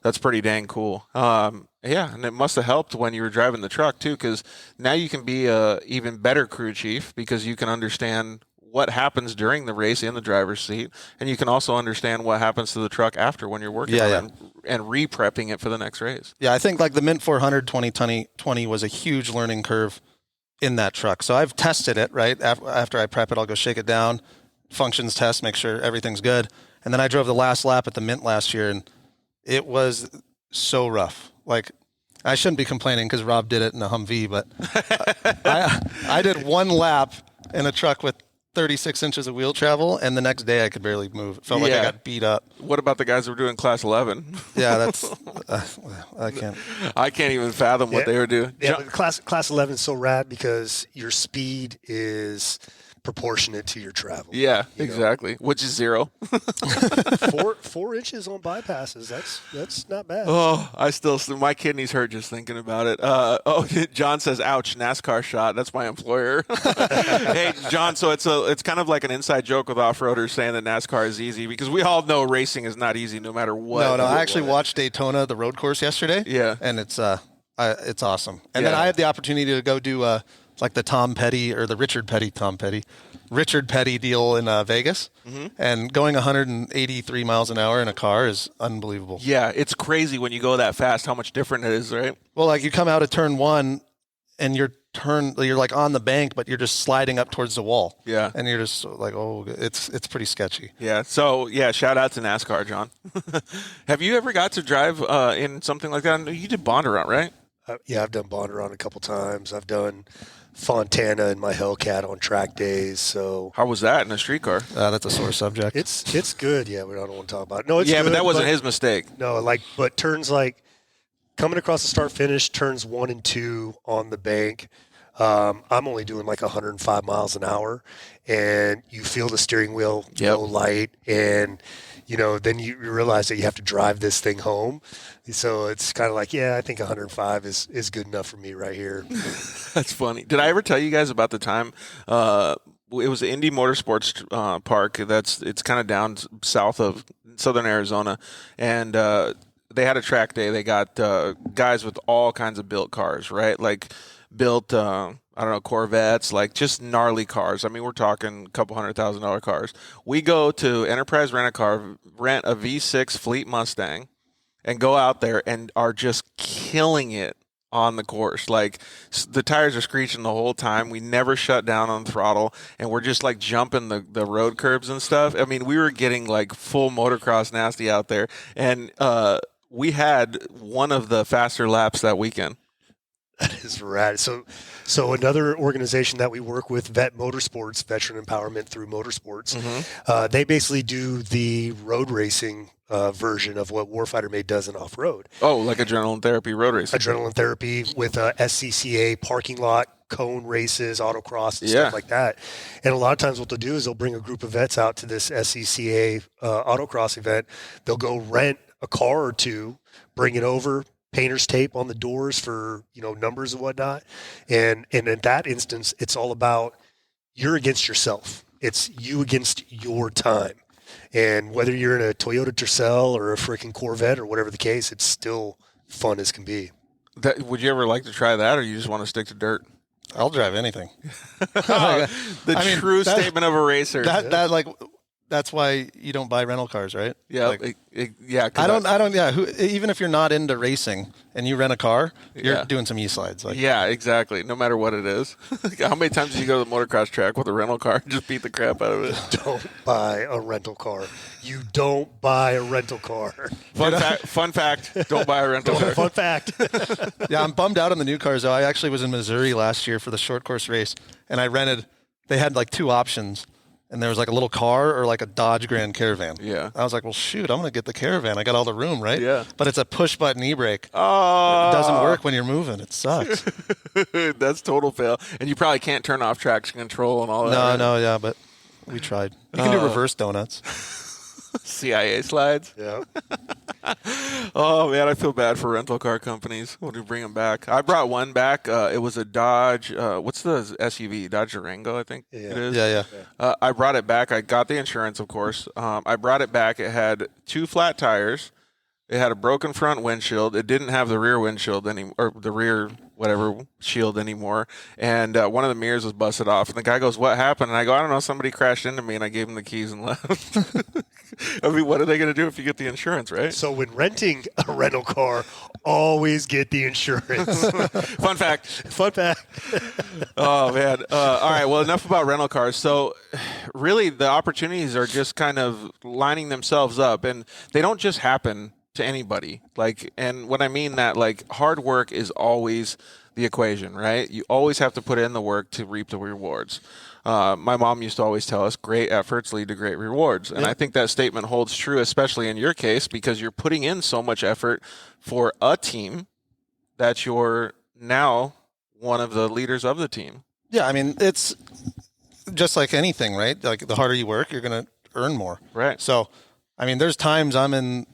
That's pretty dang cool. Yeah, and it must have helped when you were driving the truck too, because now you can be a even better crew chief because you can understand what happens during the race in the driver's seat, and you can also understand what happens to the truck after when you're working on it and re-prepping it for the next race. Yeah, I think like the Mint 400 2020 was a huge learning curve in that truck. So I've tested it, right? After I prep it, I'll go shake it down, functions test, make sure everything's good. And then I drove the last lap at the Mint last year, and it was so rough. Like, I shouldn't be complaining because Rob did it in a Humvee, but I did 1 lap in a truck with 36 inches of wheel travel, and the next day I could barely move. It felt like I got beat up. What about the guys who were doing class 11? Yeah, that's I can't even fathom what they were doing. Yeah, but class 11 is so rad because your speed is proportionate to your travel. Yeah, exactly. Which is 0. 4 inches on bypasses. That's not bad. Oh, my kidneys hurt just thinking about it. John says, "Ouch, NASCAR shot." That's my employer. Hey, John. So it's kind of like an inside joke with off-roaders saying that NASCAR is easy because we all know racing is not easy no matter what. No. I actually watched Daytona, the road course, yesterday. Yeah, and it's awesome. And then I had the opportunity to go do like the Tom Petty or the Richard Petty deal in Vegas, and going 183 miles an hour in a car is unbelievable. Yeah, it's crazy when you go that fast how much different it is, right? Well, like you come out of turn 1 and you're like on the bank, but you're just sliding up towards the wall. Yeah. And you're just like, oh, it's pretty sketchy. Yeah. So, shout out to NASCAR, John. Have you ever got to drive in something like that? You did Bondurant, right? Yeah, I've done Bondurant a couple times. I've done Fontana in my Hellcat on track days. So how was that in a street car? That's a sore subject. It's good. Yeah, but I don't want to talk about it. No, it's good, but that wasn't his mistake. No, but turns like coming across the start finish, turns 1 and 2 on the bank. I'm only doing like 105 miles an hour, and you feel the steering wheel go light, and then you realize that you have to drive this thing home. So it's kind of like, I think 105 is good enough for me right here. That's funny. Did I ever tell you guys about the time? It was the Indy Motorsports Park. It's kind of down south of southern Arizona, and they had a track day. They got guys with all kinds of built cars, right? Like built, Corvettes, like just gnarly cars. I mean, we're talking a couple $100,000 cars. We go to Enterprise Rent-A-Car, rent a V6 Fleet Mustang, and go out there and are just killing it on the course. Like, the tires are screeching the whole time. We never shut down on the throttle, and we're just like jumping the road curbs and stuff. I mean, we were getting like full motocross nasty out there, and we had one of the faster laps that weekend. That is rad. So another organization that we work with, Vet Motorsports, Veteran Empowerment through Motorsports, they basically do the road racing version of what Warfighter Made does in off-road. Oh, like adrenaline therapy road racing. Adrenaline therapy with SCCA parking lot, cone races, autocross, and stuff like that. And a lot of times what they'll do is they'll bring a group of vets out to this SCCA autocross event. They'll go rent a car or two, bring it over, painter's tape on the doors for, numbers and whatnot. And in that instance, it's all about you're against yourself. It's you against your time. And whether you're in a Toyota Tercel or a freaking Corvette or whatever the case, it's still fun as can be. Would you ever like to try that, or you just want to stick to dirt? I'll drive anything. True statement of a racer. That's why you don't buy rental cars, right? Yeah, Even if you're not into racing and you rent a car, you're doing some e-slides. Yeah, exactly. No matter what it is. How many times did you go to the motocross track with a rental car and just beat the crap out of it? Don't buy a rental car. You don't buy a rental car. Fun fact. Don't buy a rental car. Fun fact. Yeah, I'm bummed out on the new cars, though. I actually was in Missouri last year for the short course race, and I rented. They had like 2 options. And there was like a little car or like a Dodge Grand Caravan. Yeah. I was like, well, shoot, I'm going to get the Caravan. I got all the room, right? Yeah. But it's a push-button e-brake. Oh. It doesn't work when you're moving. It sucks. That's total fail. And you probably can't turn off traction control and all that. No, but we tried. You can do reverse donuts. CIA slides. Yeah. Oh, man, I feel bad for rental car companies when we bring them back. I brought one back. It was a Dodge. What's the SUV? Dodge Durango, I think it is. Yeah. I brought it back. I got the insurance, of course. I brought it back. It had 2 flat tires. It had a broken front windshield. It didn't have the rear windshield anymore, or the rear shield anymore. And one of the mirrors was busted off. And the guy goes, "What happened?" And I go, "I don't know. Somebody crashed into me." And I gave him the keys and left. I mean, what are they going to do if you get the insurance, right? So when renting a rental car, always get the insurance. Fun fact. Fun fact. Oh, man. All right. Well, enough about rental cars. So really the opportunities are just kind of lining themselves up. And they don't just happen to anybody. And when I mean that, hard work is always the equation, right? You always have to put in the work to reap the rewards. My mom used to always tell us great efforts lead to great rewards. And I think that statement holds true, especially in your case, because you're putting in so much effort for a team that you're now one of the leaders of the team. Yeah, I mean, it's just like anything, right? Like the harder you work, you're going to earn more. Right. So, I mean, there's times I'm in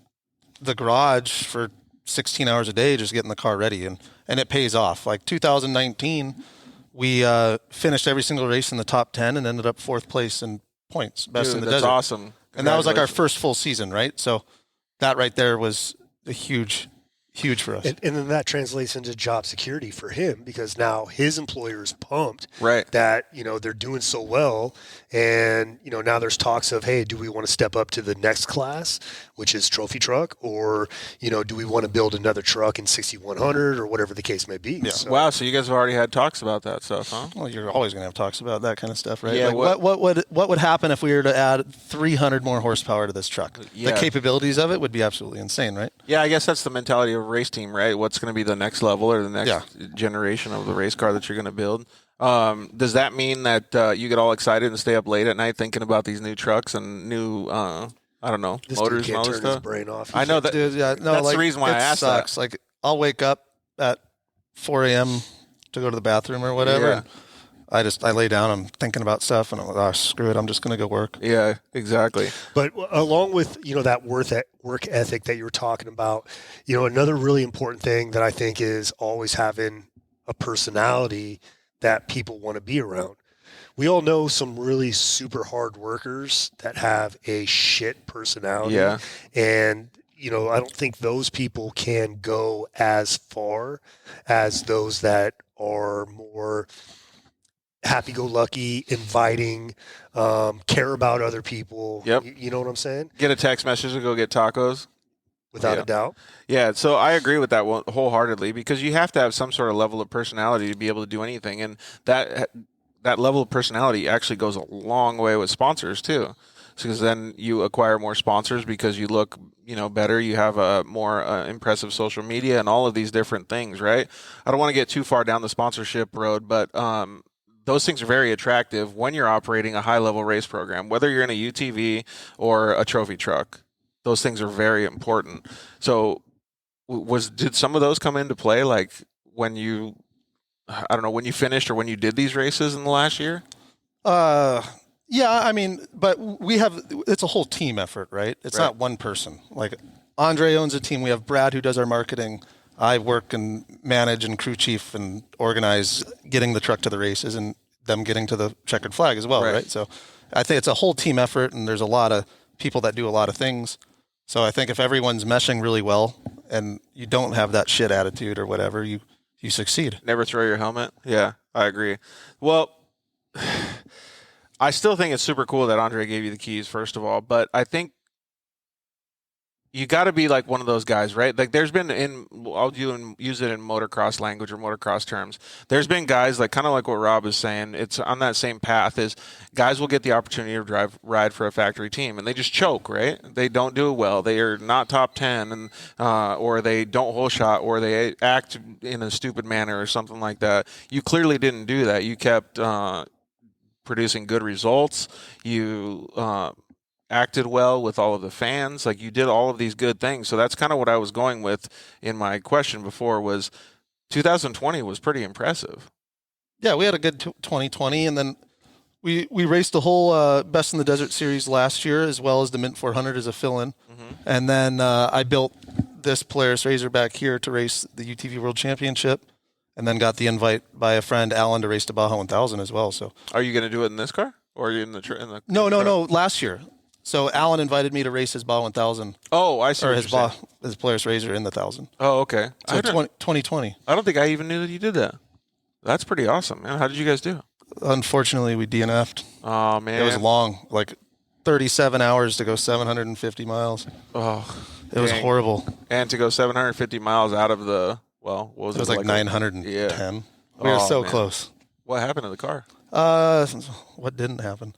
the garage for 16 hours a day just getting the car ready, and it pays off. Like 2019, we finished every single race in the top 10 and ended up 4th place in points, best in the desert. That's awesome. And that was like our first full season, right? So that right there was a huge for us. And then that translates into job security for him, because now his employer is pumped right. that, they're doing so well. And, now there's talks of, hey, do we want to step up to the next class, which is trophy truck, or, do we want to build another truck in 6100 or whatever the case may be? Yeah. So, wow. So you guys have already had talks about that stuff, huh? Well, you're always going to have talks about that kind of stuff, right? Yeah, like what would happen if we were to add 300 more horsepower to this truck? Yeah. The capabilities of it would be absolutely insane, right? Yeah, I guess that's the mentality of a race team, right? What's going to be the next level or the next generation of the race car that you're going to build? Does that mean that you get all excited and stay up late at night thinking about these new trucks and new, this motors dude and all can't this turn his stuff? brain off. I know that. Dude, that's the reason why I asked sucks. that. Like, I'll wake up at 4 a.m. to go to the bathroom or whatever. Yeah. And I lay down, I'm thinking about stuff, and I'm like, oh, screw it, I'm just going to go work. Yeah, exactly. But along with, that work ethic that you were talking about, another really important thing that I think is always having a personality that people want to be around. We all know some really super hard workers that have a shit personality. Yeah. And, I don't think those people can go as far as those that are more happy-go-lucky, inviting, care about other people. Yep. You know what I'm saying? Get a text message and go get tacos. Without a doubt. Yeah, so I agree with that wholeheartedy, because you have to have some sort of level of personality to be able to do anything, and that level of personality actually goes a long way with sponsors too, because then you acquire more sponsors because you look better, you have a more impressive social media and all of these different things, right? I don't want to get too far down the sponsorship road, but those things are very attractive when you're operating a high-level race program, whether you're in a UTV or a trophy truck. Those things are very important. So did some of those come into play, like when you finished or when you did these races in the last year? Yeah, I mean, but it's a whole team effort, right? It's not one person. Like Andre owns a team. We have Brad who does our marketing. I work and manage and crew chief and organize getting the truck to the races. And them getting to the checkered flag as well, right? So I think it's a whole team effort, and there's a lot of people that do a lot of things. So I think if everyone's meshing really well and you don't have that shit attitude or whatever, you succeed. Never throw your helmet. Yeah, I agree. Well, I still think it's super cool that Andre gave you the keys, first of all, but I think you got to be like one of those guys, right? Like there's been I'll use it in motocross language or motocross terms. There's been guys like kind of like what Rob is saying. It's on that same path is guys will get the opportunity to ride for a factory team and they just choke, right? They don't do it well. They are not top 10 and, or they don't hole shot or they act in a stupid manner or something like that. You clearly didn't do that. You kept, producing good results. You, acted well with all of the fans. Like you did all of these good things. So that's kind of what I was going with in my question before was 2020 was pretty impressive. Yeah, we had a good 2020, and then we raced the whole Best in the Desert series last year as well as the Mint 400 as a fill-in. Mm-hmm. And then I built this Polaris RZR back here to race the UTV World Championship and then got the invite by a friend, Alan, to race the Baja 1000 as well. So, are you going to do it in this car or are you in the No, last year. So Alan invited me to race his Baja 1000. Oh, I see. Or his Polaris RZR in the 1000. Oh, okay. So 2020. I don't think I even knew that you did that. That's pretty awesome, man. How did you guys do? Unfortunately, we DNF'd. Oh, man. It was long, like 37 hours to go 750 miles. Oh, it was horrible. And to go 750 miles out of the, what was it? It was like 910. Yeah. We were so close. What happened to the car? What didn't happen?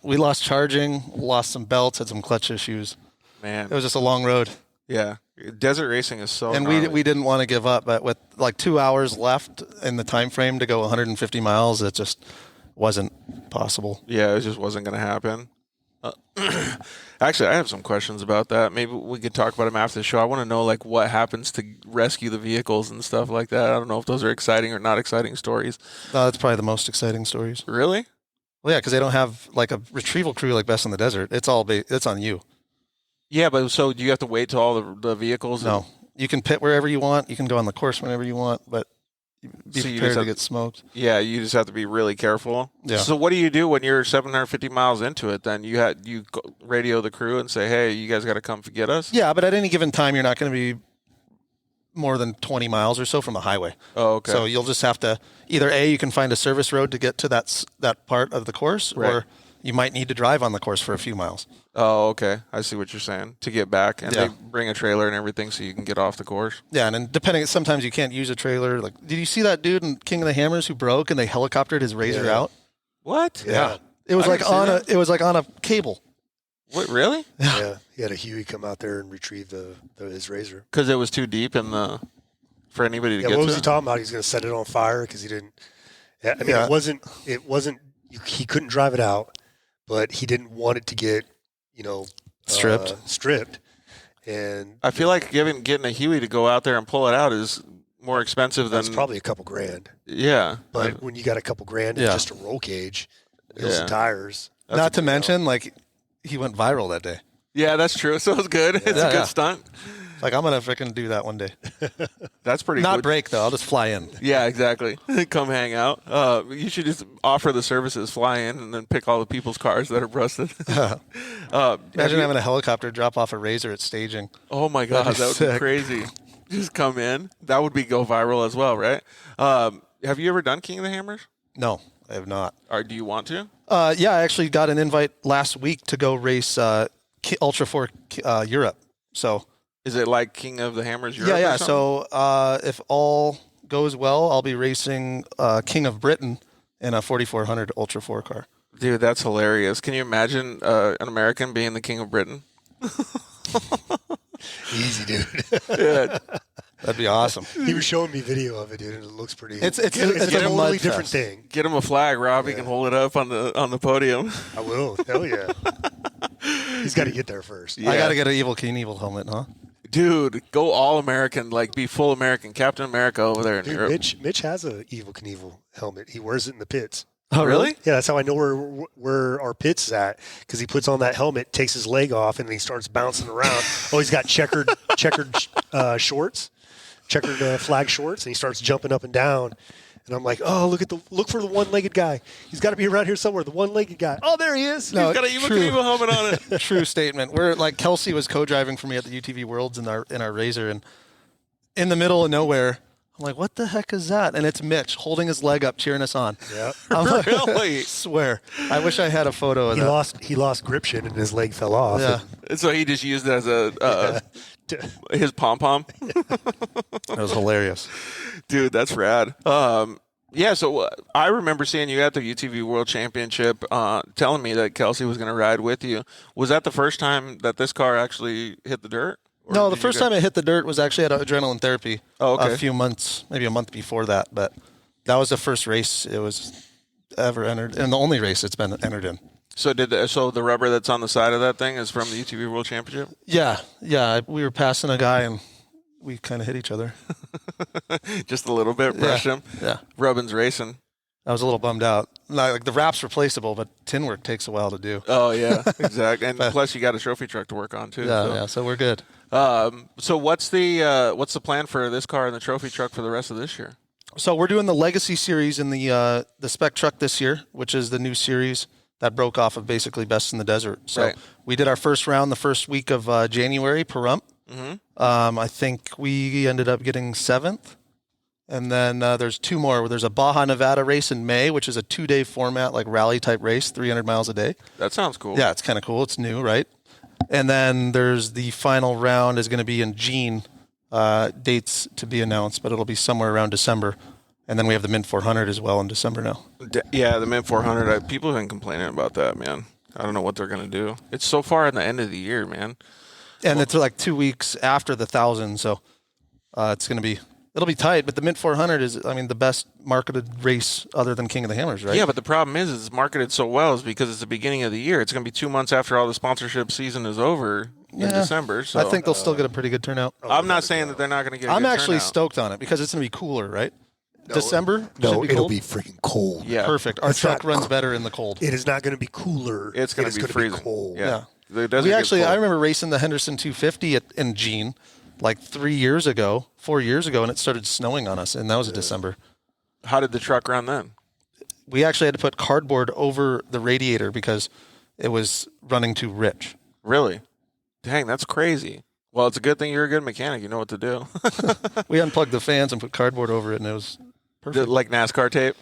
We lost charging, lost some belts, had some clutch issues. Man, it was just a long road. Yeah, desert racing is so. And gnarly. we didn't want to give up, but with like 2 hours left in the time frame to go 150 miles, it just wasn't possible. Yeah, it just wasn't going to happen. Actually, I have some questions about that. Maybe we could talk about them after the show. I want to know like what happens to rescue the vehicles and stuff like that. I don't know if those are exciting or not exciting stories. That's probably the most exciting stories. Really? Well, yeah, because they don't have like a retrieval crew like Best in the Desert. It's on you. Yeah, but so do you have to wait till all the vehicles? No, you can pit wherever you want. You can go on the course whenever you want, but be prepared to get smoked. Yeah, you just have to be really careful. Yeah. So what do you do when you're 750 miles into it? Then you radio the crew and say, "Hey, you guys got to come get us." Yeah, but at any given time, you're not going to be more than 20 miles or so from the highway. Oh, okay. So you'll just have to either you can find a service road to get to that part of the course, right, or you might need to drive on the course for a few miles. Oh, okay. I see what you're saying. To get back, and they bring a trailer and everything so you can get off the course. Yeah, and then sometimes you can't use a trailer. Like, did you see that dude in King of the Hammers who broke and they helicoptered his RZR out? What? Yeah. It was like on a cable. What, really? Yeah. He had a Huey come out there and retrieve his RZR. Because it was too deep for anybody to get to. What was he talking about? He was going to set it on fire because he didn't. I mean, it wasn't. He couldn't drive it out, but he didn't want it to get, stripped. And I feel like getting a Huey to go out there and pull it out is more expensive than. That's probably a couple grand. Yeah. But when you got a couple grand and just a roll cage, wheels and tires. Not to mention, like, he went viral that day. Yeah, that's true. So it's good. It's a good stunt. Like, I'm going to freaking do that one day. That's pretty Not good. break, though. I'll just fly in. Yeah, exactly. Come hang out. You should just offer the services, fly in, and then pick all the people's cars that are busted. Imagine having a helicopter drop off a RZR at staging. Oh, my God. That would be crazy. Just come in. That would go viral as well, right? Have you ever done King of the Hammers? No, I have not. Or do you want to? Yeah, I actually got an invite last week to go race Ultra 4 Europe. So... Is it like King of the Hammers Europe? Yeah. So if all goes well, I'll be racing King of Britain in a 4400 Ultra 4 car. Dude, that's hilarious. Can you imagine an American being the King of Britain? Easy, dude. Yeah. That'd be awesome. He was showing me video of it, dude, and it looks pretty. It's a like totally different thing. Get him a flag, Rob. He can hold it up on the podium. I will. Hell yeah. He's got to get there first. Yeah. I got to get an Evil Knievel helmet, huh? Dude, go all American, like be full American, Captain America over there in Europe. Mitch has a Evil Knievel helmet. He wears it in the pits. Oh, really? Yeah, that's how I know where our pits is at, because he puts on that helmet, takes his leg off, and then he starts bouncing around. Oh, he's got checkered shorts, checkered flag shorts, and he starts jumping up and down. And I'm like, oh, look for the one-legged guy. He's got to be around here somewhere. The one-legged guy. Oh, there he is. No, He's got a Evo helmet on it. True statement. We're like Kelsey was co-driving for me at the UTV Worlds in our RZR, and in the middle of nowhere, I'm like, what the heck is that? And it's Mitch holding his leg up, cheering us on. Yeah. I'm like, Really? swear. I wish I had a photo of that. He lost gription and his leg fell off. Yeah. And so he just used it as a his pom-pom. That was hilarious. Dude, that's rad. Yeah, so I remember seeing you at the UTV World Championship telling me that Kelsey was going to ride with you. Was that the first time that this car actually hit the dirt? Or No, the first time it hit the dirt was actually at Adrenaline Therapy. Oh, okay. A few months, maybe a month before that. But that was the first race it was ever entered, and the only race it's been entered in. So the rubber that's on the side of that thing is from the UTV World Championship? Yeah. We were passing a guy, and we kind of hit each other. Just a little bit, brushed him. Yeah. Rubbin's racing. I was a little bummed out. Like the wrap's replaceable, but tin work takes a while to do. Oh, yeah, exactly. And plus you got a trophy truck to work on, too. So we're good. So what's the plan for this car and the trophy truck for the rest of this year? So we're doing the Legacy Series in the spec truck this year, which is the new series that broke off of basically Best in the Desert. So Right. we did our first round the first week of January per rump. Mm-hmm. I think we ended up getting 7th. And then there's 2 more. There's a Baja Nevada race in May, which is a 2-day format, like rally-type race, 300 miles a day. That sounds cool. Yeah, it's kind of cool. It's new, right? And then there's the final round is going to be in June. Dates to be announced, but it'll be somewhere around December. And then we have the Mint 400 as well in December now. Yeah, the Mint 400. People have been complaining about that, man. I don't know what they're going to do. It's so far in the end of the year, man. And it's like 2 weeks after the 1,000, so it's going to be – it'll be tight. But the Mint 400 is, the best marketed race other than King of the Hammers, right? Yeah, but the problem is it's marketed so well is because it's the beginning of the year. It's going to be 2 months after all the sponsorship season is over in December. So I think they'll still get a pretty good turnout. I'm not saying that they're not going to get a I'm good actually turnout. stoked on it because it's going to be cooler, right? December? No, should be it'll cold? be freaking cold. Yeah. Perfect. Our It's truck not runs better in the cold. It is not going to be cooler. It's going to be freezing. cold. Yeah. Yeah. The desert We gets actually, cold. I remember racing the Henderson 250 in Jean like 4 years ago, and it started snowing on us, and that was in December. How did the truck run then? We actually had to put cardboard over the radiator because it was running too rich. Really? Dang, that's crazy. Well, it's a good thing you're a good mechanic. You know what to do. We unplugged the fans and put cardboard over it, and it was perfect. Like NASCAR tape?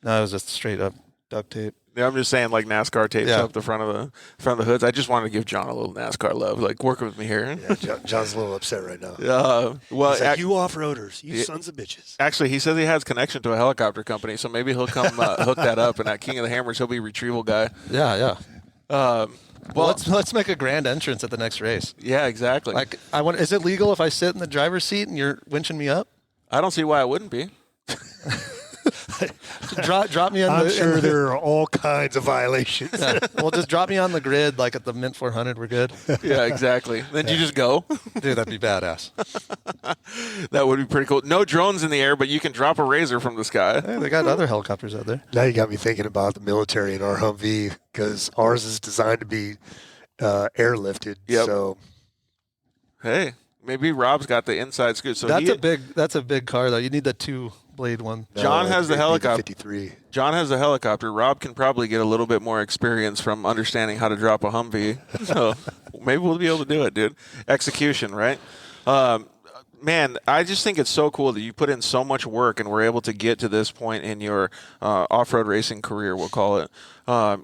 No, it was just straight up duct tape. Yeah, I'm just saying, like NASCAR tapes up the front of the hoods. I just wanted to give John a little NASCAR love, like working with me here. Yeah, John's a little upset right now. Well, He's like, you off-roaders, you sons of bitches. actually, he says he has connection to a helicopter company, so maybe he'll come hook that up. And at King of the Hammers, he'll be retrieval guy. Yeah. Well, let's make a grand entrance at the next race. yeah, exactly. Like, is it legal if I sit in the driver's seat and you're winching me up? I don't see why it wouldn't be. Drop me on I'm the. sure there are all kinds of violations. Yeah. Well, just drop me on the grid, like at the Mint 400. We're good. Yeah, exactly. Then you just go. Dude, that'd be badass. That would be pretty cool. No drones in the air, but you can drop a razor from the sky. Hey, they got other helicopters out there. Now you got me thinking about the military in our Humvee because ours is designed to be airlifted. Yep. So Hey, maybe Rob's got the inside scoop. So That's a big car though. You need the 2-blade one. John has the it'd be helicopter. 53. John has the helicopter. Rob can probably get a little bit more experience from understanding how to drop a Humvee. So maybe we'll be able to do it, dude. Execution, right? Man, I just think it's so cool that you put in so much work and we're able to get to this point in your off-road racing career, we'll call it.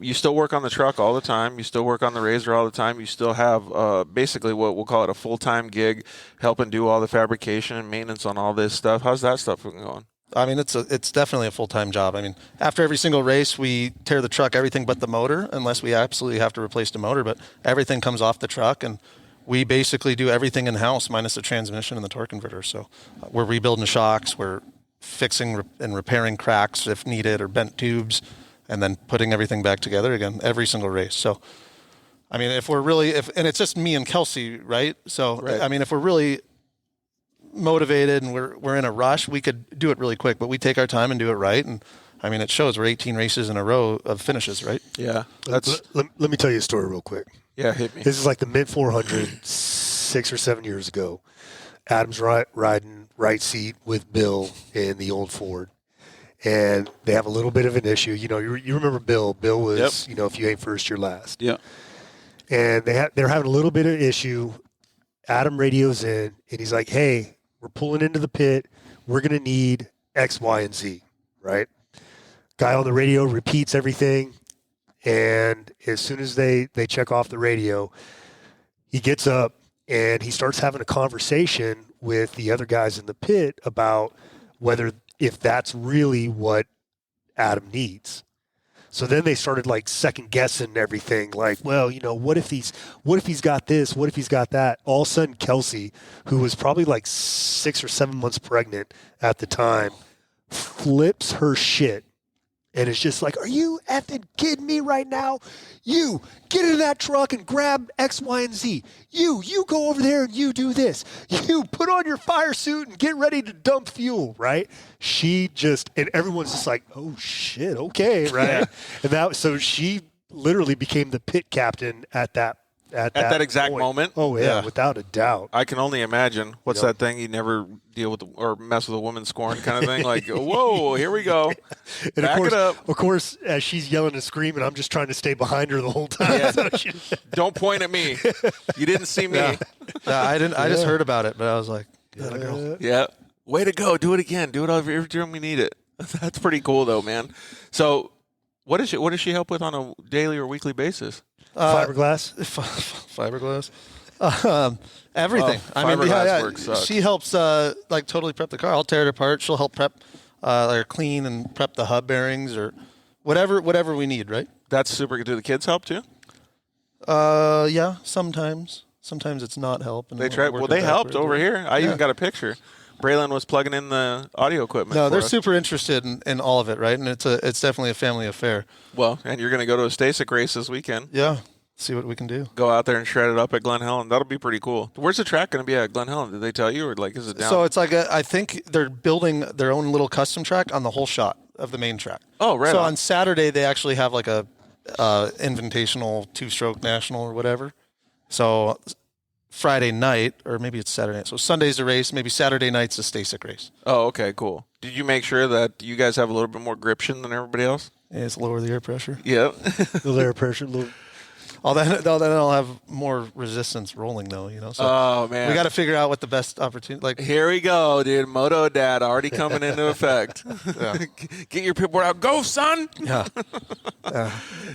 You still work on the truck all the time. You still work on the RZR all the time. You still have basically what we'll call it a full-time gig, helping do all the fabrication and maintenance on all this stuff. How's that stuff going? I mean, it's definitely a full-time job. I mean, after every single race, we tear the truck, everything but the motor, unless we absolutely have to replace the motor. But everything comes off the truck, and we basically do everything in-house minus the transmission and the torque converter. So we're rebuilding shocks, we're fixing and repairing cracks if needed or bent tubes, and then putting everything back together again every single race. So, I mean, if we're really and it's just me and Kelsey, right? So, Right. I mean, if we're really motivated and we're in a rush, we could do it really quick, but we take our time and do it right. And I mean, it shows we're 18 races in a row of finishes, right? Yeah. Let me tell you a story real quick. Yeah, hit me. This is like the Mint 400 6 or 7 years ago. Adam's riding right seat with Bill in the old Ford. and they have a little bit of an issue. You know, you remember Bill. Bill was, you know, if you ain't first, you're last. Yeah. And they're having a little bit of issue. Adam radios in, and he's like, hey, we're pulling into the pit. We're going to need X, Y, and Z, right? Guy on the radio repeats everything, and as soon as they check off the radio, he gets up, and he starts having a conversation with the other guys in the pit about if that's really what Adam needs. So then they started like second guessing everything. Like, well, you know, what if he's got this? What if he's got that? All of a sudden, Kelsey, who was probably like 6 or 7 months pregnant at the time, flips her shit. And it's just like, are you effing kidding me right now? You get in that truck and grab X, Y, and Z. You go over there and you do this. You put on your fire suit and get ready to dump fuel, right? And everyone's just like, oh shit, okay, right? Yeah. And so she literally became the pit captain at that exact point. moment. Oh yeah, without a doubt. I can only imagine. What's that thing? You never deal with or mess with a woman scorn kind of thing. Like, whoa, here we go. And Back it up. Of course, as she's yelling and screaming, I'm just trying to stay behind her the whole time. Yeah. Don't point at me. You didn't see me. Yeah. I didn't. I just heard about it, but I was like, yeah, girl. Yeah. Way to go. Do it again. Do it every time we need it. That's pretty cool, though, man. So, what does she help with on a daily or weekly basis? Fiberglass. Everything. Fiberglass work sucks. She helps like totally prep the car. I'll tear it apart. She'll help prep or clean and prep the hub bearings or whatever we need, right? That's super good. Do the kids help too? Yeah, sometimes. Sometimes it's not help. And They try. Well, they helped over here. I even got a picture. Braylon was plugging in the audio equipment. No, they're super interested in all of it, right? And it's definitely a family affair. Well, and you're going to go to a Stasic race this weekend. Yeah, see what we can do. Go out there and shred it up at Glen Helen. That'll be pretty cool. Where's the track going to be at Glen Helen? Did they tell you, or like is it down? So it's like I think they're building their own little custom track on the whole shot of the main track. Oh, right. So on Saturday they actually have like a invitational 2-stroke national or whatever. So Friday night, or maybe it's Saturday night. So Sunday's a race, maybe Saturday night's a Stasic race. Oh, okay, cool. Did you make sure that you guys have a little bit more gription than everybody else? Yeah, it's lower the air pressure. Yeah. Little air pressure, Then I'll have more resistance rolling though, you know. So oh man, we got to figure out what the best opportunity. Like here we go, dude. Moto Dad already coming into effect. Get your pipboard out, go, son. Yeah.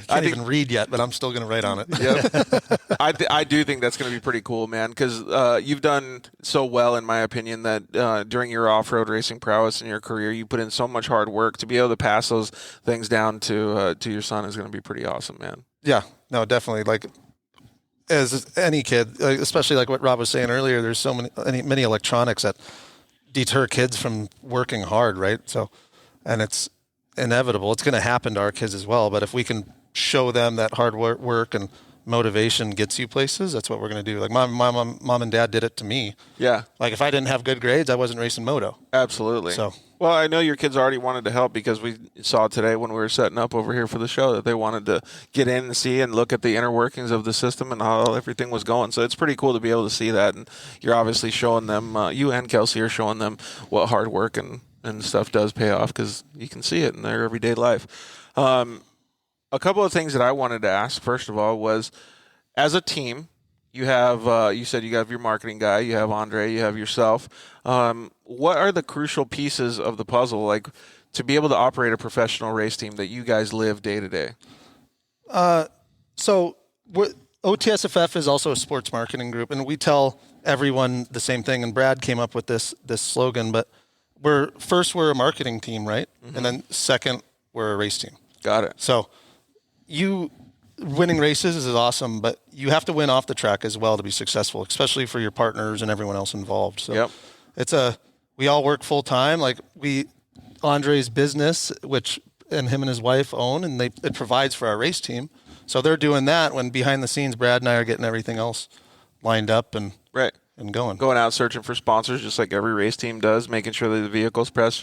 Can't even read yet, but I'm still going to write on it. Yep. I do think that's going to be pretty cool, man, because you've done so well, in my opinion, that during your off-road racing prowess in your career, you put in so much hard work. To be able to pass those things down to your son is going to be pretty awesome, man. Yeah, no, definitely. Like, as any kid, especially like what Rob was saying earlier, there's so many electronics that deter kids from working hard, right? So, and it's inevitable. It's going to happen to our kids as well. But if we can show them that hard work and motivation gets you places, that's what we're going to do. Like my mom and dad did it to me. Yeah. Like if I didn't have good grades, I wasn't racing moto. Absolutely. So. Well, I know your kids already wanted to help because we saw today when we were setting up over here for the show that they wanted to get in and see and look at the inner workings of the system and how everything was going. So it's pretty cool to be able to see that. And you're obviously showing them, you and Kelsey are showing them what hard work and stuff does pay off because you can see it in their everyday life. A couple of things that I wanted to ask, first of all, was as a team, you have, you said you have your marketing guy, you have Andre, you have yourself. What are the crucial pieces of the puzzle, like to be able to operate a professional race team that you guys live day to day? So OTSFF is also a sports marketing group, and we tell everyone the same thing. And Brad came up with this slogan, but we're a marketing team, right? Mm-hmm. And then second, we're a race team. Got it. So winning races is awesome, but you have to win off the track as well to be successful, especially for your partners and everyone else involved. So we all work full time. Like Andre's business, and him and his wife own, and it provides for our race team. So they're doing that when behind the scenes, Brad and I are getting everything else lined up and going. Going out searching for sponsors just like every race team does, making sure that the vehicle's prepped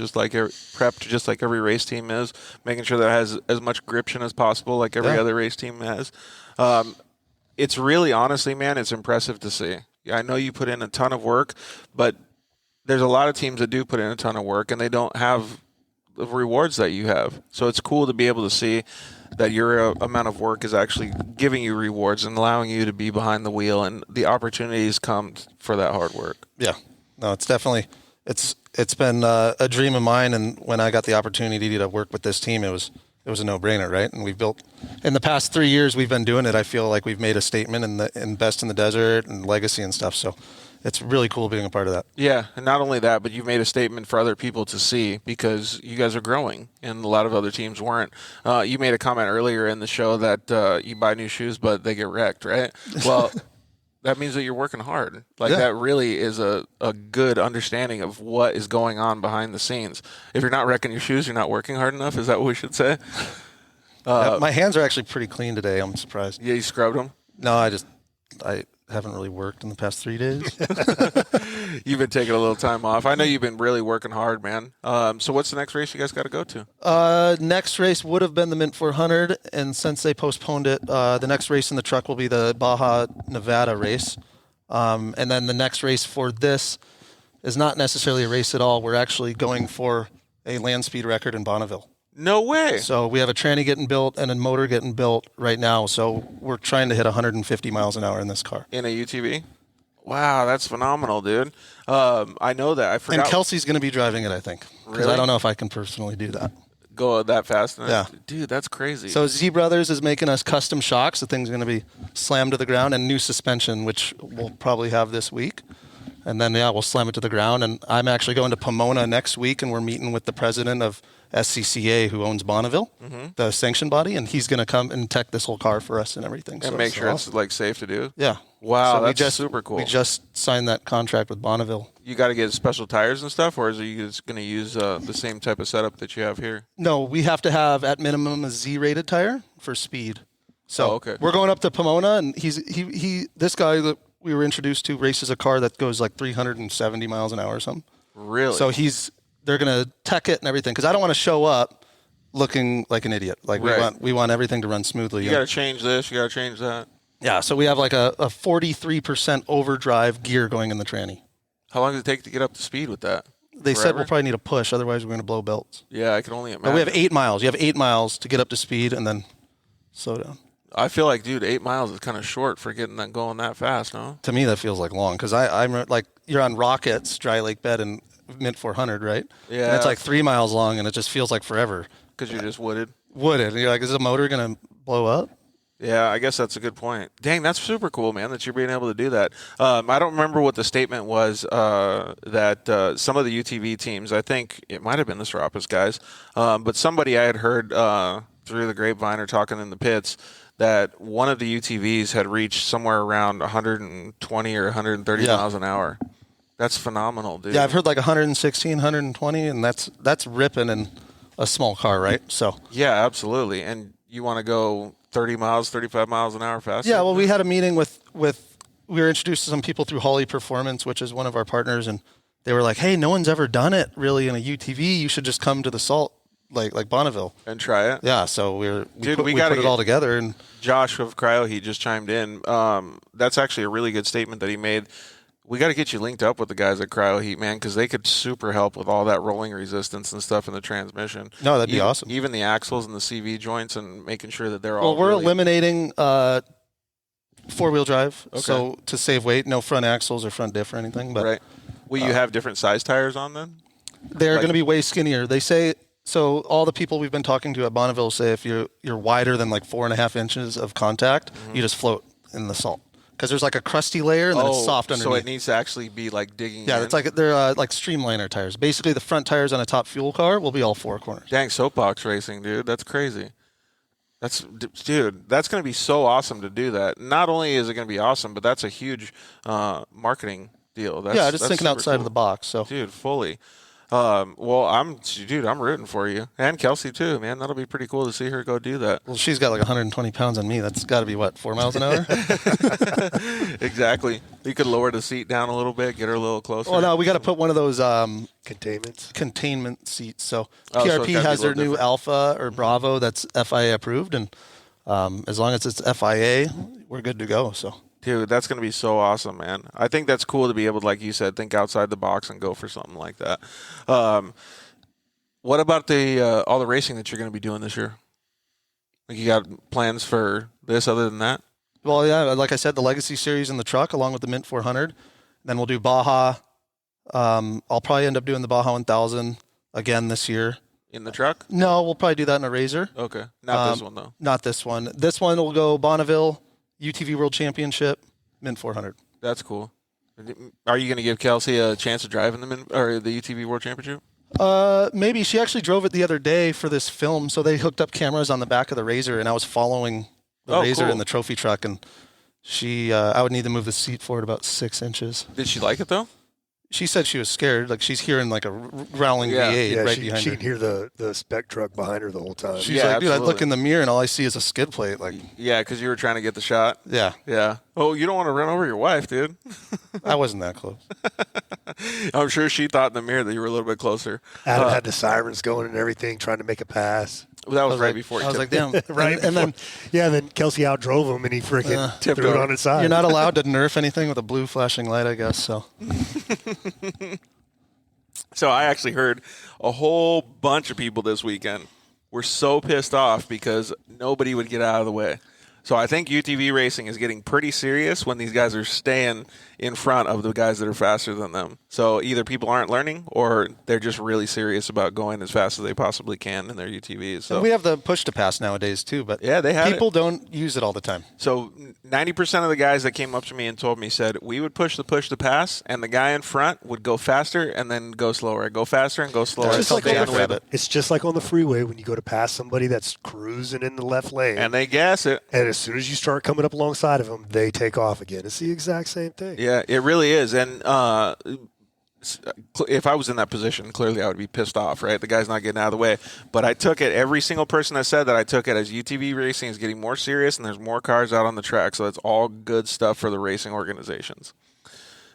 just like every race team is, making sure that it has as much gription as possible like every other race team has. It's really, honestly, man, it's impressive to see. I know you put in a ton of work, but there's a lot of teams that do put in a ton of work and they don't have the rewards that you have. So it's cool to be able to see that your amount of work is actually giving you rewards and allowing you to be behind the wheel, and the opportunities come for that hard work. Yeah, no, it's definitely it's been a dream of mine, and when I got the opportunity to work with this team, it was a no-brainer, right? And we've built in the past 3 years we've been doing it. I feel like we've made a statement in Best in the Desert and legacy and stuff. So it's really cool being a part of that. Yeah, and not only that, but you've made a statement for other people to see because you guys are growing, and a lot of other teams weren't. You made a comment earlier in the show that you buy new shoes, but they get wrecked, right? Well, that means that you're working hard. Like, that really is a good understanding of what is going on behind the scenes. If you're not wrecking your shoes, you're not working hard enough. Is that what we should say? My hands are actually pretty clean today. I'm surprised. Yeah, you scrubbed them? No, I haven't really worked in the past 3 days. You've been taking a little time off. I know you've been really working hard, man. So what's the next race you guys got to go to? Next race would have been the Mint 400, and since they postponed it, the next race in the truck will be the Baja Nevada race. And then the next race for this is not necessarily a race at all. We're actually going for a land speed record in Bonneville. No way. So we have a tranny getting built and a motor getting built right now. So we're trying to hit 150 miles an hour in this car. In a UTV? Wow, that's phenomenal, dude. I know that. I forgot. And Kelsey's going to be driving it, I think. Because Really? I don't know if I can personally do that. Go that fast? Yeah. Dude, that's crazy. So Z Brothers is making us custom shocks. The thing's going to be slammed to the ground, and new suspension, which we'll probably have this week. And then, we'll slam it to the ground. And I'm actually going to Pomona next week, and we're meeting with the president of SCCA, who owns Bonneville, the sanction body, and he's going to come and tech this whole car for us and everything. And make sure it's like safe to do? Yeah. Wow, So that's super cool. We just signed that contract with Bonneville. You got to get special tires and stuff, or is you just going to use the same type of setup that you have here? No, we have to have, at minimum, a Z-rated tire for speed. So okay. We're going up to Pomona, and this guy that we were introduced to races a car that goes like 370 miles an hour or something. Really? So they're going to tech it and everything, because I don't want to show up looking like an idiot. Like Right. we want everything to run smoothly. You got to change this. You got to change that. Yeah, so we have like a 43% overdrive gear going in the tranny. How long does it take to get up to speed with that? They said we'll probably need a push, otherwise we're going to blow belts. Yeah, I can only imagine. But we have 8 miles. You have 8 miles to get up to speed and then slow down. I feel like, dude, 8 miles is kind of short for getting that going that fast, no? To me, that feels like long, because I'm like, you're on Rockets, dry lake bed, and Mint 400, right? Yeah. And it's like 3 miles long, and it just feels like forever. Because you're just wooded. Wooded. And you're like, is the motor going to blow up? Yeah, I guess that's a good point. Dang, that's super cool, man, that you're being able to do that. I don't remember what the statement was that some of the UTV teams, I think it might have been the Serapis guys, but somebody I had heard through the grapevine or talking in the pits that one of the UTVs had reached somewhere around 120 or 130 miles an hour. That's phenomenal, dude. Yeah, I've heard like 116, 120, and that's ripping in a small car, right? So Yeah, absolutely. And you want to go 30 miles, 35 miles an hour faster? yeah, well, we had a meeting with we were introduced to some people through Holly Performance, which is one of our partners, and they were like, hey, no one's ever done it really in a UTV. You should just come to the Salt, like Bonneville. And try it? Yeah, so we put gotta it all together. And Josh of Cryo Heat just chimed in. That's actually a really good statement that he made. We got to get you linked up with the guys at Cryo Heat, man, because they could super help with all that rolling resistance and stuff in the transmission. No, that'd be awesome. Even the axles and the CV joints and making sure that they're all. Well, we're really... eliminating four-wheel drive, Okay. so to save weight, no front axles or front diff or anything. But Right. Will you have different size tires on then? they're going to be way skinnier. They say so. All the people we've been talking to at Bonneville say if you're wider than like 4.5 inches of contact, you just float in the salt. Because there's like a crusty layer and then it's soft underneath. So it needs to actually be like digging Yeah, in. it's like they're like streamliner tires. Basically, the front tires on a top fuel car will be all four corners. Dang, soapbox racing, dude. That's crazy. That's going to be so awesome to do that. Not only is it going to be awesome, but that's a huge marketing deal. Just thinking outside of the box. So, dude, fully. Well, I'm rooting for you, and Kelsey too, man. That'll be pretty cool to see her go do that. Well, she's got like 120 pounds on me. That's got to be what, 4 miles an hour? Exactly. You could lower the seat down a little bit, get her a little closer. Well, no, we got to put one of those containment seats. So Oh, so it's PRP gotta be has a their little new different. Alpha or Bravo that's FIA approved, and as long as it's FIA, we're good to go. So. Dude, that's going to be so awesome, man. I think that's cool to be able to, like you said, think outside the box and go for something like that. What about the all the racing that you're going to be doing this year? Like, you got plans for this other than that? Well, yeah, like I said, the Legacy Series in the truck along with the Mint 400. Then we'll do Baja. I'll probably end up doing the Baja 1000 again this year. In the truck? No, we'll probably do that in a RZR. Okay. Not this one, though. Not this one. This one will go Bonneville, UTV World Championship, Mint 400. That's cool. Are you going to give Kelsey a chance to drive in the UTV World Championship? Maybe. She actually drove it the other day for this film, so they hooked up cameras on the back of the RZR, and I was following the RZR cool. in the trophy truck, and she, I would need to move the seat forward about 6 inches. Did she like it, though? She said she was scared. Like, she's hearing like a growling V8 right behind her. She can hear the spec truck behind her the whole time. She's like, dude, I look in the mirror and all I see is a skid plate. Like, yeah, because you were trying to get the shot. Yeah. Yeah. Oh, you don't want to run over your wife, dude. I wasn't that close. I'm sure she thought in the mirror that you were a little bit closer. Adam had the sirens going and everything, trying to make a pass. That was right before he I was like, damn. Right. And then Kelsey outdrove him and he freaking tipped threw it over. on its side. You're not allowed to nerf anything with a blue flashing light, I guess. So. So I actually heard a whole bunch of people this weekend were so pissed off because nobody would get out of the way. So I think UTV racing is getting pretty serious when these guys are staying in front of the guys that are faster than them. So either people aren't learning or they're just really serious about going as fast as they possibly can in their UTVs. So And we have the push to pass nowadays too, but yeah, they have people don't use it all the time. So 90% of the guys that came up to me and told me said we would push to pass, and the guy in front would go faster and then go slower, go faster and go slower. It's just like on the freeway when you go to pass somebody that's cruising in the left lane. And they gas it. And as soon as you start coming up alongside of them, they take off again. It's the exact same thing. Yeah, it really is. And if I was in that position, clearly I would be pissed off, right? The guy's not getting out of the way. But I took it, every single person that said that, I took it as UTV racing is getting more serious and there's more cars out on the track. So that's all good stuff for the racing organizations.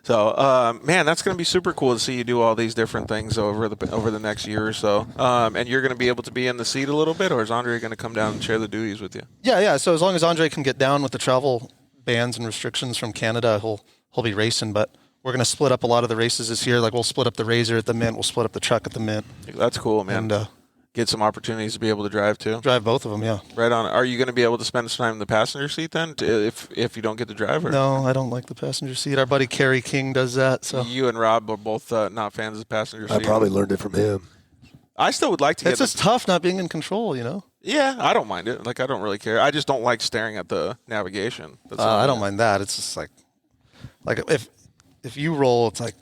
So, man, that's going to be super cool to see you do all these different things over the next year or so. And you're going to be able to be in the seat a little bit, or is Andre going to come down and share the duties with you? Yeah. So as long as Andre can get down with the travel bans and restrictions from Canada, he'll be racing. But we're going to split up a lot of the races this year. Like, we'll split up the RZR at the Mint. We'll split up the truck at the Mint. That's cool, man. And get some opportunities to be able to drive too. Drive both of them, yeah. Right on. Are you going to be able to spend some time in the passenger seat then, if you don't get to drive? Or? No, I don't like the passenger seat. Our buddy Kerry King does that. So you and Rob are both not fans of the passenger seat. I probably learned it from him. I still would like to. It's just tough not being in control, you know. Yeah, I don't mind it. Like, I don't really care. I just don't like staring at the navigation. I don't mind that. It's just like if you roll, it's like,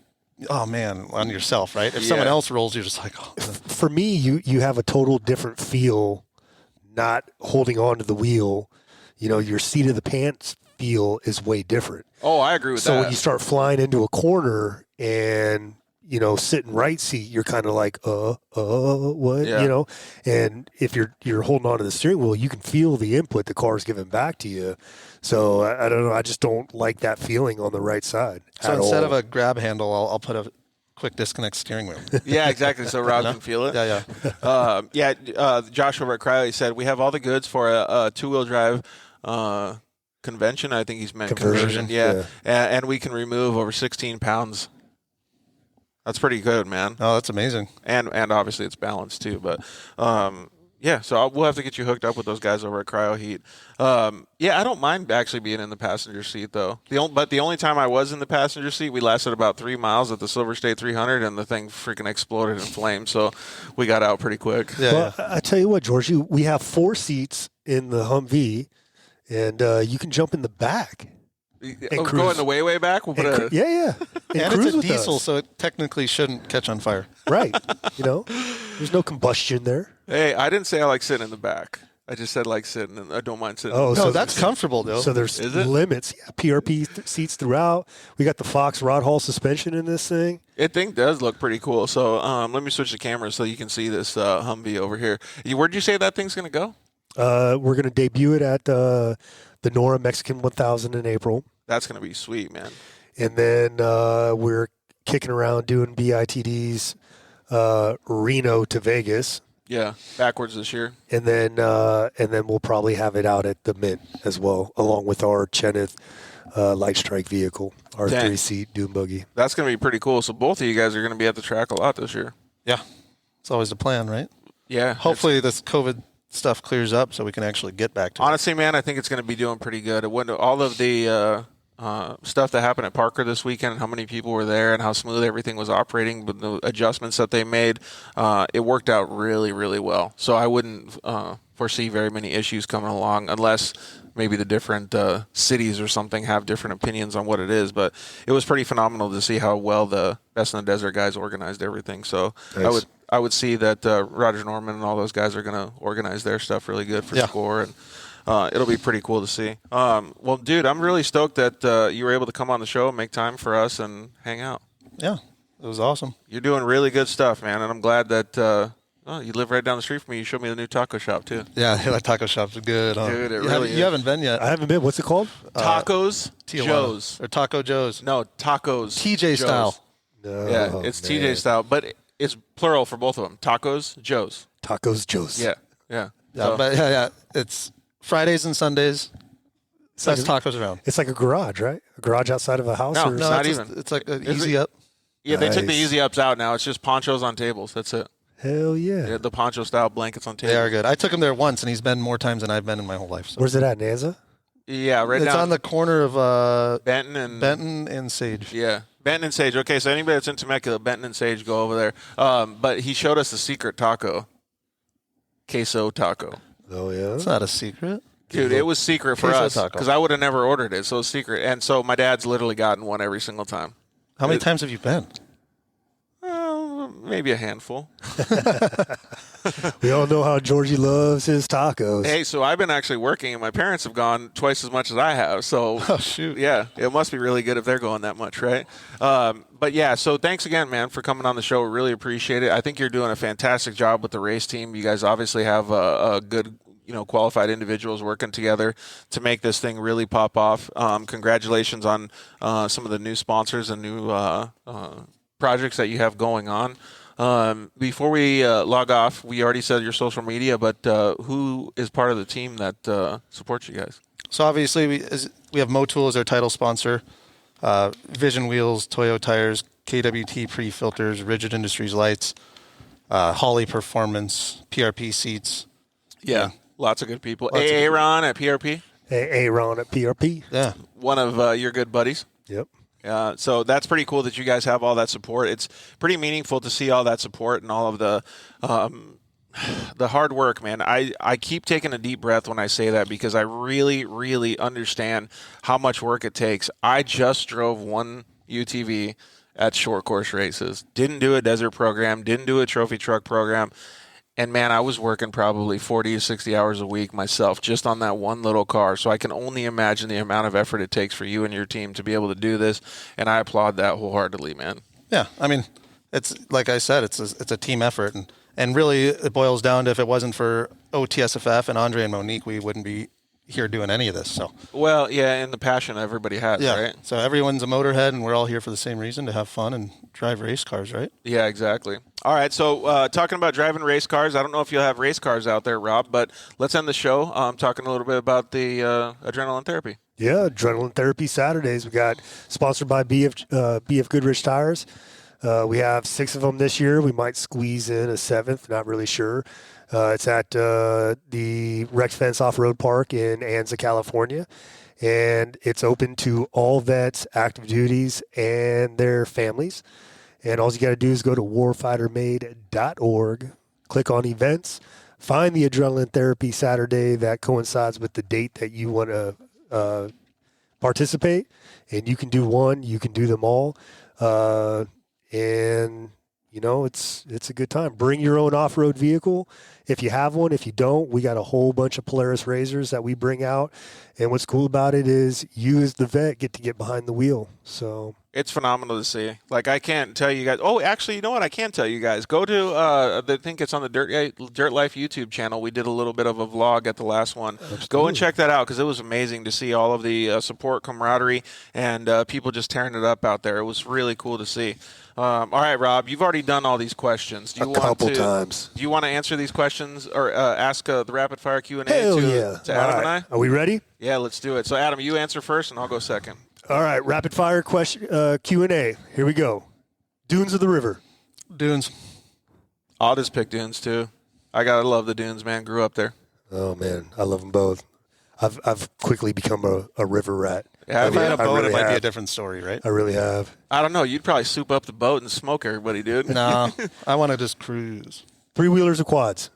oh man, on yourself, right? If someone else rolls, you're just like, oh. For me, you have a total different feel not holding on to the wheel. You know, your seat of the pants feel is way different. Oh, I agree with that. So when you start flying into a corner and, you know, sitting right seat, you're kind of like, what, you know? And if you're holding on to the steering wheel, you can feel the input the car's giving back to you. So I don't know. I just don't like that feeling on the right side. So instead of a grab handle, I'll put a quick disconnect steering wheel. Yeah, exactly. So Rob can feel it. Yeah. Josh over at Crowley said we have all the goods for a two-wheel drive convention. I think he's meant conversion. Yeah. And we can remove over 16 pounds. That's pretty good, man. Oh, that's amazing. And obviously it's balanced too. But so we'll have to get you hooked up with those guys over at Cryo Heat. I don't mind actually being in the passenger seat though. But the only time I was in the passenger seat, we lasted about 3 miles at the Silver State 300, and the thing freaking exploded in flames. So we got out pretty quick. Yeah. Well, I tell you what, George, we have 4 seats in the Humvee, and you can jump in the back. Going the way back. We'll put yeah. And it's a diesel, so it technically shouldn't catch on fire. Right. You know, there's no combustion there. Hey, I didn't say I like sitting in the back. I just said like sitting, and I don't mind sitting. Oh, no, that's comfortable though. So there's limits. Yeah, PRP seats throughout. We got the Fox Rod Hall suspension in this thing. It thing does look pretty cool. So let me switch the camera so you can see this Humvee over here. Where'd you say that thing's gonna go? We're gonna debut it at the Nora Mexican 1000 in April. That's gonna be sweet, man. And then we're kicking around doing BITDs Reno to Vegas. Yeah, backwards this year. And then we'll probably have it out at the Mint as well, along with our Cheneth Light Strike vehicle, our 3-seat dune buggy. That's going to be pretty cool. So both of you guys are going to be at the track a lot this year. Yeah. It's always the plan, right? Yeah. Hopefully this COVID stuff clears up so we can actually get back to Honestly, man, I think it's going to be doing pretty good. All of the stuff that happened at Parker this weekend and how many people were there and how smooth everything was operating with the adjustments that they made, it worked out really, really well. So I wouldn't foresee very many issues coming along unless maybe the different cities or something have different opinions on what it is. But it was pretty phenomenal to see how well the Best in the Desert guys organized everything. So Thanks. I would see that Roger Norman and all those guys are going to organize their stuff really good for Score, and it'll be pretty cool to see. Well, dude, I'm really stoked that you were able to come on the show and make time for us and hang out. Yeah, it was awesome. You're doing really good stuff, man, and I'm glad that you live right down the street from me. You showed me the new taco shop, too. Yeah, that taco shop's good. Dude, it really is. You haven't been yet. I haven't been. What's it called? Tacos Tijuana. Joe's. Or Taco Joe's. No, Tacos TJ Joe's. style. No, Yeah, it's man. TJ style, but it's plural for both of them. Tacos Joe's. Tacos Joe's. Yeah. Yeah, So- but yeah, it's Fridays and Sundays. Best like tacos around. It's like a garage, right? A garage outside of a house? No, or it's No, not it's even. It's like an Is easy it- up. Yeah, they took the Nice. easy ups out now. It's just ponchos on tables. That's it. Hell yeah. Yeah, the poncho style blankets on tables. They are good. I took him there once, and he's been more times than I've been in my whole life. So. Where's it at, Nanza? Yeah, right It's down on the corner of Benton and Benton and Sage. Yeah, Benton and Sage. Okay, so anybody that's in Temecula, Benton and Sage, go over there. But he showed us the secret taco, queso taco. Oh, yeah. It's not a secret. Dude, it was secret for Queso us taco. because I would have never ordered it, so it's secret. And so my dad's literally gotten one every single time. How many times have you been? Maybe a handful. We all know how Georgie loves his tacos. Hey, so I've been actually working, and my parents have gone twice as much as I have. So, Oh, shoot. yeah, it must be really good if they're going that much, right? But yeah, so thanks again, man, for coming on the show. Really appreciate it. I think you're doing a fantastic job with the race team. You guys obviously have a good, qualified individuals working together to make this thing really pop off. Congratulations on some of the new sponsors and new projects that you have going on. Before we log off, we already said your social media, but who is part of the team that supports you guys? So obviously we have Motul as our title sponsor. Vision Wheels, Toyo Tires, KWT Pre-Filters, Rigid Industries Lights, Holly Performance, PRP Seats. Yeah, lots of good people. Lots of good Aaron at PRP, Hey, Ron at PRP. Yeah. one of your good buddies. Yep. So that's pretty cool that you guys have all that support. It's pretty meaningful to see all that support and all of the hard work, man. I keep taking a deep breath when I say that because I really, really understand how much work it takes. I just drove one UTV at short course races. Didn't do a desert program, didn't do a trophy truck program. And man, I was working probably 40 to 60 hours a week myself just on that one little car. So I can only imagine the amount of effort it takes for you and your team to be able to do this. And I applaud that wholeheartedly, man. Yeah. I mean, it's like I said, it's a team effort. And really it boils down to if it wasn't for OTSFF and Andre and Monique, we wouldn't be here doing any of this. So Well, yeah, and the passion everybody has, yeah. right? So everyone's a motorhead and we're all here for the same reason, to have fun and drive race cars, right? Yeah, exactly. All right, so talking about driving race cars, I don't know if you'll have race cars out there, Rob, but let's end the show talking a little bit about the adrenaline therapy. Yeah, Adrenaline Therapy Saturdays. We got sponsored by BF Goodrich Tires. We have 6 of them this year. We might squeeze in a 7th, not really sure. It's at the Rex Fence Off-Road Park in Anza, California. And it's open to all vets, active duties, and their families. And all you got to do is go to warfightermade.org, click on events, find the Adrenaline Therapy Saturday that coincides with the date that you want to participate. And you can do one, you can do them all. And it's a good time. Bring your own off-road vehicle if you have one. If you don't, we got a whole bunch of Polaris RZRs that we bring out. And what's cool about it is you as the vet get to get behind the wheel. So It's phenomenal to see. Like, I can't tell you guys. Oh, actually, you know what? I can tell you guys. Go to, I think it's on the Dirt Life YouTube channel. We did a little bit of a vlog at the last one. Absolutely. Go and check that out because it was amazing to see all of the support, camaraderie, and people just tearing it up out there. It was really cool to see. All right, Rob, you've already done all these questions. Do you A couple times. Do you want to answer these questions or ask the rapid fire Q&A Hell to yeah. Adam All and right. I? Are we ready? Yeah, let's do it. So, Adam, you answer first, and I'll go second. All right, rapid fire question Q&A. Here we go. Dunes of the river. Dunes. I'll just pick dunes too. I gotta love the dunes, man. Grew up there. Oh man, I love them both. I've quickly become a river rat. Yeah, If I had a boat, really it might be have. a different story, right? I really have. I don't know. You'd probably soup up the boat and smoke everybody, dude. No, I want to just cruise. 3-wheelers or quads?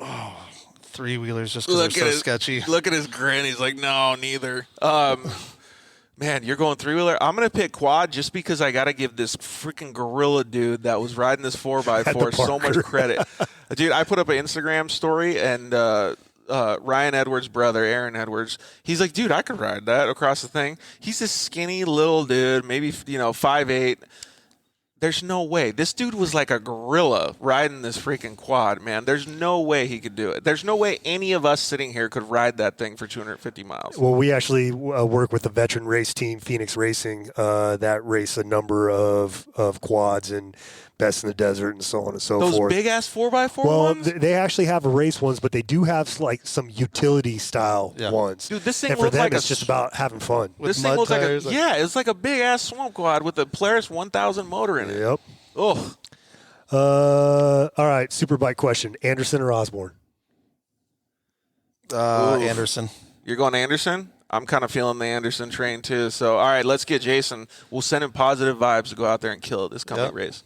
3-wheelers just because they're so sketchy. Look at his grin. He's like, no, neither. Man, you're going 3-wheeler. I'm gonna pick quad just because I gotta give this freaking gorilla dude that was riding this 4x4 so much credit. Dude, I put up an Instagram story and Ryan Edwards' brother, Aaron Edwards, he's like, dude, I could ride that across the thing. He's this skinny little dude, maybe 5'8". There's no way. This dude was like a gorilla riding this freaking quad, man. There's no way he could do it. There's no way any of us sitting here could ride that thing for 250 miles. Well, we actually work with the veteran race team, Phoenix Racing, that race a number of quads and best in the desert and so on and so Those forth. big ass 4x4 Well, ones? they actually have race ones, but they do have like some utility style ones. Dude, this thing and for looks them, like it's just about having fun. This thing looks it's like a big ass swamp quad with a Polaris 1000 motor in it. Yep. Oh. All right, Superbike question: Anderson or Osborne? Anderson. You're going Anderson? I'm kind of feeling the Anderson train too. So, all right, let's get Jason. We'll send him positive vibes to go out there and kill it this coming race.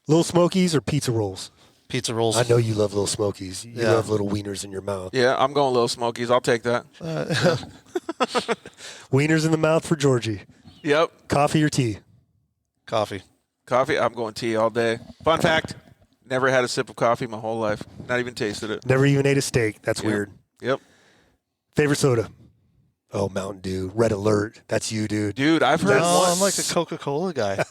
Little Smokies or pizza rolls? Pizza rolls. I know you love Little Smokies. You love little wieners in your mouth. Yeah, I'm going Little Smokies. I'll take that. Wieners in the mouth for Georgie. Yep. Coffee or tea? Coffee. Coffee? I'm going tea all day. Fun fact, never had a sip of coffee my whole life. Not even tasted it. Never even ate a steak. That's weird. Yep. Favorite soda? Oh, Mountain Dew. Red Alert. That's you, dude. Dude, I've heard I'm like a Coca-Cola guy.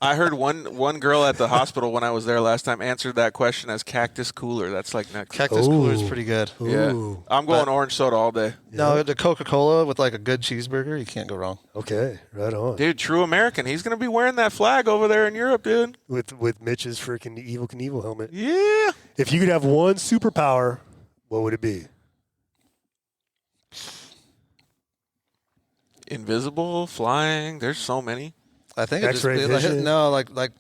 I heard one girl at the hospital when I was there last time answered that question as Cactus Cooler. That's like next. Cactus Cooler is pretty good. Yeah. I'm going orange soda all day. No, the Coca-Cola with like a good cheeseburger, you can't go wrong. Okay, right on. Dude, true American. He's going to be wearing that flag over there in Europe, dude. With Mitch's freaking Evil Knievel helmet. Yeah. If you could have one superpower, what would it be? Invisible, flying. There's so many. I think it X-ray just vision? like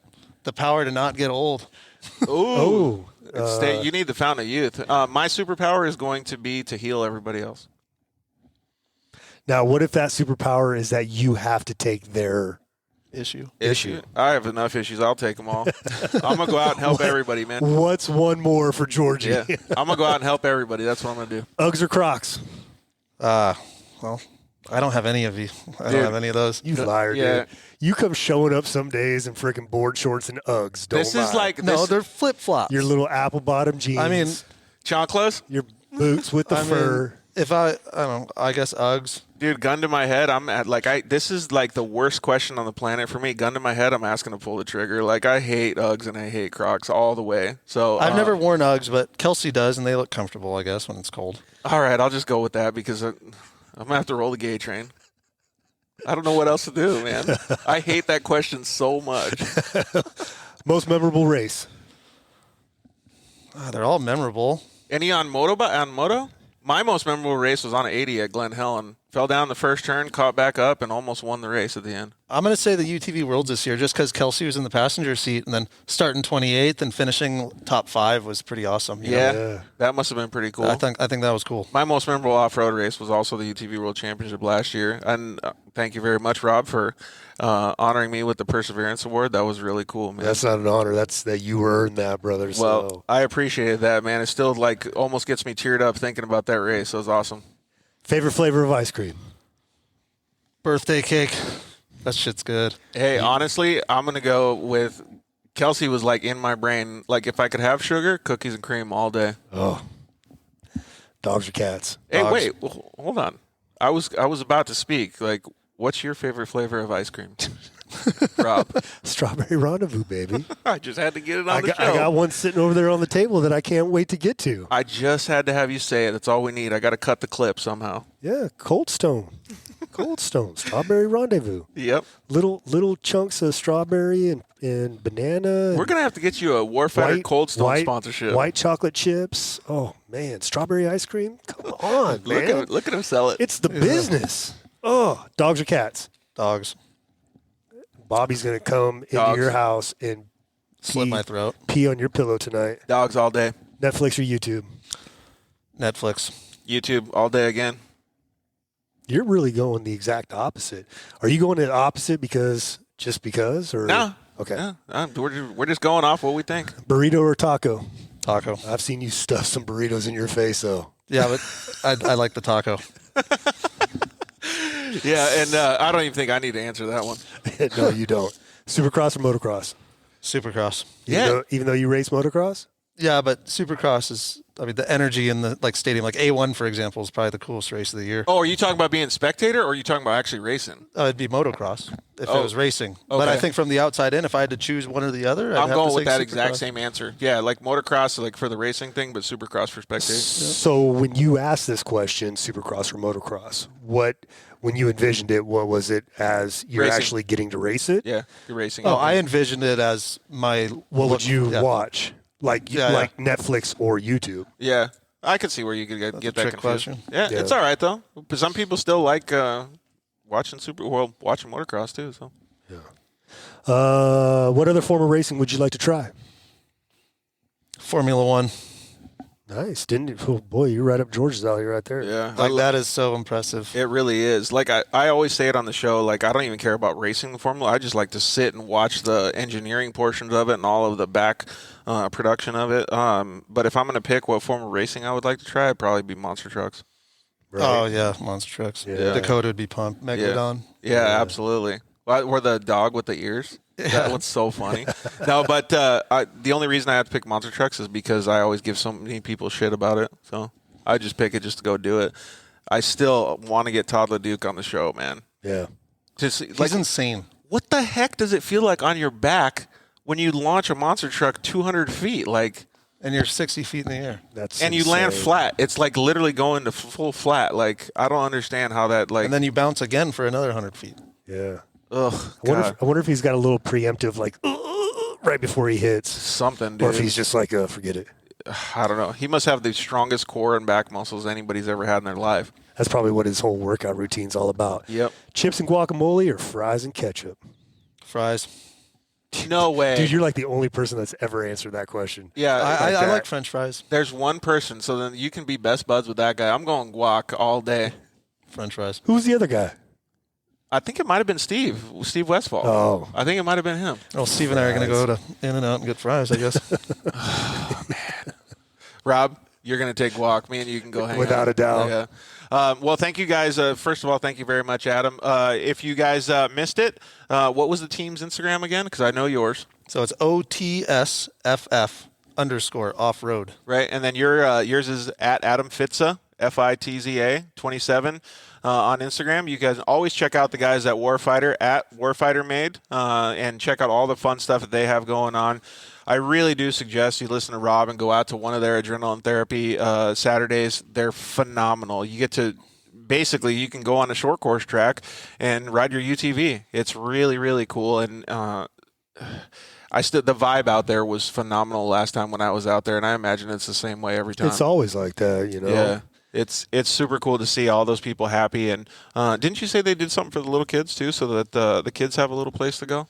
the power to not get old. Ooh. You need the fountain of youth. My superpower is going to be to heal everybody else. Now, what if that superpower is that you have to take their Issue. I have enough issues. I'll take them all. I'm going to go out and help everybody, man. What's one more for Georgie? Yeah. I'm going to go out and help everybody. That's what I'm going to do. Uggs or Crocs? Well, I don't have any of you. I don't have any of those. You liar, dude. You come showing up some days in freaking board shorts and Uggs. Don't This lie. is like No, they're flip-flops. your little apple bottom jeans. I mean, chanclas. your boots with the fur. if I don't know, I guess Uggs. Dude, gun to my head, I'm at this is like the worst question on the planet for me. Gun to my head, I'm asking to pull the trigger. Like I hate Uggs and I hate Crocs all the way. So I've never worn Uggs, but Kelsey does, and they look comfortable, I guess, when it's cold. All right, I'll just go with that because I'm gonna have to roll the gay train. I don't know what else to do, man. I hate that question so much. Most memorable race? They're all memorable. Any on moto? My most memorable race was on an 80 at Glen Helen. Fell down the first turn, caught back up, and almost won the race at the end. I'm going to say the UTV Worlds this year just because Kelsey was in the passenger seat and then starting 28th and finishing top 5 was pretty awesome. You know? That must have been pretty cool. I think that was cool. My most memorable off-road race was also the UTV World Championship last year. And thank you very much, Rob, for honoring me with the Perseverance Award. That was really cool, man. That's not an honor. That's that you earned that, brother. Well, So. I appreciated that, man. It still almost gets me teared up thinking about that race. It was awesome. Favorite flavor of ice cream? Birthday cake. That shit's good. Hey, honestly, I'm going to go with Kelsey was like in my brain. Like if I could have sugar, cookies and cream all day. Oh. Dogs or cats? Hey, Dogs. wait, hold on. I was about to speak. Like, what's your favorite flavor of ice cream? Rob. Strawberry rendezvous, baby. I just had to get it on the show. I got one sitting over there on the table that I can't wait to get to. I just had to have you say it. That's all we need. I got to cut the clip somehow. Yeah, Cold Stone. Cold Stone. Strawberry rendezvous. Yep. Little chunks of strawberry and banana. We're going to have to get you a Warfighter Cold Stone sponsorship. White chocolate chips. Oh, man. Strawberry ice cream? Come on, man. Look at him sell it. It's the business. Oh, dogs or cats? Dogs. Bobby's going to come into your house and Slit my throat. Pee on your pillow tonight. Dogs all day. Netflix or YouTube? Netflix. YouTube all day again. You're really going the exact opposite. Are you going the opposite just because? Or No. Okay. Yeah, we're just going off what we think. Burrito or taco? Taco. I've seen you stuff some burritos in your face, though. Yeah, but I like the taco. Yeah, and I don't even think I need to answer that one. No, you don't. Supercross or motocross? Supercross. Even though you race motocross? Yeah, but Supercross is, the energy in the stadium, like A1, for example, is probably the coolest race of the year. Oh, are you talking about being spectator, or are you talking about actually racing? It'd be motocross if it was racing. Okay. But I think from the outside in, if I had to choose one or the other, I'm going with that Supercross. exact same answer. Yeah, like motocross, like for the racing thing, but Supercross for spectator. So when you asked this question, Supercross or motocross, when you envisioned it, what was it as you're Racing. actually getting to race it? Yeah, you're racing. Oh, I envisioned it as my. What would you watch? Like Yeah. Netflix or YouTube? Yeah, I could see where you could get that trick confused. question. Yeah, Yeah. it's all right though. But some people still like watching watching motocross too. So What other form of racing would you like to try? Formula One. Nice, didn't you? Oh, boy, you're right up George's alley right there. yeah, That is so impressive. It really is. Like I always say it on the show, like I don't even care about racing the formula. I just like to sit and watch the engineering portions of it and all of the back production of it. But if I'm going to pick what form of racing I would like to try, it'd probably be monster trucks. Right? Oh, yeah, monster trucks. Yeah. Dakota would be pumped. Megalodon. Yeah, absolutely. Or the dog with the ears. That one's so funny. No, but the only reason I have to pick monster trucks is because I always give so many people shit about it. So I just pick it just to go do it. I still want to get Todd LeDuc on the show, man. Yeah. He's insane. What the heck does it feel like on your back when you launch a monster truck 200 feet? Like, And you're 60 feet in the air. and you land flat. It's like literally going to full flat. Like, I don't understand how that, like. And then you bounce again for another 100 feet. Yeah. Ugh, I wonder if he's got a little preemptive, like, right before he hits. something, dude. Or if he's just like, forget it. I don't know. He must have the strongest core and back muscles anybody's ever had in their life. That's probably what his whole workout routine's all about. Yep. Chips and guacamole or fries and ketchup? Fries. No way. Dude, you're like the only person that's ever answered that question. Yeah, I like French fries. there's one person, so then you can be best buds with that guy. I'm going guac all day. French fries. Who's the other guy? I think it might have been Steve Westfall. Oh. I think it might have been him. Well, Steve and I are going to go to In-N-Out and get fries, I guess. Rob, you're going to take guac. Me and you can go hang Without out. a doubt. Yeah. Well, thank you guys. First of all, thank you very much, Adam. If you guys missed it, what was the team's Instagram again? Because I know yours. So it's OTSFF _ off-road. Right, and then yours is at Adam Fitza, Fitza 27 on Instagram. You guys always check out the guys at Warfighter at Warfighter Made and check out all the fun stuff that they have going on. I really do suggest you listen to Rob and go out to one of their adrenaline therapy Saturdays. They're phenomenal. You get to basically you can go on a short course track and ride your UTV. It's really, really cool, and the vibe out there was phenomenal last time when I was out there, and I imagine it's the same way every time. It's always like that, you know? Yeah. It's super cool to see all those people happy. And didn't you say they did something for the little kids too, so that the kids have a little place to go?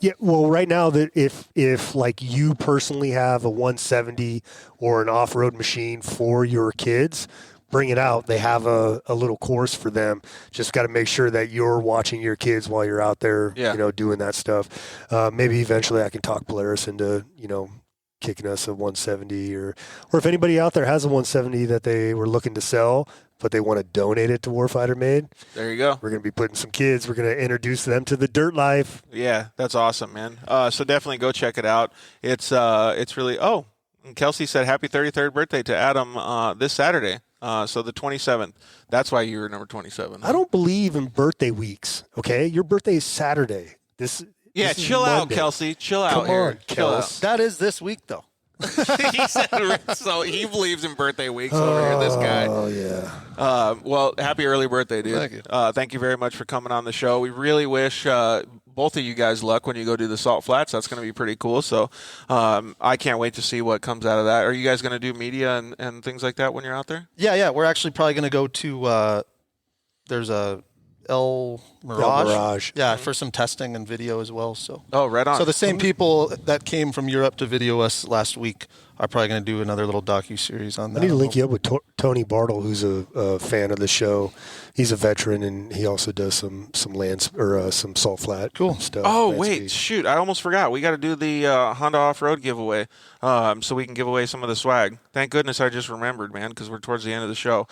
Yeah. Well, right now, that if like you personally have a 170 or an off-road machine for your kids, bring it out. They have a little course for them. Just got to make sure that you're watching your kids while you're out there, doing that stuff. Maybe eventually I can talk Polaris into, kicking us a 170 or if anybody out there has a 170 that they were looking to sell, but they want to donate it to Warfighter Made. There you go. We're going to be putting some kids. We're going to introduce them to the dirt life. Yeah, that's awesome, man. So definitely go check it out. It's really, and Kelsey said happy 33rd birthday to Adam this Saturday. So the 27th. That's why you were number 27. I don't believe in birthday weeks. Okay. Your birthday is Saturday. Yeah, this is chill out, Monday. Kelsey. Chill out Come here. on, Chill Kels. That is this week, though. He said so. He believes in birthday weeks over here. This guy. Oh yeah. Well, happy early birthday, dude. Thank you. Thank you very much for coming on the show. We really wish both of you guys luck when you go do the Salt Flats. That's going to be pretty cool. So I can't wait to see what comes out of that. Are you guys going to do media and things like that when you're out there? Yeah. We're actually probably going to go to there's a El Mirage. El Mirage. Yeah, for some testing and video as well. So. Oh, right on. So the same people that came from Europe to video us last week are probably going to do another little docu-series on that. I need to link you up with Tony Bartle, who's a fan of the show. He's a veteran, and he also does some some salt flat stuff. Oh, wait, shoot. I almost forgot. We got to do the Honda Off-Road giveaway so we can give away some of the swag. Thank goodness I just remembered, man, because we're towards the end of the show.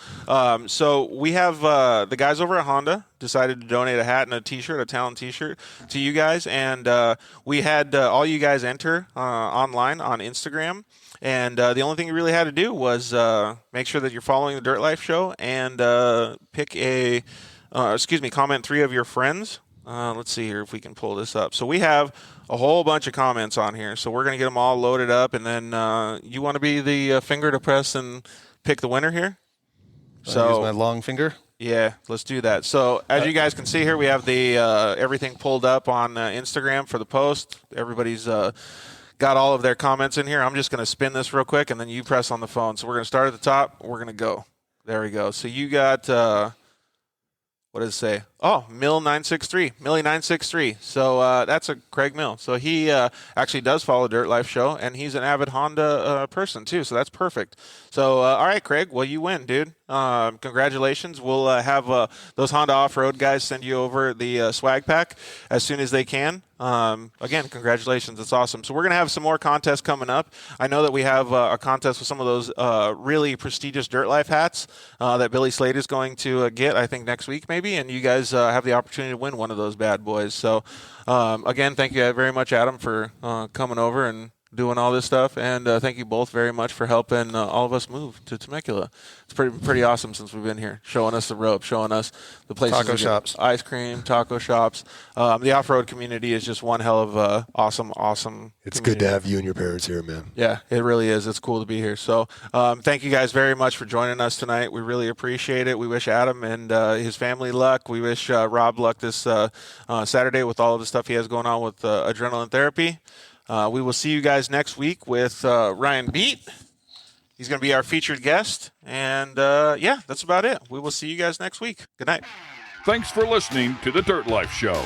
So we have the guys over at Honda decided to donate a hat and a T-shirt, a Talent T-shirt, to you guys. And we had all you guys enter online on Instagram. And the only thing you really had to do was make sure that you're following the Dirt Life Show and pick comment 3 of your friends. Let's see here if we can pull this up. So we have a whole bunch of comments on here. So we're going to get them all loaded up. And then you want to be the finger to press and pick the winner here? So use my long finger? Yeah, let's do that. So as you guys can see here, we have the everything pulled up on Instagram for the post. Everybody's got all of their comments in here. I'm just going to spin this real quick, and then you press on the phone. So we're going to start at the top. We're going to go. There we go. So you got, what does it say? Oh, Mill963, Millie963. So that's a Craig Mill. So he actually does follow Dirt Life Show, and he's an avid Honda person too. So that's perfect. So all right, Craig. Well, you win, dude. Congratulations. We'll have those Honda Off-Road guys send you over the swag pack as soon as they can. Again, congratulations. It's awesome. So we're going to have some more contests coming up. I know that we have a contest with some of those really prestigious Dirt Life hats that Billy Slade is going to get, I think, next week maybe, and you guys have the opportunity to win one of those bad boys. So, again, thank you very much, Adam, for coming over and doing all this stuff, and thank you both very much for helping all of us move to Temecula. It's pretty awesome since we've been here, showing us the ropes, showing us the places, taco shops, ice cream, taco shops. The off-road community is just one hell of awesome. It's community. good to have you and your parents here, man. Yeah, it really is. It's cool to be here. So thank you guys very much for joining us tonight. We really appreciate it. We wish Adam and his family luck. We wish Rob luck this Saturday with all of the stuff he has going on with adrenaline therapy. We will see you guys next week with Ryan Beat. He's going to be our featured guest. And, yeah, that's about it. We will see you guys next week. Good night. Thanks for listening to The Dirt Life Show.